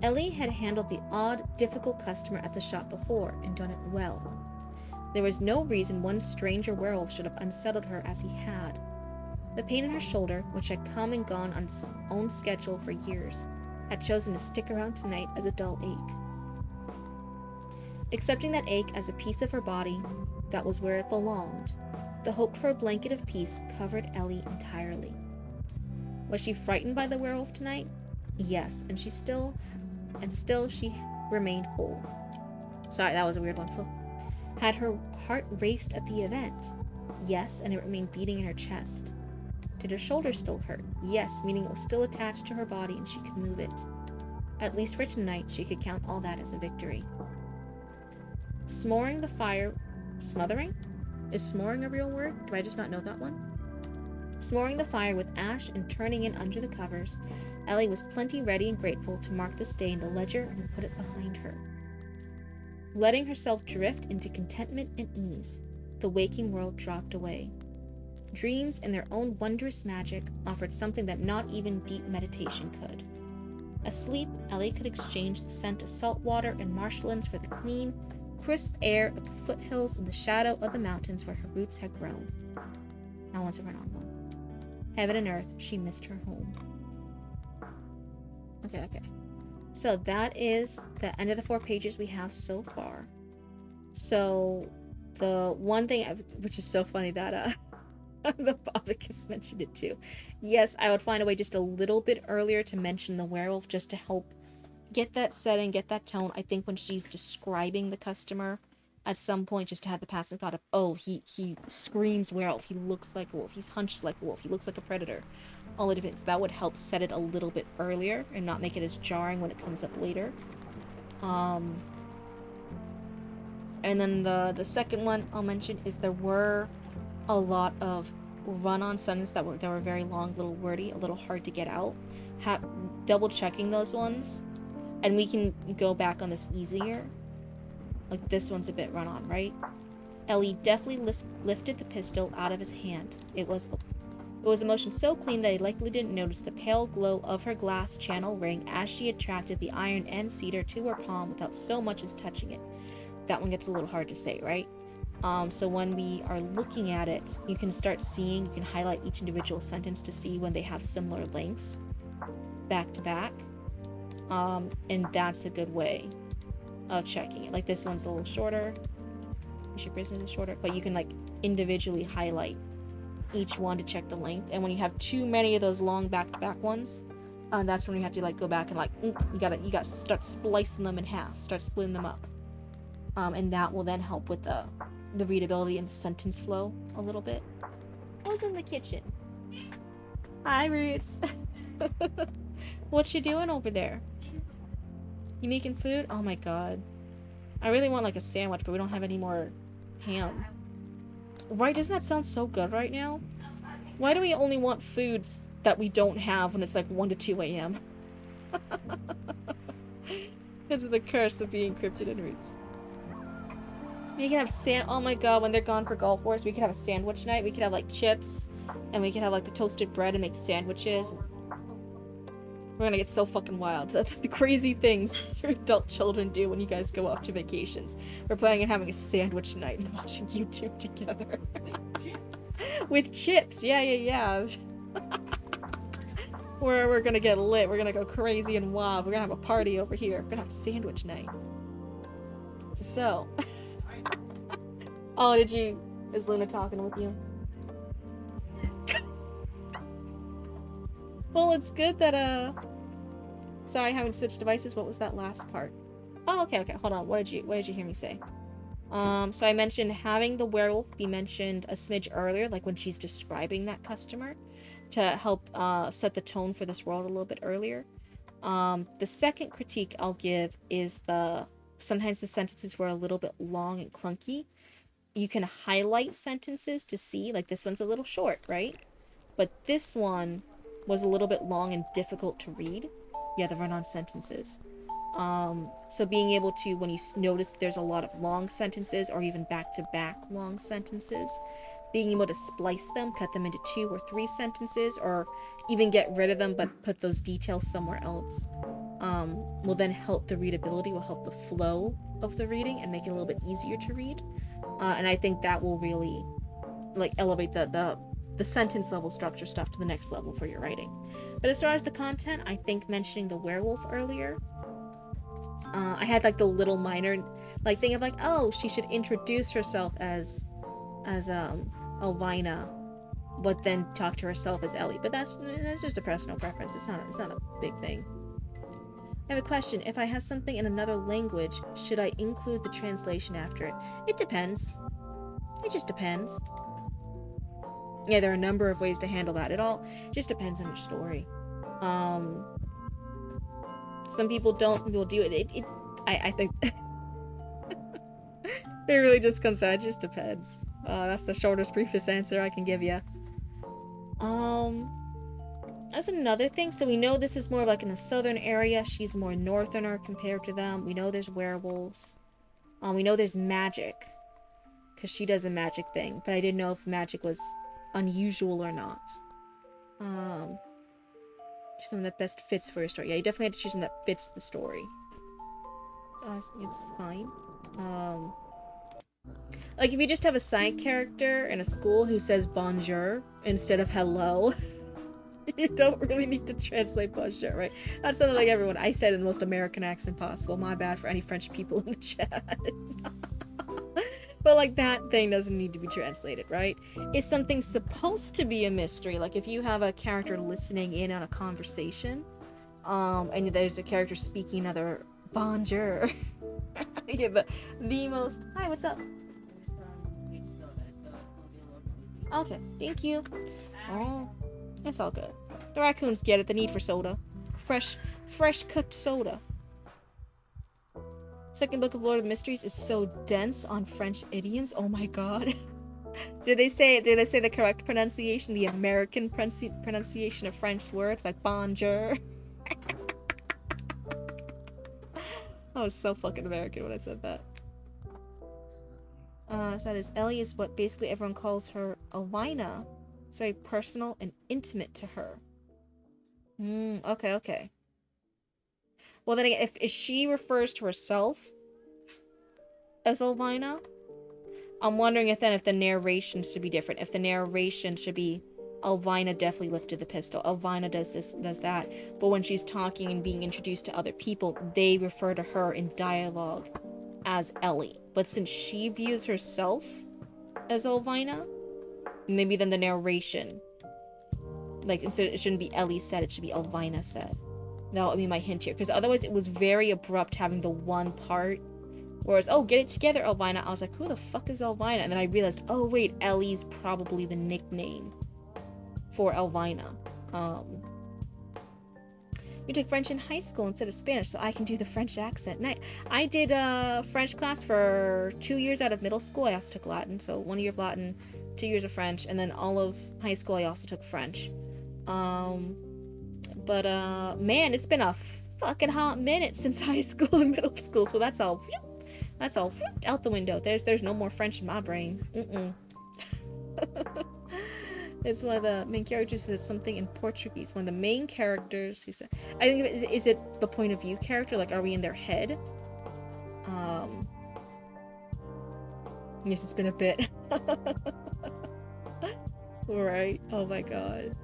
Speaker 1: Ellie had handled the odd, difficult customer at the shop before and done it well. There was no reason one stranger werewolf should have unsettled her as he had. The pain in her shoulder, which had come and gone on its own schedule for years, had chosen to stick around tonight as a dull ache. Accepting that ache as a piece of her body, that was where it belonged, the hope for a blanket of peace covered Ellie entirely. Was she frightened by the werewolf tonight? Yes, and still she remained whole. Sorry, that was a weird one. Had her heart raced at the event? Yes, and it remained beating in her chest. Did her shoulder still hurt? Yes, meaning it was still attached to her body and she could move it. At least for tonight, she could count all that as a victory. Smothering the fire... Smothering? Is smothering a real word? Do I just not know that one? Smothering the fire with ash and turning in under the covers, Ellie was plenty ready and grateful to mark this day in the ledger and put it behind her. Letting herself drift into contentment and ease, the waking world dropped away. Dreams, in their own wondrous magic, offered something that not even deep meditation could. Asleep, Ellie could exchange the scent of salt water and marshlands for the clean, crisp air of the foothills and the shadow of the mountains where her roots had grown. Now once a run-on one. Heaven and earth, she missed her home. Okay. So that is the end of the 4 pages we have so far. So the one thing, which is so funny that the Bobicus mentioned it too. Yes, I would find a way just a little bit earlier to mention the werewolf just to help get that setting, get that tone. I think when she's describing the customer at some point, just to have the passing thought of, oh, he screams werewolf, he looks like a wolf, he's hunched like a wolf, he looks like a predator. All the different things. That would help set it a little bit earlier and not make it as jarring when it comes up later. And then the second one I'll mention is there were a lot of run-on sentences that were very long, a little wordy, a little hard to get out. Double checking those ones, and we can go back on this easier. Like this one's a bit run-on, right? Ellie deftly lifted the pistol out of his hand. It was It was a motion so clean that he likely didn't notice the pale glow of her glass channel ring as she attracted the iron and cedar to her palm without so much as touching it. That one gets a little hard to say, right? So when we are looking at it, you can start seeing, you can highlight each individual sentence to see when they have similar lengths back to back. And that's a good way of checking it. Like this one's a little shorter. Your business is shorter, but you can like individually highlight each one to check the length. And when you have too many of those long back-to-back ones, that's when you have to like go back and like you gotta start splicing them in half, start splitting them up, and that will then help with the readability and the sentence flow a little bit. Who's in the kitchen? Hi, Roots. What you doing over there? You making food? Oh my god, I really want like a sandwich, but we don't have any more ham. Right, doesn't that sound so good right now? Why do we only want foods that we don't have when it's like 1 to 2 a.m.? This is the curse of being Cryptid and Roots. We can have oh my god, when they're gone for Golf Wars, we could have a sandwich night. We could have like chips, and we could have like the toasted bread and make sandwiches. We're gonna get so fucking wild. The crazy things your adult children do when you guys go off to vacations. We're planning on having a sandwich night and watching YouTube together. With chips. Yeah. We're gonna get lit. We're gonna go crazy and wild. We're gonna have a party over here. We're gonna have a sandwich night. So. Oh, is Luna talking with you? Well, it's good that, sorry, having switched devices. What was that last part? Oh, okay, hold on. What did you hear me say? So I mentioned having the werewolf be mentioned a smidge earlier, like when she's describing that customer, to help, set the tone for this world a little bit earlier. The second critique I'll give is sometimes the sentences were a little bit long and clunky. You can highlight sentences to see, like this one's a little short, right? But this one was a little bit long and difficult to read. Yeah, the run-on sentences. So being able to, when you notice that there's a lot of long sentences or even back-to-back long sentences, being able to splice them, cut them into 2 or 3 sentences, or even get rid of them but put those details somewhere else, will then help the readability, will help the flow of the reading and make it a little bit easier to read. And I think that will really like elevate the sentence level structure stuff to the next level for your writing. But as far as the content, I think mentioning the werewolf earlier, I had like the little minor like thing of like, oh, she should introduce herself as Elvina, but then talk to herself as Ellie. But that's just a personal preference. It's not a big thing. I have a question. If I have something in another language, should I include the translation after it? It depends. It just depends. Yeah, there are a number of ways to handle that. It all just depends on your story. Some people don't, some people do it. I think it really just comes down. It just depends. That's the shortest, briefest answer I can give you. That's another thing. So we know this is more like in a southern area. She's more northerner compared to them. We know there's werewolves. We know there's magic, because she does a magic thing. But I didn't know if magic was unusual or not. Choose something that best fits for your story. Yeah, you definitely have to choose something that fits the story. It's fine. Like if you just have a side character in a school who says bonjour instead of hello, you don't really need to translate bonjour, right? That's something like everyone. I said in the most American accent possible. My bad for any French people in the chat. But like that thing doesn't need to be translated, right? If something's supposed to be a mystery, like if you have a character listening in on a conversation, and there's a character speaking another bonjour. Yeah, the most. Hi, what's up? Okay, thank you. Oh, it's all good. The raccoons get it. The need for soda, fresh cooked soda. Second book of Lord of Mysteries is so dense on French idioms. Oh my god. Did they say the correct pronunciation, the American pronunciation of French words like bonjour? I was so fucking American when I said that. So that is Ellie is what basically everyone calls her Elvina. It's very personal and intimate to her. Okay, okay. Well, then again, if she refers to herself as Elvina, I'm wondering if then if the narration should be different. If the narration should be Elvina definitely lifted the pistol. Elvina does this, does that. But when she's talking and being introduced to other people, they refer to her in dialogue as Ellie. But since she views herself as Elvina, maybe then the narration, like, instead it shouldn't be Ellie said, it should be Elvina said. That would be my hint here. Because otherwise it was very abrupt having the one part. Whereas, oh, get it together, Elvina. I was like, who the fuck is Elvina? And then I realized, oh, wait, Ellie's probably the nickname for Elvina. You took French in high school instead of Spanish, so I can do the French accent. I did a French class for 2 years out of middle school. I also took Latin, so 1 year of Latin, 2 years of French, and then all of high school I also took French. Man, it's been a fucking hot minute since high school and middle school, so that's all out the window. There's no more French in my brain. It's one of the main characters says something in Portuguese. One of the main characters who said, I think, is it the point of view character? Like, are we in their head? Yes, it's been a bit. Right. Oh my god.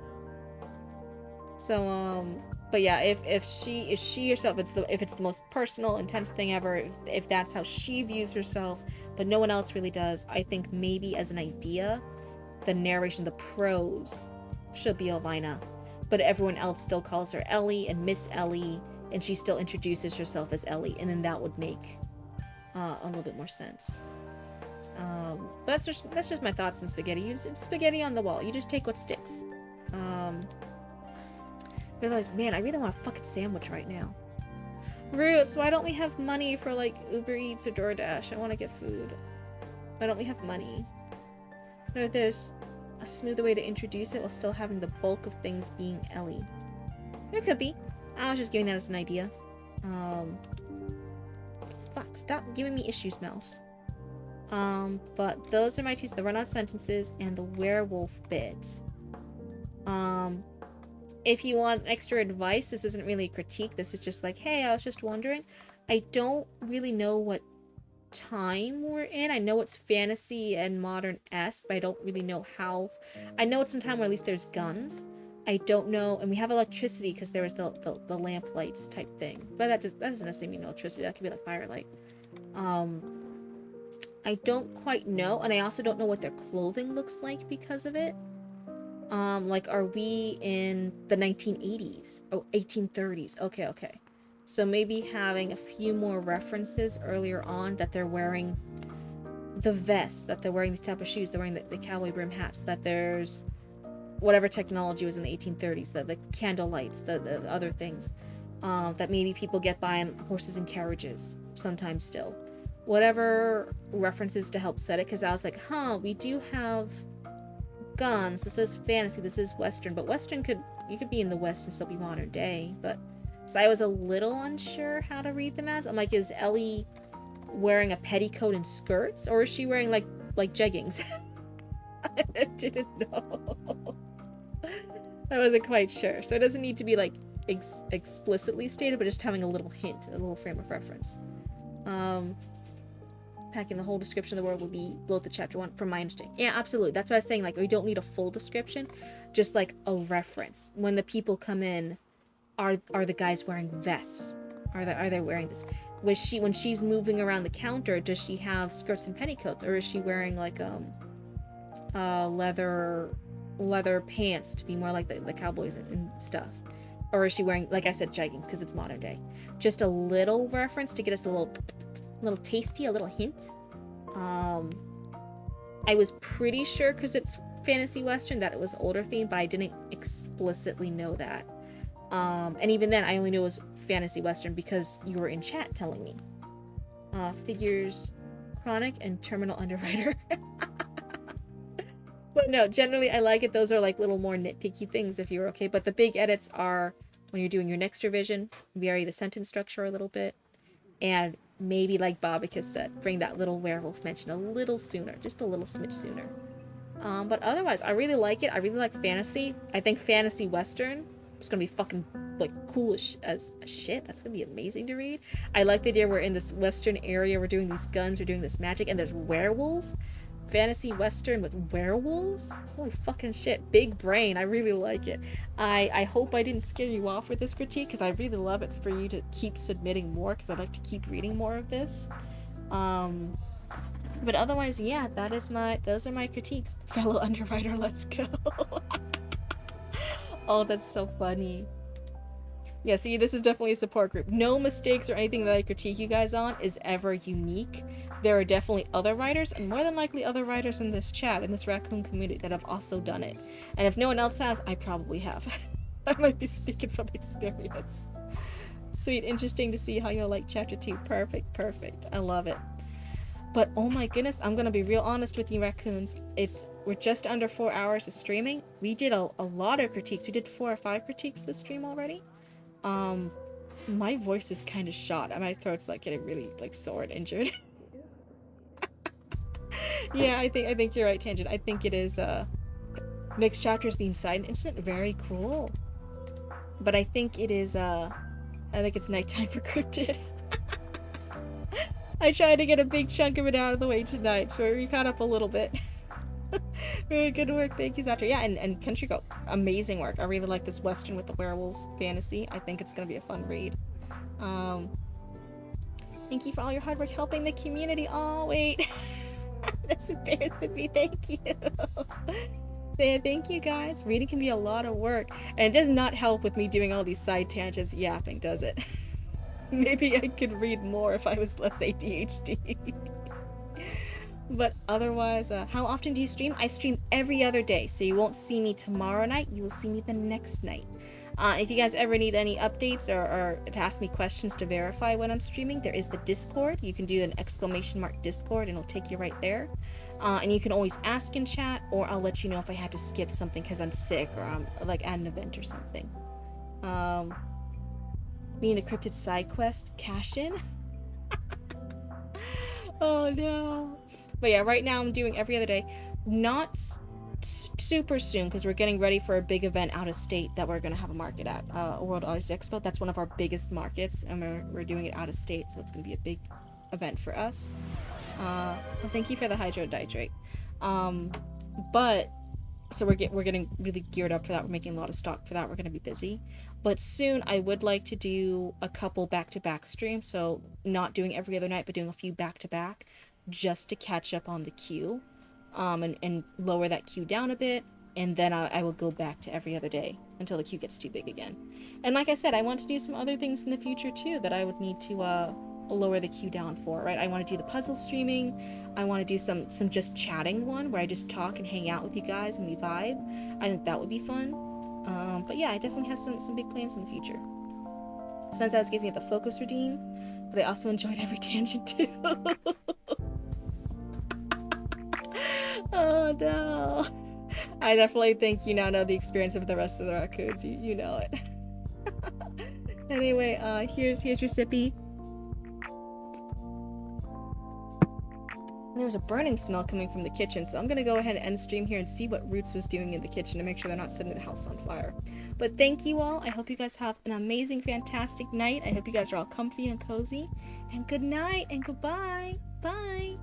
Speaker 1: So, but yeah, if she herself, if it's the most personal, intense thing ever, if that's how she views herself, but no one else really does, I think maybe as an idea, the narration, the prose, should be Elvina, but everyone else still calls her Ellie and Miss Ellie, and she still introduces herself as Ellie, and then that would make a little bit more sense. But that's just my thoughts on spaghetti. It's spaghetti on the wall. You just take what sticks. Realize, man, I really want a fucking sandwich right now. Roots, why don't we have money for like Uber Eats or DoorDash? I want to get food. Why don't we have money? Or if there's a smoother way to introduce it while still having the bulk of things being Ellie. There could be. I was just giving that as an idea. Fuck, stop giving me issues, mouse. But those are my two, the run-on sentences and the werewolf bit. If you want extra advice, this isn't really a critique, this is just like, hey, I was just wondering. I don't really know what time we're in. I know it's fantasy and modern-esque, but I don't really know how. I know it's in a time where at least there's guns. I don't know, and we have electricity because there was the lamp lights type thing. But that doesn't necessarily mean electricity, that could be like firelight. I don't quite know, and I also don't know what their clothing looks like because of it. Like, are we in the 1980s? Oh, 1830s. Okay. So maybe having a few more references earlier on that they're wearing the vest, that they're wearing the type of shoes, they're wearing the cowboy brim hats, that there's whatever technology was in the 1830s, the candle lights, the other things, that maybe people get by on horses and carriages sometimes still. Whatever references to help set it, because I was like, we do have guns, this is fantasy, this is Western, but Western you could be in the West and still be modern day, but so I was a little unsure how to read them as. I'm like, is Ellie wearing a petticoat and skirts, or is she wearing like jeggings? I didn't know. I wasn't quite sure, so it doesn't need to be like explicitly stated, but just having a little hint, a little frame of reference. Packing the whole description of the world will be below the chapter 1 from my understanding. Yeah, absolutely. That's what I was saying. Like, we don't need a full description, just like a reference. When the people come in, are the guys wearing vests? Are they wearing this? When she's moving around the counter, does she have skirts and petticoats, or is she wearing like leather pants to be more like the cowboys and stuff? Or is she wearing, like I said, jeggings because it's modern day? Just a little reference to get us a little tasty, a little hint. I was pretty sure because it's fantasy Western that it was older themed, but I didn't explicitly know that. And even then, I only knew it was fantasy Western because you were in chat telling me. Figures, chronic, and terminal underwriter. But no, generally I like it. Those are like little more nitpicky things if you're okay. But the big edits are when you're doing your next revision, vary the sentence structure a little bit, and maybe, like Bobika said, bring that little werewolf mention a little sooner, just a little smidge sooner. But otherwise, I really like it. I really like fantasy. I think fantasy western is gonna be fucking like cool as shit. That's gonna be amazing to read. I like the idea we're in this western area. We're doing these guns. We're doing this magic, and there's werewolves. Fantasy western with werewolves. Holy fucking shit! Big brain. I really like it. I hope I didn't scare you off with this critique because I really love it for you to keep submitting more because I'd like to keep reading more of this. Um, but otherwise, yeah, those are my critiques. Fellow underwriter, let's go. Oh, that's so funny. Yeah, see, this is definitely a support group. No mistakes or anything that I critique you guys on is ever unique. There are definitely other writers, and more than likely other writers in this chat, in this raccoon community, that have also done it. And if no one else has, I probably have. I might be speaking from experience. Sweet, interesting to see how you'll like chapter 2. Perfect, perfect. I love it. But oh my goodness, I'm gonna be real honest with you, raccoons. We're just under 4 hours of streaming. We did a lot of critiques. We did 4 or 5 critiques this stream already. My voice is kind of shot, and my throat's like getting really like sore and injured. Yeah, I think you're right, Tangent. I think it is next chapter's the Inside incident, very cool. But I think it is I think it's nighttime for Cryptid. I tried to get a big chunk of it out of the way tonight, so we caught up a little bit. Very good work, thank you, Zatcher. Yeah, and Country Go, amazing work. I really like this Western with the werewolves fantasy. I think it's gonna be a fun read. Thank you for all your hard work helping the community. Oh, wait. That's embarrassing me, thank you. Thank you, guys. Reading can be a lot of work, and it does not help with me doing all these side tangents yapping, does it? Maybe I could read more if I was less ADHD. But otherwise, how often do you stream? I stream every other day, so you won't see me tomorrow night, you will see me the next night. If you guys ever need any updates or to ask me questions to verify when I'm streaming, there is the Discord. You can do an exclamation mark Discord and it'll take you right there. And you can always ask in chat, or I'll let you know if I had to skip something because I'm sick or I'm like at an event or something. Me and a cryptid side quest, cash in. Oh no. But yeah, right now I'm doing every other day. Not super soon because we're getting ready for a big event out of state that we're going to have a market at. World Odyssey Expo. That's one of our biggest markets, and we're doing it out of state, so it's going to be a big event for us. Well, thank you for the hydrate. But so we're getting really geared up for that. We're making a lot of stock for that. We're going to be busy. But soon I would like to do a couple back-to-back streams, so not doing every other night, but doing a few back-to-back just to catch up on the queue, and lower that queue down a bit, and then I will go back to every other day until the queue gets too big again. And like I said, I want to do some other things in the future too that I would need to lower the queue down for, right? I want to do the puzzle streaming. I want to do some just chatting one where I just talk and hang out with you guys and we vibe. I think that would be fun. But yeah, I definitely have some big plans in the future. Sometimes I was gazing at the focus redeem, but I also enjoyed every tangent too. Oh no. I definitely think you now know the experience of the rest of the raccoons. You know it. Anyway, here's your sippy. There was a burning smell coming from the kitchen, so I'm gonna go ahead and end stream here and see what Roots was doing in the kitchen to make sure they're not setting the house on fire. But thank you all. I hope you guys have an amazing, fantastic night. I hope you guys are all comfy and cozy. And good night and goodbye. Bye.